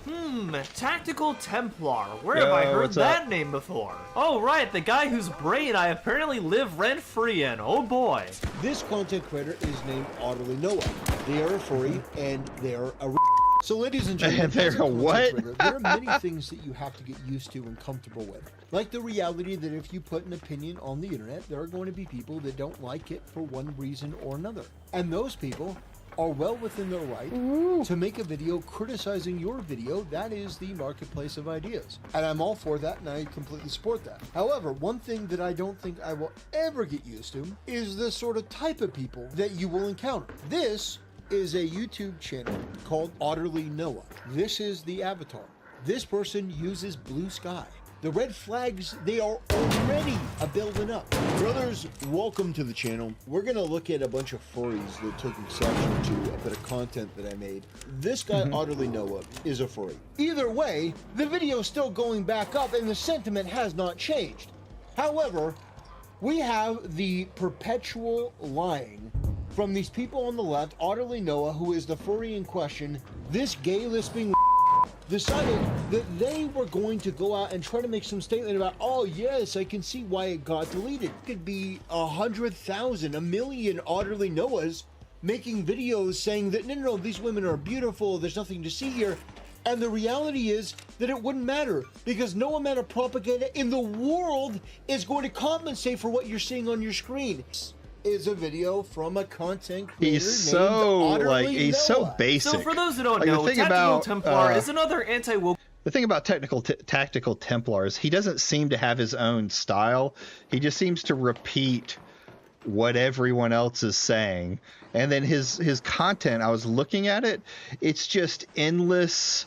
Tactical Templar. Where have I heard that name before? Oh right, the guy whose brain I apparently live rent-free in. Oh boy. This content creator is named Utterly Noah. They are a furry and they're a So ladies and gentlemen, they're a what? There are many things that you have to get used to and comfortable with. Like the reality that if you put an opinion on the internet, there are going to be people that don't like it for one reason or another. And those people are well within their right to make a video criticizing your video. That is the marketplace of ideas. And I'm all for that and I completely support that. However, one thing that I don't think I will ever get used to is the sort of type of people that you will encounter. This is a YouTube channel called Utterly Noah. This is the avatar. This person uses blue sky. The red flags, they are already a building up. Brothers, welcome to the channel. We're gonna look at a bunch of furries that took exception to a bit of content that I made. This guy, Utterly Noah, is a furry. Either way, the video is still going back up and the sentiment has not changed. However, we have the perpetual lying from these people on the left, Utterly Noah, who is the furry in question. This gay lisping decided that they were going to go out and try to make some statement about, oh yes, I can see why it got deleted. It could be 100,000, 1 million Utterly Noahs making videos saying that no, these women are beautiful, there's nothing to see here. And the reality is that it wouldn't matter because no amount of propaganda in the world is going to compensate for what you're seeing on your screen. Is a video from a content creator he's so basic. So for those who don't know, Tactical Templar is another anti-woke. The thing about Tactical Templar is he doesn't seem to have his own style. He just seems to repeat what everyone else is saying. And then his content, I was looking at it, it's just endless.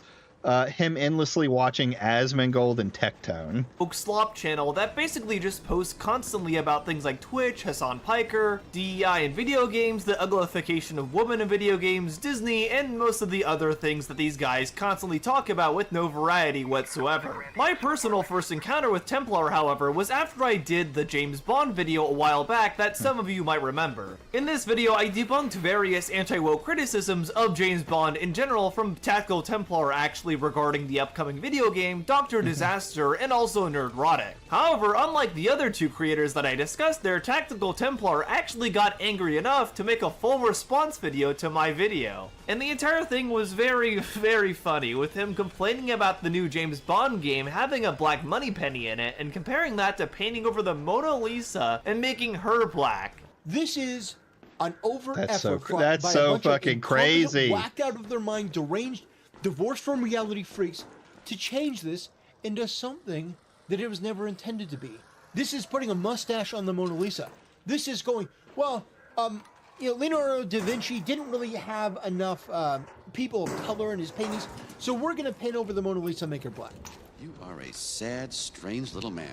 Him endlessly watching Asmongold and Tectone. Slop channel that basically just posts constantly about things like Twitch, Hassan Piker, DEI in video games, the uglification of women in video games, Disney, and most of the other things that these guys constantly talk about with no variety whatsoever. My personal first encounter with Templar, however, was after I did the James Bond video a while back that some of you might remember. In this video, I debunked various anti-woke criticisms of James Bond in general from Tactical Templar actually regarding the upcoming video game, Dr. Disaster, and also Nerdrotic. However, unlike the other two creators that I discussed there, Tactical Templar actually got angry enough to make a full response video to my video. And the entire thing was very, very funny, with him complaining about the new James Bond game having a black money penny in it, and comparing that to painting over the Mona Lisa and making her black. This is an overt That's effort that's so fucking crazy. Whacked out of their mind, deranged, divorced from reality freaks to change this into something that it was never intended to be. This is putting a mustache on the Mona Lisa. This is going, Well, Leonardo da Vinci didn't really have enough people of color in his paintings, so we're going to paint over the Mona Lisa, make her black. You are a sad, strange little man,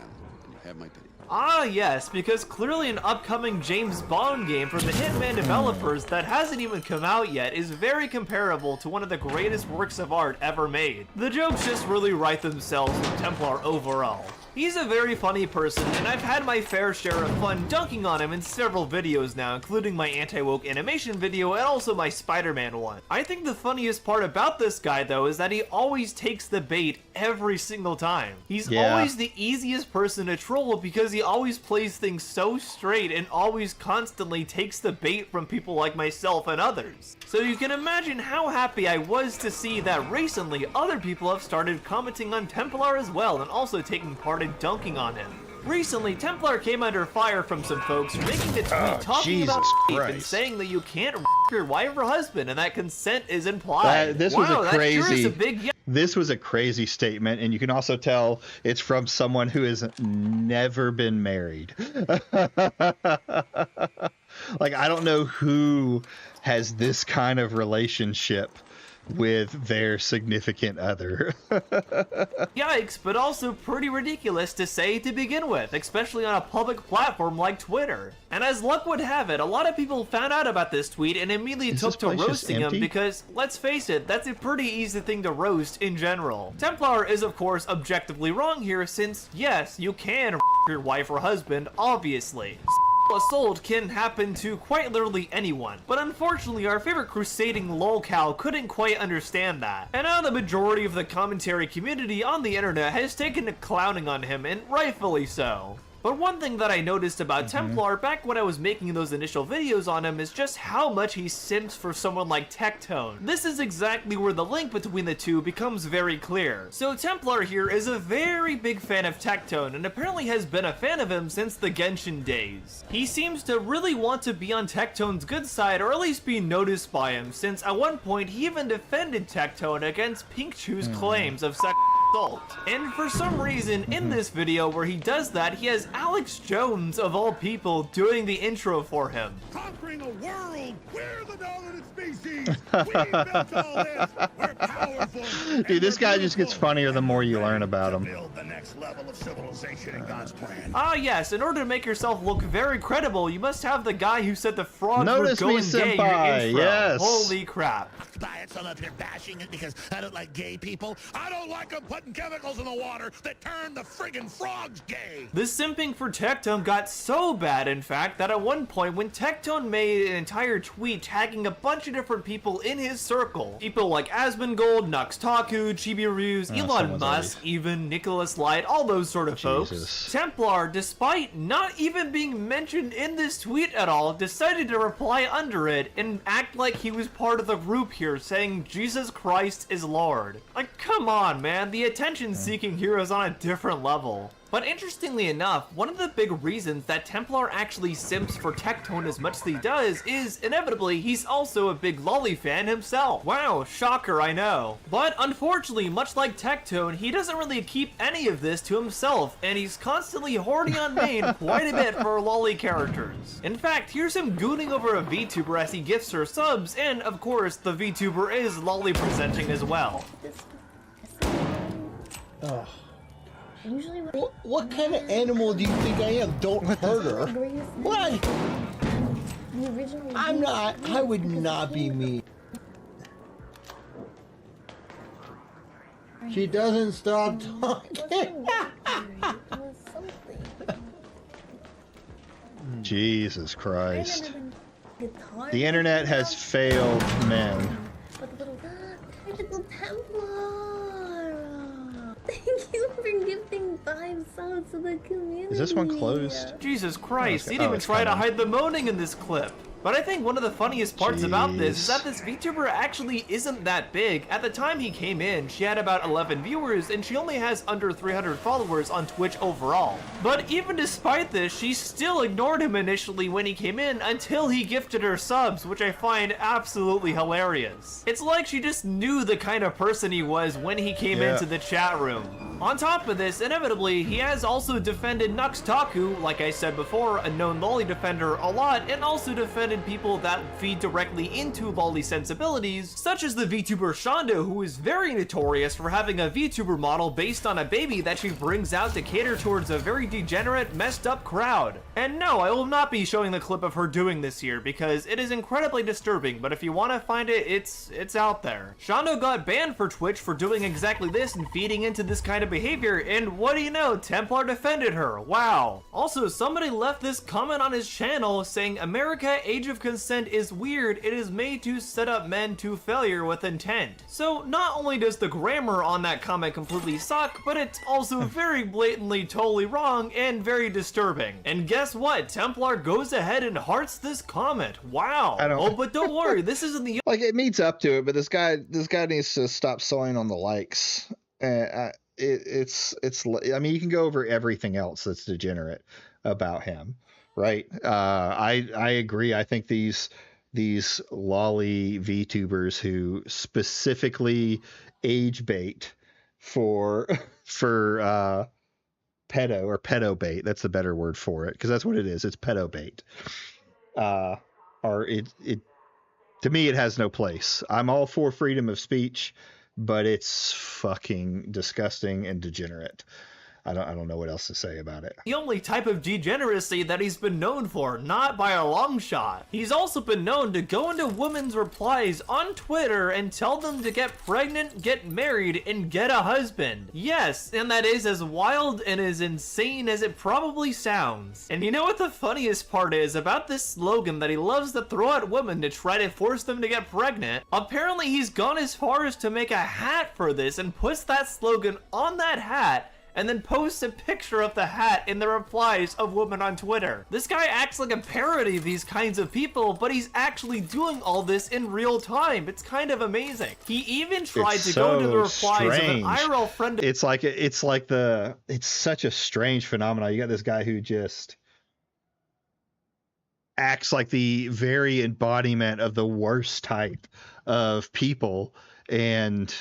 and you have my pity. Ah, yes, because clearly an upcoming James Bond game from the Hitman developers that hasn't even come out yet is very comparable to one of the greatest works of art ever made. The jokes just really write themselves with Templar overall. He's a very funny person, and I've had my fair share of fun dunking on him in several videos now, including my anti-woke animation video and also my Spider-Man one. I think the funniest part about this guy, though, is that he always takes the bait every single time. He's always the easiest person to troll because he always plays things so straight and always constantly takes the bait from people like myself and others. So you can imagine how happy I was to see that recently other people have started commenting on Templar as well and also taking part in dunking on him. Recently, Templar came under fire from some folks for making a tweet talking about rape and saying that you can't your wife or husband and that consent is implied. This was a crazy statement, and you can also tell it's from someone who has never been married. Like, I don't know who has this kind of relationship with their significant other. Yikes, but also pretty ridiculous to say to begin with, especially on a public platform like Twitter. And as luck would have it, a lot of people found out about this tweet and immediately took to roasting him because, let's face it, that's a pretty easy thing to roast in general. Templar is of course objectively wrong here since, yes, you can your wife or husband, obviously. Assault can happen to quite literally anyone, but unfortunately our favorite crusading lolcow couldn't quite understand that. And now the majority of the commentary community on the internet has taken to clowning on him, and rightfully so. But one thing that I noticed about Templar back when I was making those initial videos on him is just how much he simps for someone like Tectone. This is exactly where the link between the two becomes very clear. So Templar here is a very big fan of Tectone and apparently has been a fan of him since the Genshin days. He seems to really want to be on Tectone's good side or at least be noticed by him, since at one point he even defended Tectone against Pinkchu's claims of sexual assault. And for some reason in this video where he does that, he has Alex Jones of all people doing the intro for him. Conquering a world, we're the dominant species. We built all this. We're powerful. Dude, this guy just gets funnier the more you learn about him. Build the next level of civilization in God's plan. Ah yes, in order to make yourself look very credible, you must have the guy who said the frogs were going gay in your intro. Yes. Holy crap. So I'm up here bashing it because I don't like gay people. I don't like them putting chemicals in the water that turn the friggin' frogs gay. This simping for Tectone got so bad, in fact, that at one point when Tectone made an entire tweet tagging a bunch of different people in his circle, people like Asmongold, Nuxtaku, Chibi-Ryus, Elon Musk, even Nicholas Lite, all those sort of folks, Templar, despite not even being mentioned in this tweet at all, decided to reply under it and act like he was part of the group here, saying Jesus Christ is Lord. Like, come on, man, the attention seeking here is on a different level. But interestingly enough, one of the big reasons that Templar actually simps for Tectone as much as he does is, inevitably, he's also a big Lolly fan himself. Wow, shocker, I know. But unfortunately, much like Tectone, he doesn't really keep any of this to himself, and he's constantly hoarding on main quite a bit for Lolly characters. In fact, here's him gooning over a VTuber as he gifts her subs, and of course, the VTuber is Lolly presenting as well. Ugh. What kind of animal do you think I am? Don't hurt her. What? I'm not. I would not be me. She doesn't stop talking. Jesus Christ. The internet has failed men. Thank you for gifting 5 subs to the community. Is this one closed? Jesus Christ, Oh, he didn't even it's try to coming. hide the moaning in this clip. But I think one of the funniest parts about this is that this VTuber actually isn't that big. At the time he came in, she had about 11 viewers, and she only has under 300 followers on Twitch overall. But even despite this, she still ignored him initially when he came in until he gifted her subs, which I find absolutely hilarious. It's like she just knew the kind of person he was when he came into the chat room. On top of this, inevitably, he has also defended Nuxtaku, like I said before, a known lolly defender, a lot, and also defended people that feed directly into lolly sensibilities, such as the VTuber Shonda, who is very notorious for having a VTuber model based on a baby that she brings out to cater towards a very degenerate, messed up crowd. And no, I will not be showing the clip of her doing this here, because it is incredibly disturbing, but if you want to find it, it's out there. Shonda got banned for Twitch for doing exactly this and feeding into this kind of behavior, and what do you know, Templar defended her. Wow. Also, somebody left this comment on his channel saying, America, age of consent is weird, it is made to set up men to failure with intent. So not only does the grammar on that comment completely suck, but it's also very blatantly totally wrong and very disturbing. And guess what? Templar goes ahead and hearts this comment. Wow. Oh, but don't worry, this isn't the like, it meets up to it, but this guy needs to stop sewing on the likes. It's I mean, you can go over everything else that's degenerate about him, right? I agree. I think these lolly VTubers who specifically age bait for pedo or pedo bait, that's the better word for it, because that's what it is. It's pedo bait. To me, it has no place. I'm all for freedom of speech, but it's fucking disgusting and degenerate. I don't know what else to say about it. The only type of degeneracy that he's been known for, not by a long shot. He's also been known to go into women's replies on Twitter and tell them to get pregnant, get married, and get a husband. Yes, and that is as wild and as insane as it probably sounds. And you know what the funniest part is about this slogan that he loves to throw at women to try to force them to get pregnant? Apparently he's gone as far as to make a hat for this and puts that slogan on that hat, and then posts a picture of the hat in the replies of women on Twitter. This guy acts like a parody of these kinds of people, but he's actually doing all this in real time. It's kind of amazing. He even tried to go into the replies of an IRL friend. It's such a strange phenomenon. You got this guy who just acts like the very embodiment of the worst type of people, and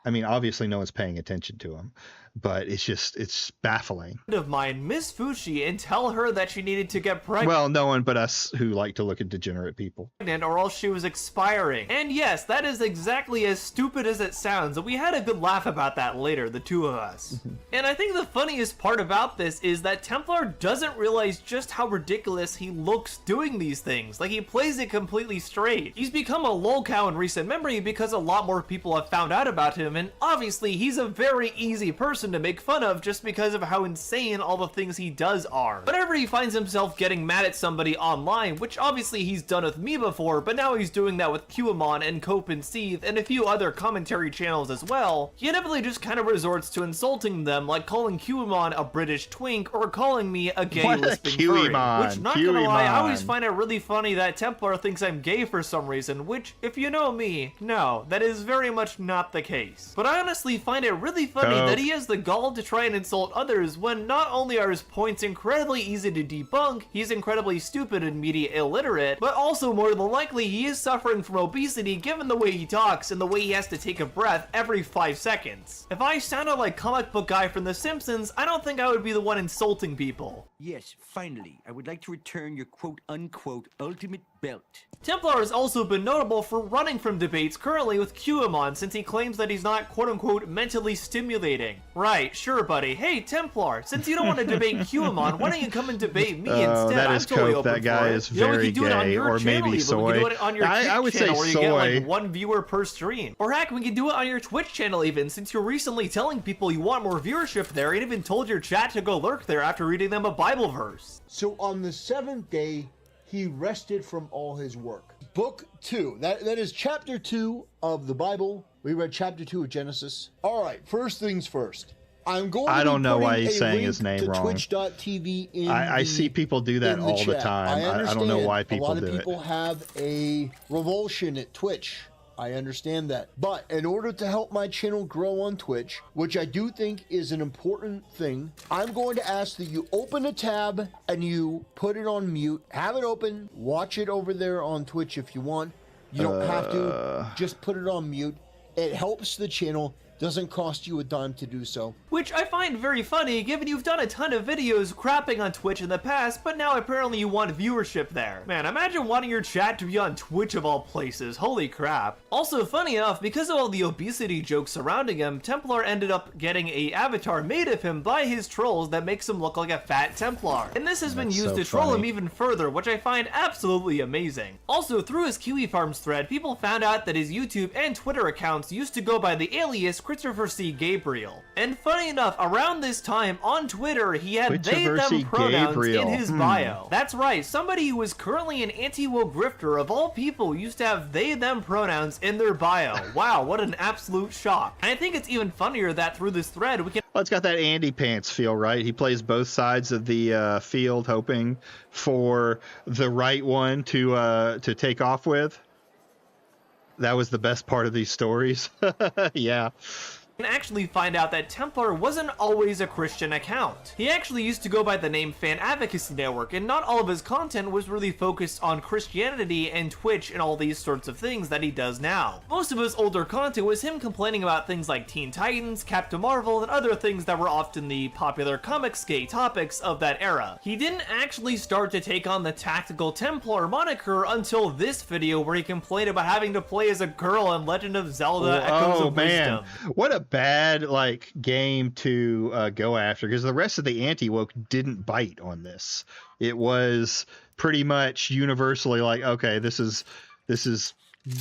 I mean, obviously no one's paying attention to him, but it's baffling. Of mine, Miss Fushi, and tell her that she needed to get pregnant. Well, no one but us who like to look at degenerate people. Or else she was expiring. And yes, that is exactly as stupid as it sounds, and we had a good laugh about that later, the two of us. And I think the funniest part about this is that Templar doesn't realize just how ridiculous he looks doing these things. Like, he plays it completely straight. He's become a lolcow in recent memory because a lot more people have found out about him, and obviously he's a very easy person to make fun of just because of how insane all the things he does are. Whenever he finds himself getting mad at somebody online, which obviously he's done with me before, but now he's doing that with QAmon and Cope and Seethe and a few other commentary channels as well, he inevitably just kind of resorts to insulting them, like calling QAmon a British twink or calling me a gay lisping furry. Which, not gonna lie, I always find it really funny that Templar thinks I'm gay for some reason, which, if you know me, no, that is very much not the case. But I honestly find it really funny that he has the gall to try and insult others when not only are his points incredibly easy to debunk, he's incredibly stupid and media illiterate, but also more than likely he is suffering from obesity given the way he talks and the way he has to take a breath every 5 seconds. If I sounded like comic book guy from The Simpsons, I don't think I would be the one insulting people. Yes, finally, I would like to return your quote-unquote ultimate belt. Templar has also been notable for running from debates currently with QAmon since he claims that he's not quote-unquote mentally stimulating. Right, sure buddy. Hey Templar, since you don't want to debate QAmon, why don't you come and debate me instead? That is totally Cope. That guy is very gay, or maybe soy. We can do it on your I would say channel where you soy. get like 1 viewer per stream. Or heck, we can do it on your Twitch channel even, since you're recently telling people you want more viewership there and even told your chat to go lurk there after reading them a Bible verse. So on the 7th day, he rested from all his work. Book 2, that is chapter 2 of the Bible. We read chapter 2 of Genesis. All right, first things first. I'm going. I don't know why he's a saying link his name to wrong. Twitch.tv in I see people do that in all the chat. time. I don't know why people do it. A lot of people have a revulsion at Twitch. I understand that. But in order to help my channel grow on Twitch, which I do think is an important thing, I'm going to ask that you open a tab and you put it on mute. Have it open. Watch it over there on Twitch if you want. You don't have to. Just put it on mute. It helps the channel. Doesn't cost you a dime to do so. Which I find very funny, given you've done a ton of videos crapping on Twitch in the past, but now apparently you want viewership there. Man, imagine wanting your chat to be on Twitch of all places, holy crap. Also, funny enough, because of all the obesity jokes surrounding him, Templar ended up getting a avatar made of him by his trolls that makes him look like a fat Templar. And this has been used to troll him even further, which I find absolutely amazing. Also, through his Kiwi Farms thread, people found out that his YouTube and Twitter accounts used to go by the alias Christopher C. Gabriel. And funny enough, around this time on Twitter, he had they them pronouns in his bio. That's right, somebody who is currently an anti-woke grifter of all people used to have they them pronouns in their bio. Wow, what an absolute shock. And I think it's even funnier that through this thread we can... Well, it's got that Andy Pants feel, right? He plays both sides of the field, hoping for the right one to take off with. That was the best part of these stories. Yeah. And actually find out that Templar wasn't always a Christian account. He actually used to go by the name Fan Advocacy Network, and not all of his content was really focused on Christianity and Twitch and all these sorts of things that he does now. Most of his older content was him complaining about things like Teen Titans, Captain Marvel, and other things that were often the popular comics-gay topics of that era. He didn't actually start to take on the Tactical Templar moniker until this video where he complained about having to play as a girl in Legend of Zelda Echoes of Wisdom. What a bad game to go after, because the rest of the anti-woke didn't bite on this. It was pretty much universally like, okay, this is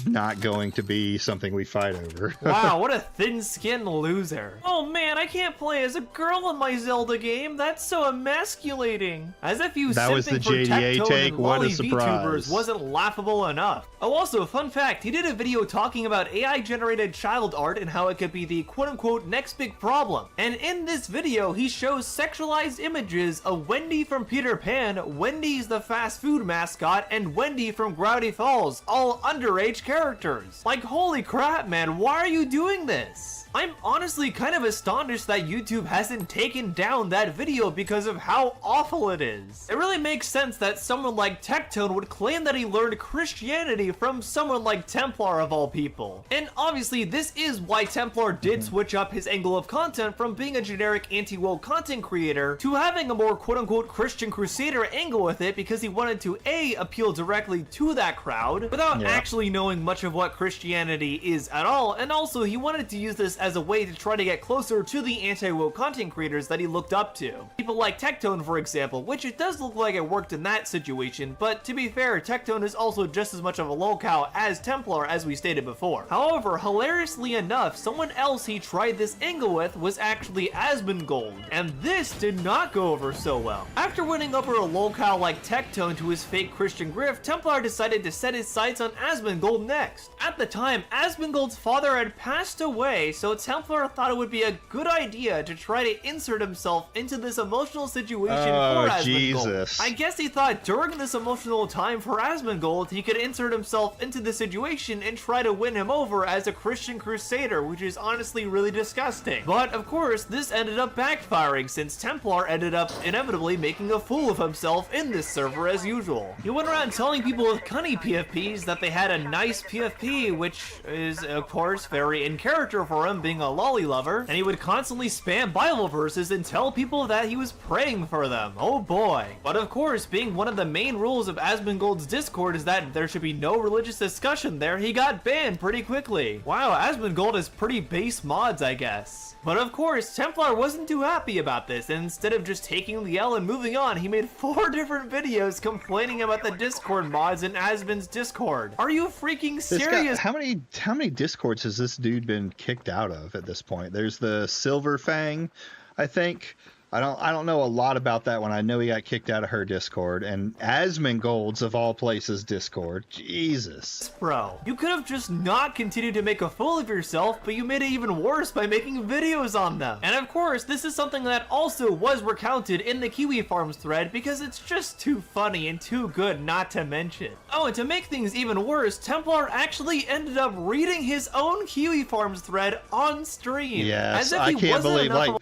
not going to be something we fight over. Wow, what a thin-skinned loser. Oh man, I can't play as a girl in my Zelda game. That's so emasculating. As if you that was the JDA take. What a surprise. VTubers wasn't laughable enough. Oh, also, fun fact, he did a video talking about AI-generated child art and how it could be the quote-unquote next big problem. And in this video, he shows sexualized images of Wendy from Peter Pan, Wendy's the fast food mascot, and Wendy from Gravity Falls, all underage characters. Like, holy crap, man, why are you doing this? I'm honestly kind of astonished that YouTube hasn't taken down that video because of how awful it is. It really makes sense that someone like Tectone would claim that he learned Christianity from someone like Templar of all people. And obviously this is why Templar did switch up his angle of content from being a generic anti-woke content creator to having a more quote-unquote Christian Crusader angle with it, because he wanted to A, appeal directly to that crowd without actually knowing much of what Christianity is at all, and also he wanted to use this as a way to try to get closer to the anti-woke content creators that he looked up to. People like Tectone, for example, which it does look like it worked in that situation, but to be fair, Tectone is also just as much of a lolcow as Templar, as we stated before. However, hilariously enough, someone else he tried this angle with was actually Asmongold, and this did not go over so well. After winning over a lolcow like Tectone to his fake Christian grift, Templar decided to set his sights on Asmongold next. At the time, Asmongold's father had passed away, so Templar thought it would be a good idea to try to insert himself into this emotional situation for Asmongold. I guess he thought during this emotional time for Asmongold, he could insert himself into the situation and try to win him over as a Christian Crusader, which is honestly really disgusting. But of course, this ended up backfiring since Templar ended up inevitably making a fool of himself in this server as usual. He went around telling people with cunny PFPs that they had a nice PFP, which is of course very in character for him, being a lolly lover, and he would constantly spam Bible verses and tell people that he was praying for them. Oh boy. But of course, being one of the main rules of Asmongold's Discord is that there should be no religious discussion there, he got banned pretty quickly. Wow, Asmongold has pretty base mods, I guess. But of course, Templar wasn't too happy about this, and instead of just taking the L and moving on, he made 4 different videos complaining about the Discord mods in Asmon's Discord. Are you freaking serious? How many Discords has this dude been kicked out of at this point? There's the Silver Fang, I think. I don't know a lot about that one. I know he got kicked out of her Discord and Asmongold's of all places Discord. Jesus. Bro, you could have just not continued to make a fool of yourself, but you made it even worse by making videos on them. And of course, this is something that also was recounted in the Kiwi Farms thread because it's just too funny and too good not to mention. Oh, and to make things even worse, Templar actually ended up reading his own Kiwi Farms thread on stream. Yes, I can't believe, like,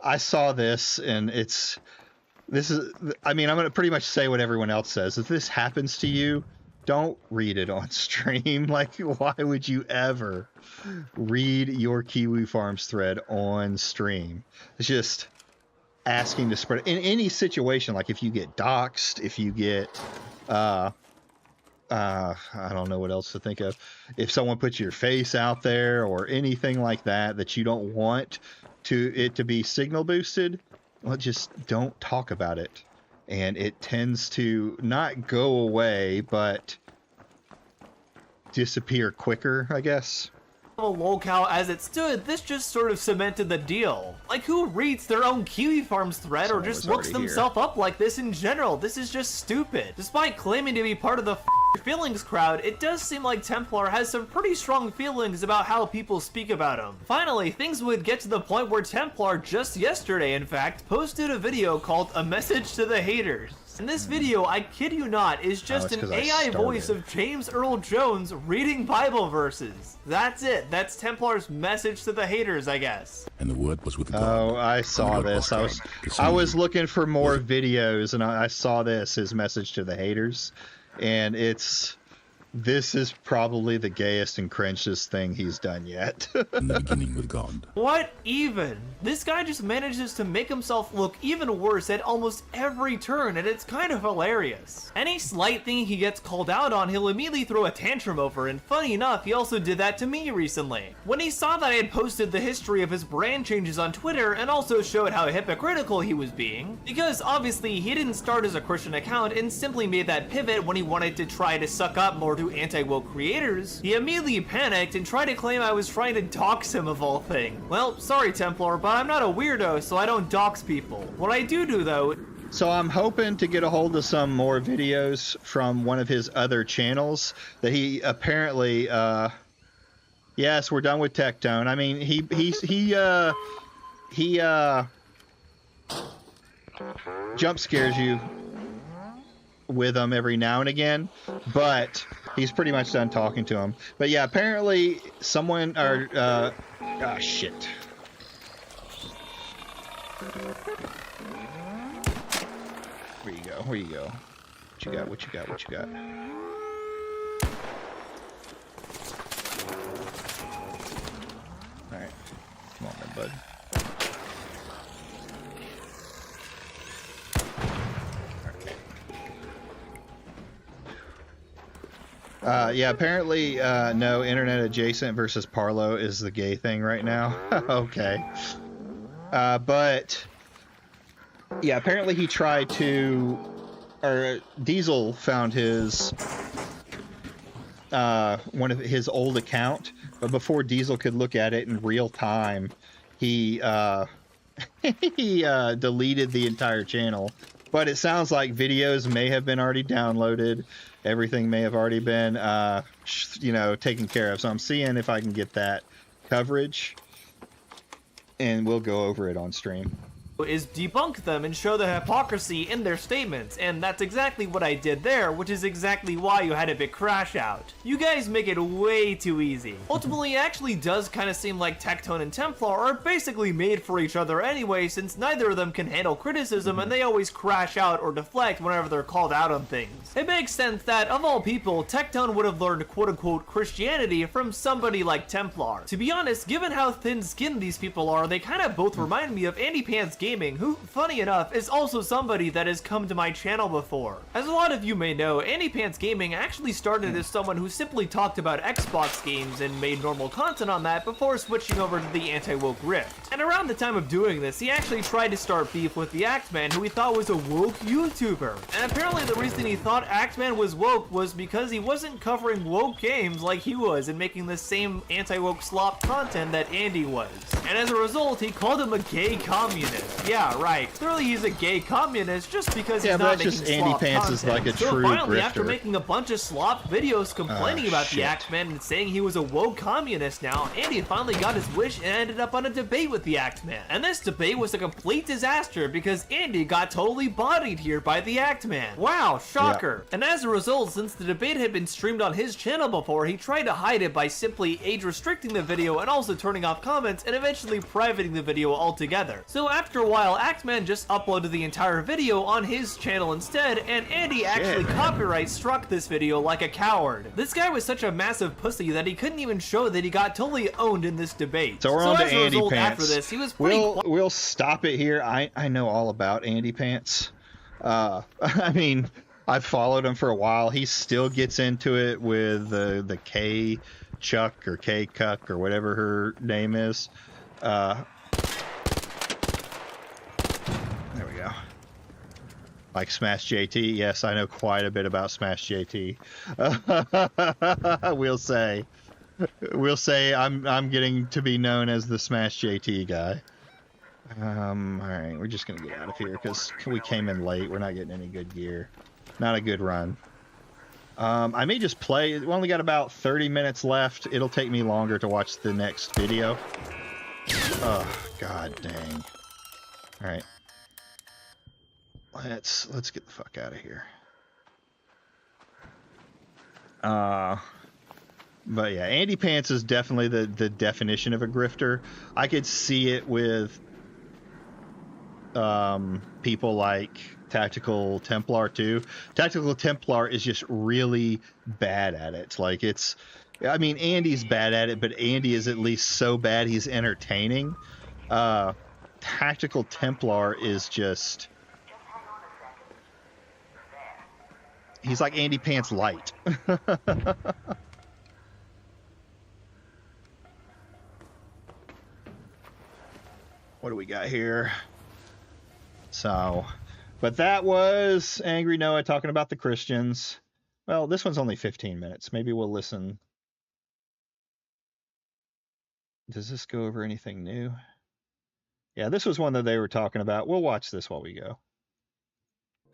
I saw this and I mean, I'm going to pretty much say what everyone else says. If this happens to you, don't read it on stream. Like, why would you ever read your Kiwi Farms thread on stream? It's just asking to spread in any situation. Like if you get doxxed, if you get, I don't know what else to think of. If someone puts your face out there or anything like that, that you don't want it to be signal boosted, well, just don't talk about it. And it tends to not go away, but disappear quicker, I guess. Lolcow as it stood, this just sort of cemented the deal. Like, who reads their own Kiwi Farms thread or just looks themselves up like this in general? This is just stupid. Despite claiming to be part of the feelings crowd, it does seem like Templar has some pretty strong feelings about how people speak about him. Finally, things would get to the point where Templar, just yesterday in fact, posted a video called A Message to the Haters. And this video, I kid you not, is just an AI voice of James Earl Jones reading Bible verses. That's it. That's Templar's message to the haters, I guess. And the word was with God. Oh, I saw this. I was looking for more videos, and I saw this, his message to the haters. And this is probably the gayest and cringiest thing he's done yet. In the beginning with God. What even? This guy just manages to make himself look even worse at almost every turn, and it's kind of hilarious. Any slight thing he gets called out on, he'll immediately throw a tantrum over, and funny enough, he also did that to me recently. When he saw that I had posted the history of his brand changes on Twitter and also showed how hypocritical he was being, because obviously he didn't start as a Christian account and simply made that pivot when he wanted to try to suck up more to anti-woke creators, he immediately panicked and tried to claim I was trying to dox him of all things. Well, sorry Templar, but I'm not a weirdo, so I don't dox people. What I do though... So I'm hoping to get a hold of some more videos from one of his other channels that he apparently, yes, we're done with Tectone. I mean, he jump scares you with him every now and again, but he's pretty much done talking to him. But yeah, apparently someone shit. Where you go? What you got? Alright. Come on then, bud. Yeah, apparently, no, internet adjacent versus Parlo is the gay thing right now. Okay. But, yeah, apparently he tried to, or Diesel found his, one of his old account, but before Diesel could look at it in real time, he, he, deleted the entire channel. But it sounds like videos may have been already downloaded. Everything may have already been, taken care of. So I'm seeing if I can get that coverage, and we'll go over it on stream. Is debunk them and show the hypocrisy in their statements, and that's exactly what I did there, which is exactly why you had a big crash out. You guys make it way too easy. Ultimately, it actually does kind of seem like Tectone and Templar are basically made for each other anyway, since neither of them can handle criticism and they always crash out or deflect whenever they're called out on things. It makes sense that, of all people, Tectone would have learned quote-unquote Christianity from somebody like Templar. To be honest, given how thin-skinned these people are, they kind of both remind me of Andy Pants Gaming, who, funny enough, is also somebody that has come to my channel before. As a lot of you may know, Andy Pants Gaming actually started as someone who simply talked about Xbox games and made normal content on that before switching over to the anti-woke Rift. And around the time of doing this, he actually tried to start beef with the Axeman, who he thought was a woke YouTuber. And apparently the reason he thought Axeman was woke was because he wasn't covering woke games like he was and making the same anti-woke slop content that Andy was. And as a result, he called him a gay communist. Yeah, right. Clearly he's a gay communist just because Yeah, he's but not that's making just Andy slop Pants content. is like a So true finally, after grifter. making a bunch of slop videos complaining about shit. the Axeman and saying he was a woke communist now, Andy finally got his wish and ended up on a debate with the Axeman. And this debate was a complete disaster because Andy got totally bodied here by the Axeman. Wow, shocker. And as a result, since the debate had been streamed on his channel before, he tried to hide it by simply age restricting the video and also turning off comments and eventually privating the video altogether. So after a while, Axeman just uploaded the entire video on his channel instead, and Andy actually copyright struck this video like a coward. This guy was such a massive pussy that he couldn't even show that he got totally owned in this debate. So we're on to as a Andy result, Pants. after this, he was pretty We'll stop it here. I know all about Andy Pants. I mean, I've followed him for a while. He still gets into it with the K Chuck or K Cuck or whatever her name is. There we go. Like Smash JT. Yes, I know quite a bit about Smash JT. We'll say I'm getting to be known as the Smash JT guy. All right, we're just gonna get out of here because we came in late. We're not getting any good gear. Not a good run. I may just play. We only got about 30 minutes left. It'll take me longer to watch the next video. Oh, god dang. All right. Let's get the fuck out of here. But yeah, Andy Pants is definitely the definition of a grifter. I could see it with people like Tactical Templar too. Tactical Templar is just really bad at it. Like I mean, Andy's bad at it, but Andy is at least so bad he's entertaining. Tactical Templar is just... He's like Andy Pants Lite. What do we got here? So, but that was Angry Noah talking about the Christians. Well, this one's only 15 minutes. Maybe we'll listen. Does this go over anything new? Yeah, this was one that they were talking about. We'll watch this while we go.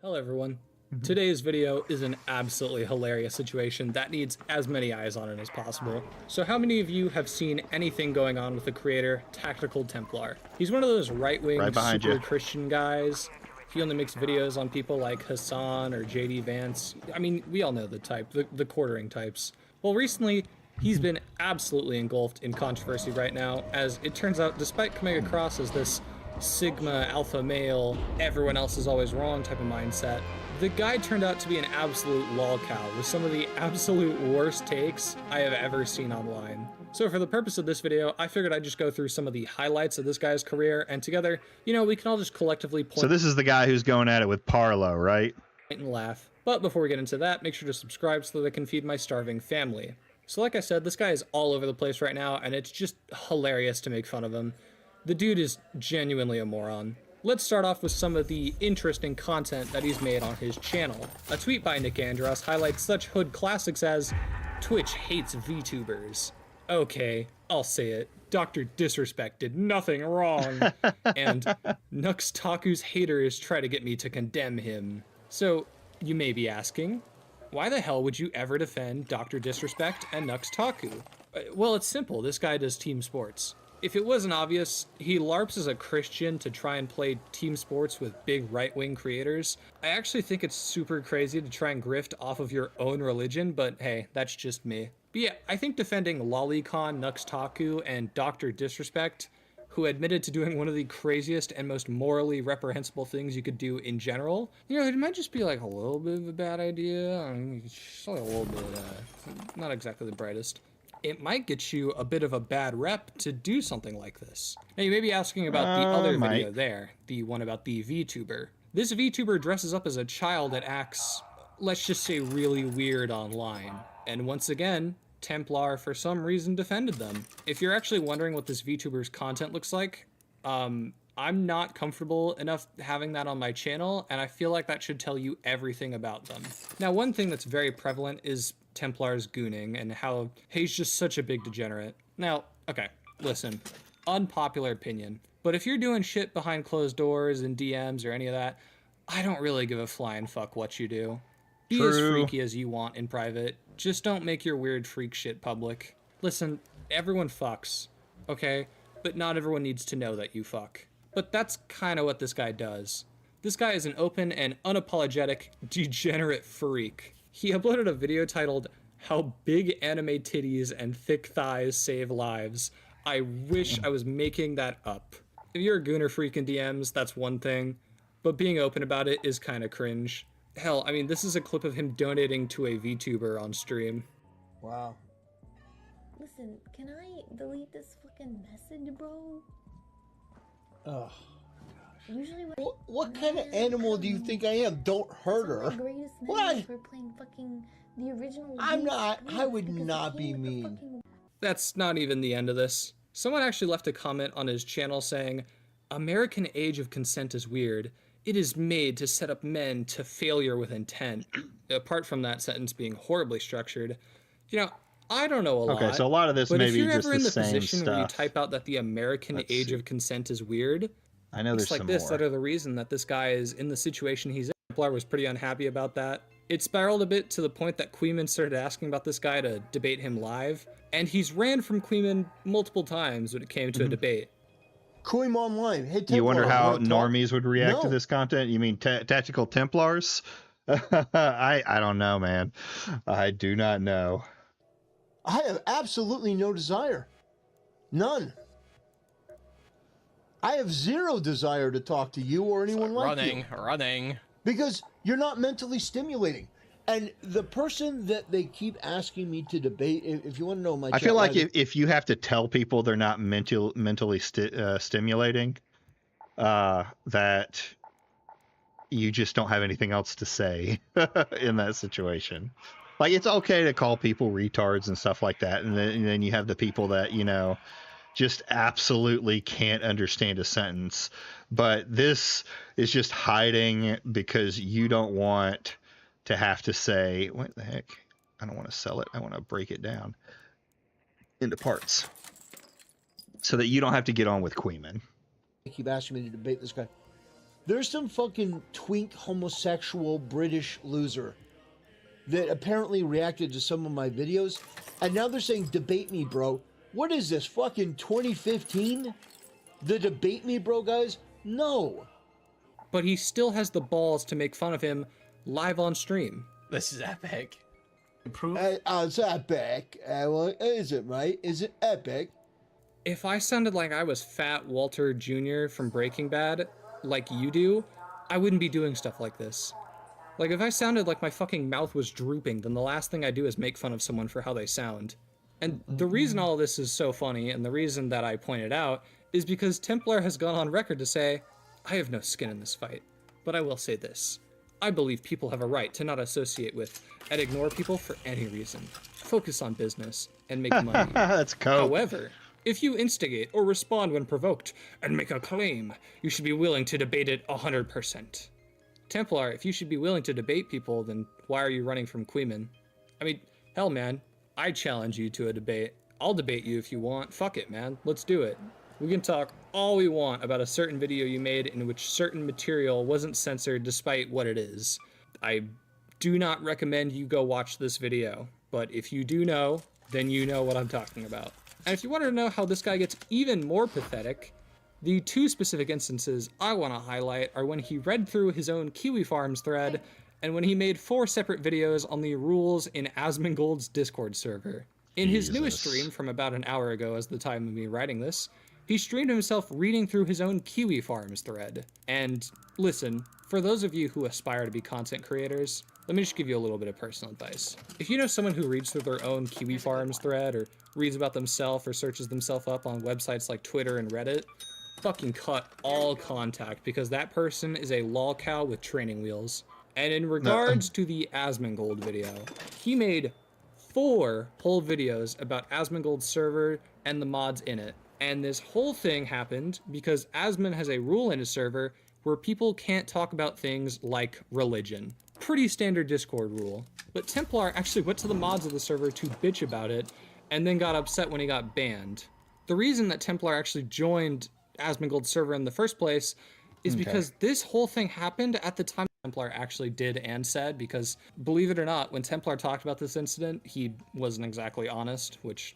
Hello, everyone. Today's video is an absolutely hilarious situation that needs as many eyes on it as possible. So how many of you have seen anything going on with the creator, Tactical Templar? He's one of those right-wing super Christian guys. He only makes videos on people like Hassan or JD Vance. I mean, we all know the type, the quartering types. Well, recently, he's been absolutely engulfed in controversy right now, as it turns out, despite coming across as this Sigma alpha male, everyone else is always wrong type of mindset, the guy turned out to be an absolute lolcow with some of the absolute worst takes I have ever seen online. So for the purpose of this video, I figured I'd just go through some of the highlights of this guy's career, and together, you know, we can all just collectively point... So this is the guy who's going at it with Parlo, right? ...and laugh. But before we get into that, make sure to subscribe so that I can feed my starving family. So like I said, this guy is all over the place right now, and it's just hilarious to make fun of him. The dude is genuinely a moron. Let's start off with some of the interesting content that he's made on his channel. A tweet by Nick Andros highlights such hood classics as Twitch hates VTubers. Okay, I'll say it. Dr. Disrespect did nothing wrong. And Nux Taku's haters try to get me to condemn him. So, you may be asking, why the hell would you ever defend Dr. Disrespect and Nux Taku? Well, it's simple. This guy does team sports. If it wasn't obvious, he LARPs as a Christian to try and play team sports with big right-wing creators. I actually think it's super crazy to try and grift off of your own religion, but hey, that's just me. But yeah, I think defending Lolicon, Nux Taku, and Dr. Disrespect, who admitted to doing one of the craziest and most morally reprehensible things you could do in general, you know, it might just be like a little bit of a bad idea. I mean, just like a little bit, not exactly the brightest. It might get you a bit of a bad rep to do something like this. Now you may be asking about the other video there, the one about the VTuber. This VTuber dresses up as a child that acts, let's just say, really weird online. And once again, Templar for some reason defended them. If you're actually wondering what this VTuber's content looks like, I'm not comfortable enough having that on my channel, and I feel like that should tell you everything about them. Now, one thing that's very prevalent is Templar's gooning and how he's just such a big degenerate. Now, okay, listen. unpopular opinion, but if you're doing shit behind closed doors and DMs or any of that, I don't really give a flying fuck what you do. Be as freaky as you want in private. Just don't make your weird freak shit public. Listen, everyone fucks, okay? But not everyone needs to know that you fuck. But that's kind of what this guy does. This guy is an open and unapologetic, degenerate freak. He uploaded a video titled, "How Big Anime Titties and Thick Thighs Save Lives." I wish I was making that up. If you're a gooner freak in DMs, that's one thing, but being open about it is kind of cringe. Hell, I mean, this is a clip of him donating to a VTuber on stream. Wow. Listen, can I delete this fucking message, bro? Ugh. Usually what kind of animal do you think I am? Don't hurt her. My greatest What? memory for playing fucking the original. I'm Lite not. I Lite would because it not came be with the mean. fucking- That's not even the end of this. Someone actually left a comment on his channel saying, "American age of consent is weird. It is made to set up men to failure with intent." Apart from that sentence being horribly structured, you know, I don't know a lot. Okay, so a lot of this but may if be you're just ever in the the same position where you stuff. type out that the American age of consent is weird, I know it's there's like some this more. that are the reason that this guy is in the situation he's in. Templar was pretty unhappy about that. It spiraled a bit to the point that Queeman started asking about this guy to debate him live, and he's ran from Queeman multiple times when it came to a debate. Queem online. Hey, You wonder Templar, how wanna talk? normies would react to No. this content? You mean tactical Templars? I don't know, man. I do not know. I have absolutely no desire. None. I have zero desire to talk to you or anyone like you. Running. Because you're not mentally stimulating. And the person that they keep asking me to debate, if you want to know my I feel chat like line- if you have to tell people they're not mentally stimulating, that you just don't have anything else to say in that situation. Like, it's okay to call people retards and stuff like that, and then you have the people that, you know, just absolutely can't understand a sentence. But this is just hiding because you don't want to have to say, what the heck? I don't want to sell it. I want to break it down into parts so that you don't have to get on with Queeman. They keep asking me to debate this guy. There's some fucking twink homosexual British loser that apparently reacted to some of my videos, and now they're saying, debate me, bro. What is this, fucking 2015? The debate me, bro, guys? No. But he still has the balls to make fun of him live on stream. This is epic. It's epic. Well, is it, right? Is it epic? If I sounded like I was Fat Walter Jr. from Breaking Bad, like you do, I wouldn't be doing stuff like this. Like, if I sounded like my fucking mouth was drooping, then the last thing I do is make fun of someone for how they sound. And the reason all of this is so funny, and the reason that I pointed out, is because Templar has gone on record to say, "I have no skin in this fight, but I will say this. I believe people have a right to not associate with and ignore people for any reason. Focus on business and make money. That's cool. However, if you instigate or respond when provoked and make a claim, you should be willing to debate it 100%. Templar, if you should be willing to debate people, then why are you running from Queeman? I mean, hell, man, I challenge you to a debate. I'll debate you if you want. Fuck it, man. Let's do it. We can talk all we want about a certain video you made in which certain material wasn't censored despite what it is. I do not recommend you go watch this video, but if you do know, then you know what I'm talking about. And if you want to know how this guy gets even more pathetic, the two specific instances I want to highlight are when he read through his own Kiwi Farms thread and when he made 4 separate videos on the rules in Asmongold's Discord server. In his newest stream from about an hour ago as the time of me writing this, he streamed himself reading through his own Kiwi Farms thread. And listen, for those of you who aspire to be content creators, let me just give you a little bit of personal advice. If you know someone who reads through their own Kiwi Farms thread or reads about themselves or searches themselves up on websites like Twitter and Reddit, fucking cut all contact because that person is a lol cow with training wheels. And in regards to the Asmongold video, he made 4 whole videos about Asmongold's server and the mods in it. And this whole thing happened because Asmon has a rule in his server where people can't talk about things like religion. Pretty standard Discord rule. But Templar actually went to the mods of the server to bitch about it and then got upset when he got banned. The reason that Templar actually joined Asmongold's server in the first place is because this whole thing happened at the time Templar actually did and said, because believe it or not, when Templar talked about this incident, he wasn't exactly honest, which,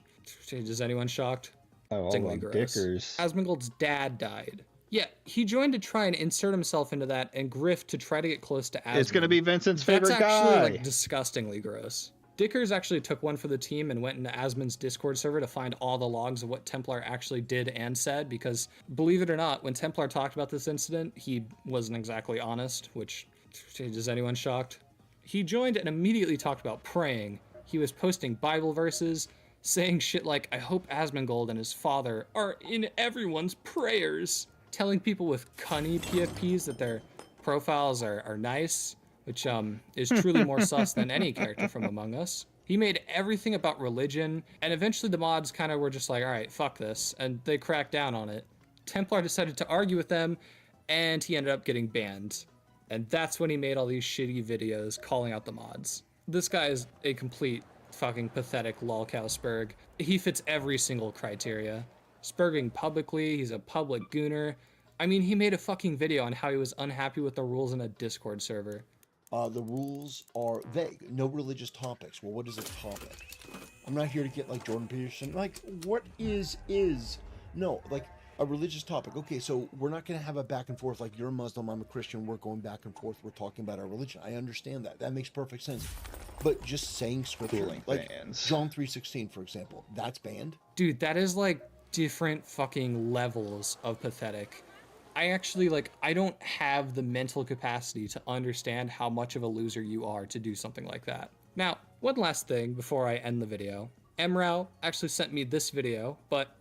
is anyone shocked? Oh, hold on, Dickers. Asmongold's dad died. Yeah, he joined to try and insert himself into that and grift to try to get close to Asmund. It's going to be Vincent's favorite That's actually guy. like disgustingly gross. Dickers actually took one for the team and went into Asmund's Discord server to find all the logs of what Templar actually did and said, because believe it or not, when Templar talked about this incident, he wasn't exactly honest, which, is anyone shocked? He joined and immediately talked about praying. He was posting Bible verses, saying shit like, I hope Asmongold and his father are in everyone's prayers, telling people with cunny PFPs that their profiles are nice, which is truly more sus than any character from Among Us. He made everything about religion, and eventually the mods kind of were just like, all right, fuck this, and they cracked down on it. Templar decided to argue with them, and he ended up getting banned. And that's when he made all these shitty videos calling out the mods. This guy is a complete fucking pathetic lolcow Spurg. He fits every single criteria. Spurging publicly, he's a public gooner. I mean, he made a fucking video on how he was unhappy with the rules in a Discord server. The rules are vague. No religious topics. Well, what is a topic? I'm not here to get like Jordan Peterson. Like, what is? No, like a religious topic. Okay, so we're not going to have a back and forth like you're a Muslim, I'm a Christian, we're going back and forth, we're talking about our religion. I understand that. That makes perfect sense. But just saying scripture, like John 3:16, for example, that's banned? Dude, that is like different fucking levels of pathetic. I actually, like, I don't have the mental capacity to understand how much of a loser you are to do something like that. Now, one last thing before I end the video. Emrao actually sent me this video, but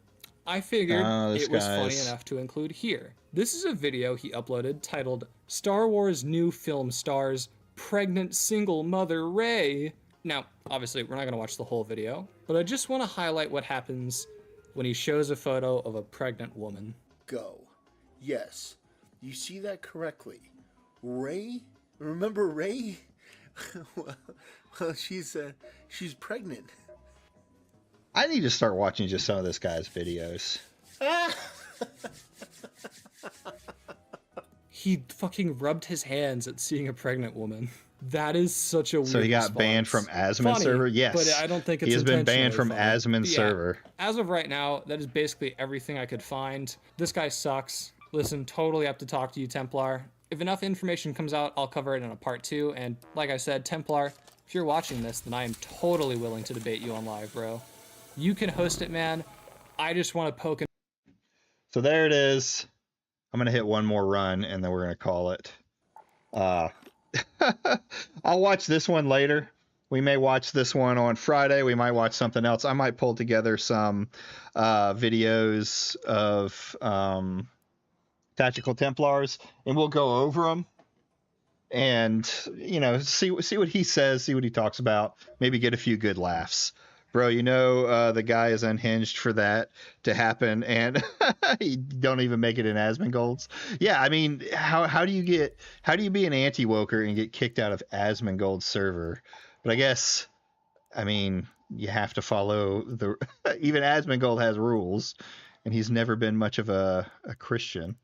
I figured it was funny enough to include here. This is a video he uploaded titled Star Wars New Film Stars Pregnant Single Mother Rey. Now, obviously, we're not going to watch the whole video, but I just want to highlight what happens when he shows a photo of a pregnant woman. Go. Yes, you see that correctly. Rey? Remember Rey? Well, she's pregnant. I need to start watching just some of this guy's videos. He fucking rubbed his hands at seeing a pregnant woman. That is such a weird So he got response. banned from Asmon's server? Yes. But I don't think it's he has been banned from funny. Asmon's server. As of right now, that is basically everything I could find. This guy sucks. Listen, totally up to talk to you, Templar. If enough information comes out, I'll cover it in a part 2. And like I said, Templar, if you're watching this, then I am totally willing to debate you on live, bro. You can host it, man. I just want to poke. So there it is. I'm going to hit one more run, and then we're going to call it. I'll watch this one later. We may watch this one on Friday. We might watch something else. I might pull together some videos of Tactical Templars, and we'll go over them and, you know, see what he says, see what he talks about, maybe get a few good laughs. Bro, you know, the guy is unhinged for that to happen, and you don't even make it in Asmongold's. Yeah, I mean, how do you be an anti-woker and get kicked out of Asmongold's server? But I guess, I mean, you have to follow the. Even Asmongold has rules, and he's never been much of a Christian.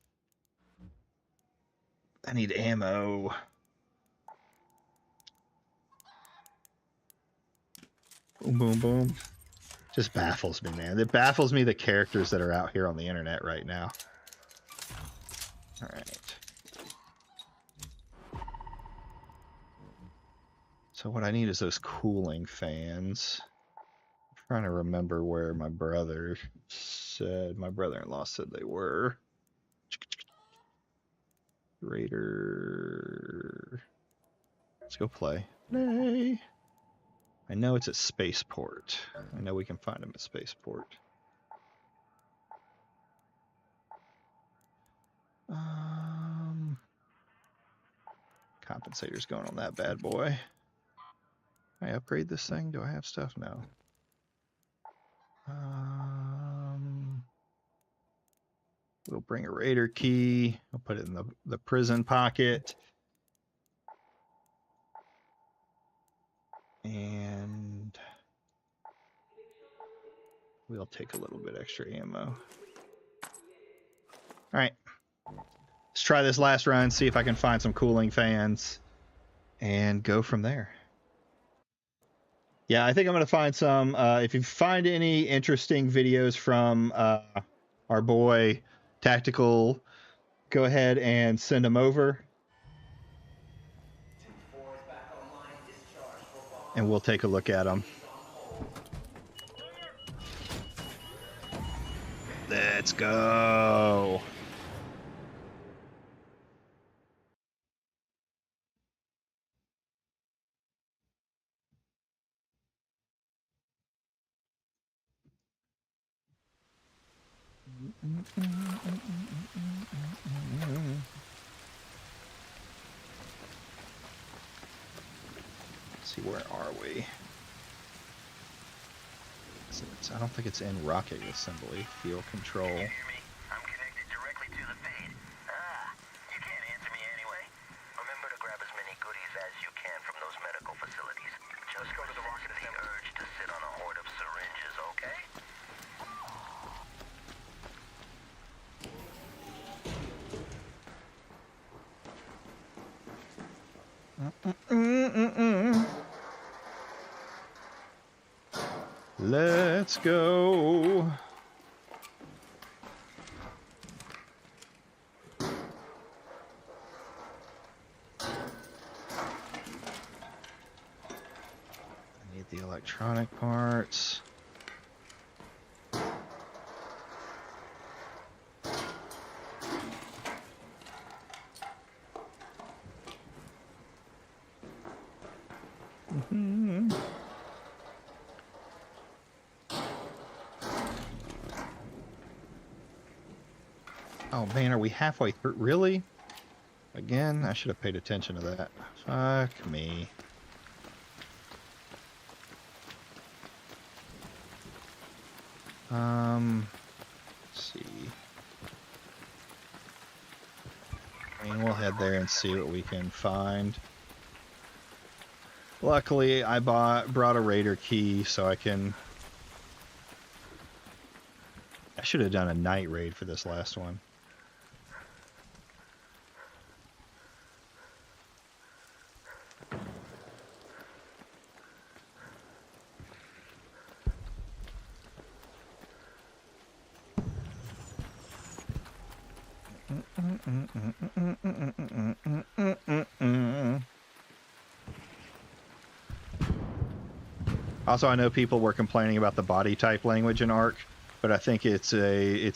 I need ammo. Boom, boom, boom. Just baffles me, man. It baffles me the characters that are out here on the internet right now. All right. So what I need is those cooling fans. I'm trying to remember where my brother-in-law said they were. Raider. Let's go play. Play. I know it's at Spaceport. I know we can find him at Spaceport. Compensator's going on that bad boy. Can I upgrade this thing? Do I have stuff? No. We'll bring a Raider key. I'll put it in the prison pocket. And We'll take a little bit extra ammo. Alright. Let's try this last run, see if I can find some cooling fans, and go from there. Yeah, I think I'm going to find some. If you find any interesting videos from our boy Tactical, go ahead and send them over. And we'll take a look at them. Let's go. Let's see, where are we? I don't think it's in rocket assembly. Field control. I'm connected directly to the feed. You can't answer me anyway. Remember to grab as many goodies as you can from those medical facilities. Just go to the rocket assembly. Urge to sit on a horde of syringes, okay? Let's go. I need the electronic parts. Oh man, are we halfway through? Really? Again? I should have paid attention to that. Fuck me. Let's see. I mean, we'll head there and see what we can find. Luckily, I brought a raider key so I can... I should have done a night raid for this last one. Also, I know people were complaining about the body type language in ARC, but I think it's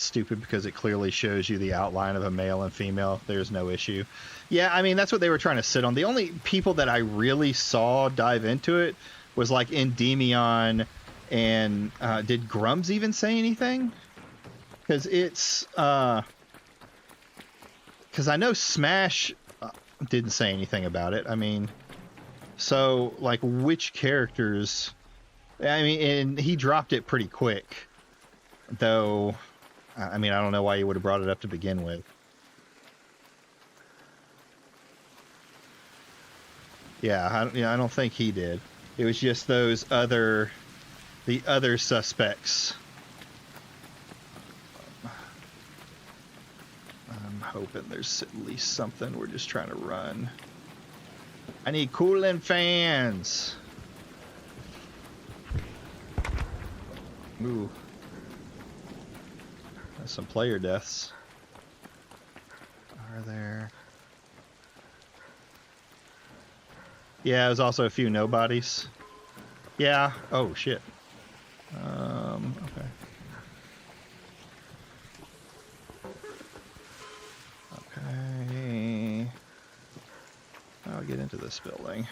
stupid because it clearly shows you the outline of a male and female. There's no issue. Yeah, I mean, that's what they were trying to sit on. The only people that I really saw dive into it was like Endymion and did Grums even say anything? Because it's because I know Smash didn't say anything about it. I mean, so like which characters? I mean, and he dropped it pretty quick, though. I mean, I don't know why you would have brought it up to begin with. Yeah, I don't think he did. It was just the other suspects. I'm hoping there's at least something. We're just trying to run. I need cooling fans. Ooh. There's some player deaths. Are there? Yeah, there's also a few nobodies. Yeah. Oh, shit. Okay. Okay. I'll get into this building.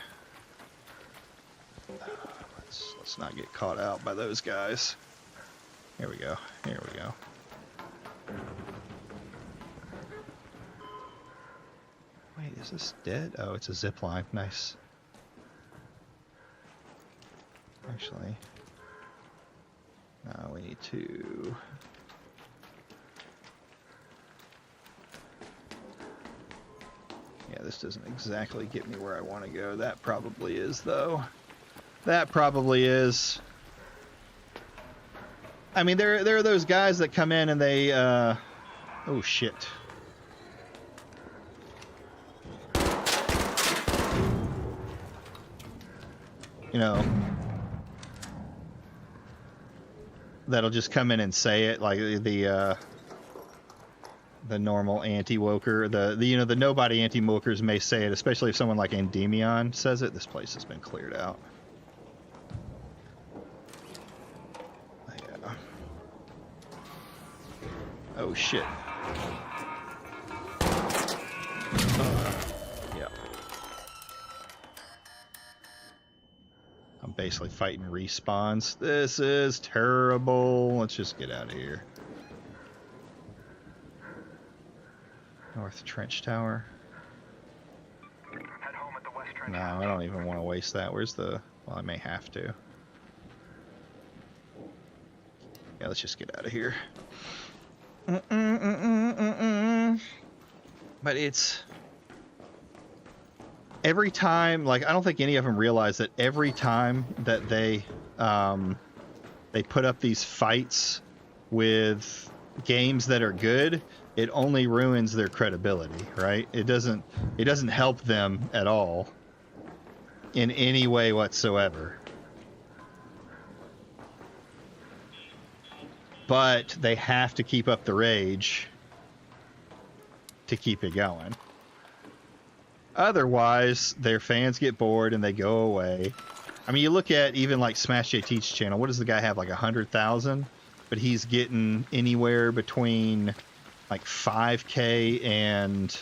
Let's not get caught out by those guys. Here we go. Here we go. Wait, is this dead? Oh, it's a zip line. Nice. Actually, no, we need to. Yeah, this doesn't exactly get me where I want to go. That probably is, though. That probably is. I mean, there are those guys that come in and they, oh shit. You know, that'll just come in and say it, like the normal anti-woker, the nobody anti-wokers may say it, especially if someone like Endymion says it. This place has been cleared out. Yeah. Oh shit. Yeah. I'm basically fighting respawns. This is terrible. Let's just get out of here. North Trench Tower. No, I don't even want to waste that. Where's the... Well, I may have to. Yeah, let's just get out of here. But it's... Every time, like, I don't think any of them realize that every time that they put up these fights with games that are good, it only ruins their credibility, right? It doesn't help them at all in any way whatsoever. But they have to keep up the rage to keep it going. Otherwise, their fans get bored and they go away. I mean, you look at even like Smash JT's channel. What does the guy have, like 100,000? But he's getting anywhere between like 5K and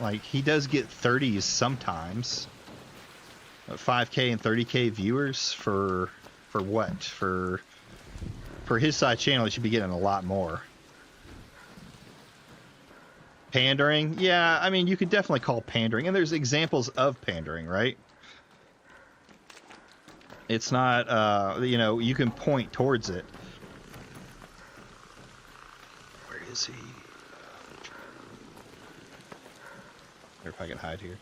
like he does get 30s sometimes. 5K and 30K viewers for what? For his side channel, he should be getting a lot more. Pandering? Yeah, I mean, you could definitely call pandering, and there's examples of pandering, right? It's not, you know, you can point towards it. Where is he? Or if I can hide here.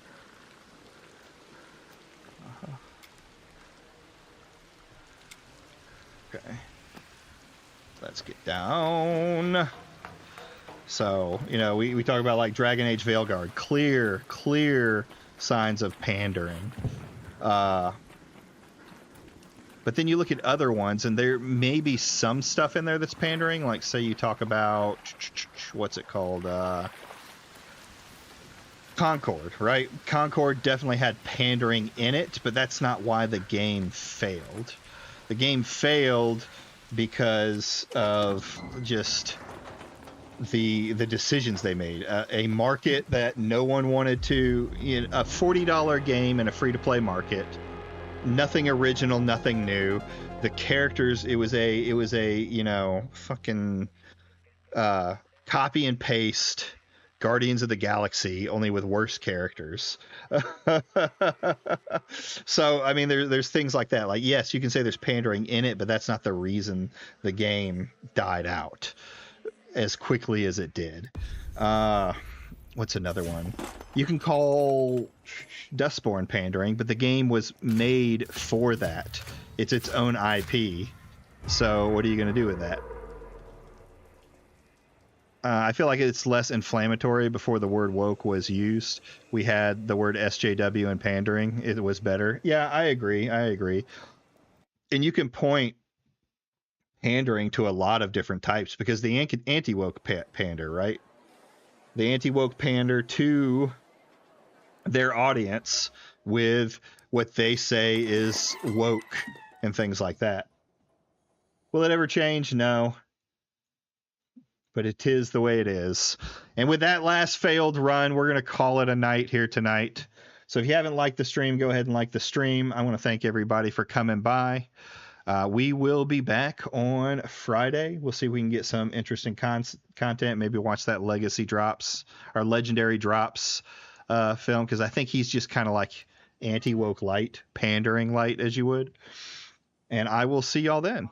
Okay. Let's get down. So, you know, we talk about like Dragon Age Veilguard. Clear signs of pandering. But then you look at other ones, and there may be some stuff in there that's pandering. Like, say you talk about, what's it called? Concord, right? Concord definitely had pandering in it, but that's not why the game failed. The game failed because of just the decisions they made. A market that no one wanted to, you know, a $40 game in a free-to-play market. Nothing original, nothing new. The characters, it was a you know, fucking copy and paste Guardians of the Galaxy, only with worse characters. So, I mean, there's things like that. Like, yes, you can say there's pandering in it, but that's not the reason the game died out as quickly as it did. What's another one? You can call Dustborn pandering, but the game was made for that. It's its own IP. So what are you going to do with that? I feel like it's less inflammatory before the word woke was used. We had the word SJW and pandering. It was better. Yeah, I agree. And you can point pandering to a lot of different types, because the anti-woke pander, right? The anti-woke pander to their audience with what they say is woke and things like that. Will it ever change? No. But it is the way it is. And with that last failed run, we're going to call it a night here tonight. So if you haven't liked the stream, go ahead and like the stream. I want to thank everybody for coming by. We will be back on Friday. We'll see if we can get some interesting content. Maybe watch that Legacy Drops or Legendary Drops film, because I think he's just kind of like anti-woke light, pandering light, as you would. And I will see y'all then.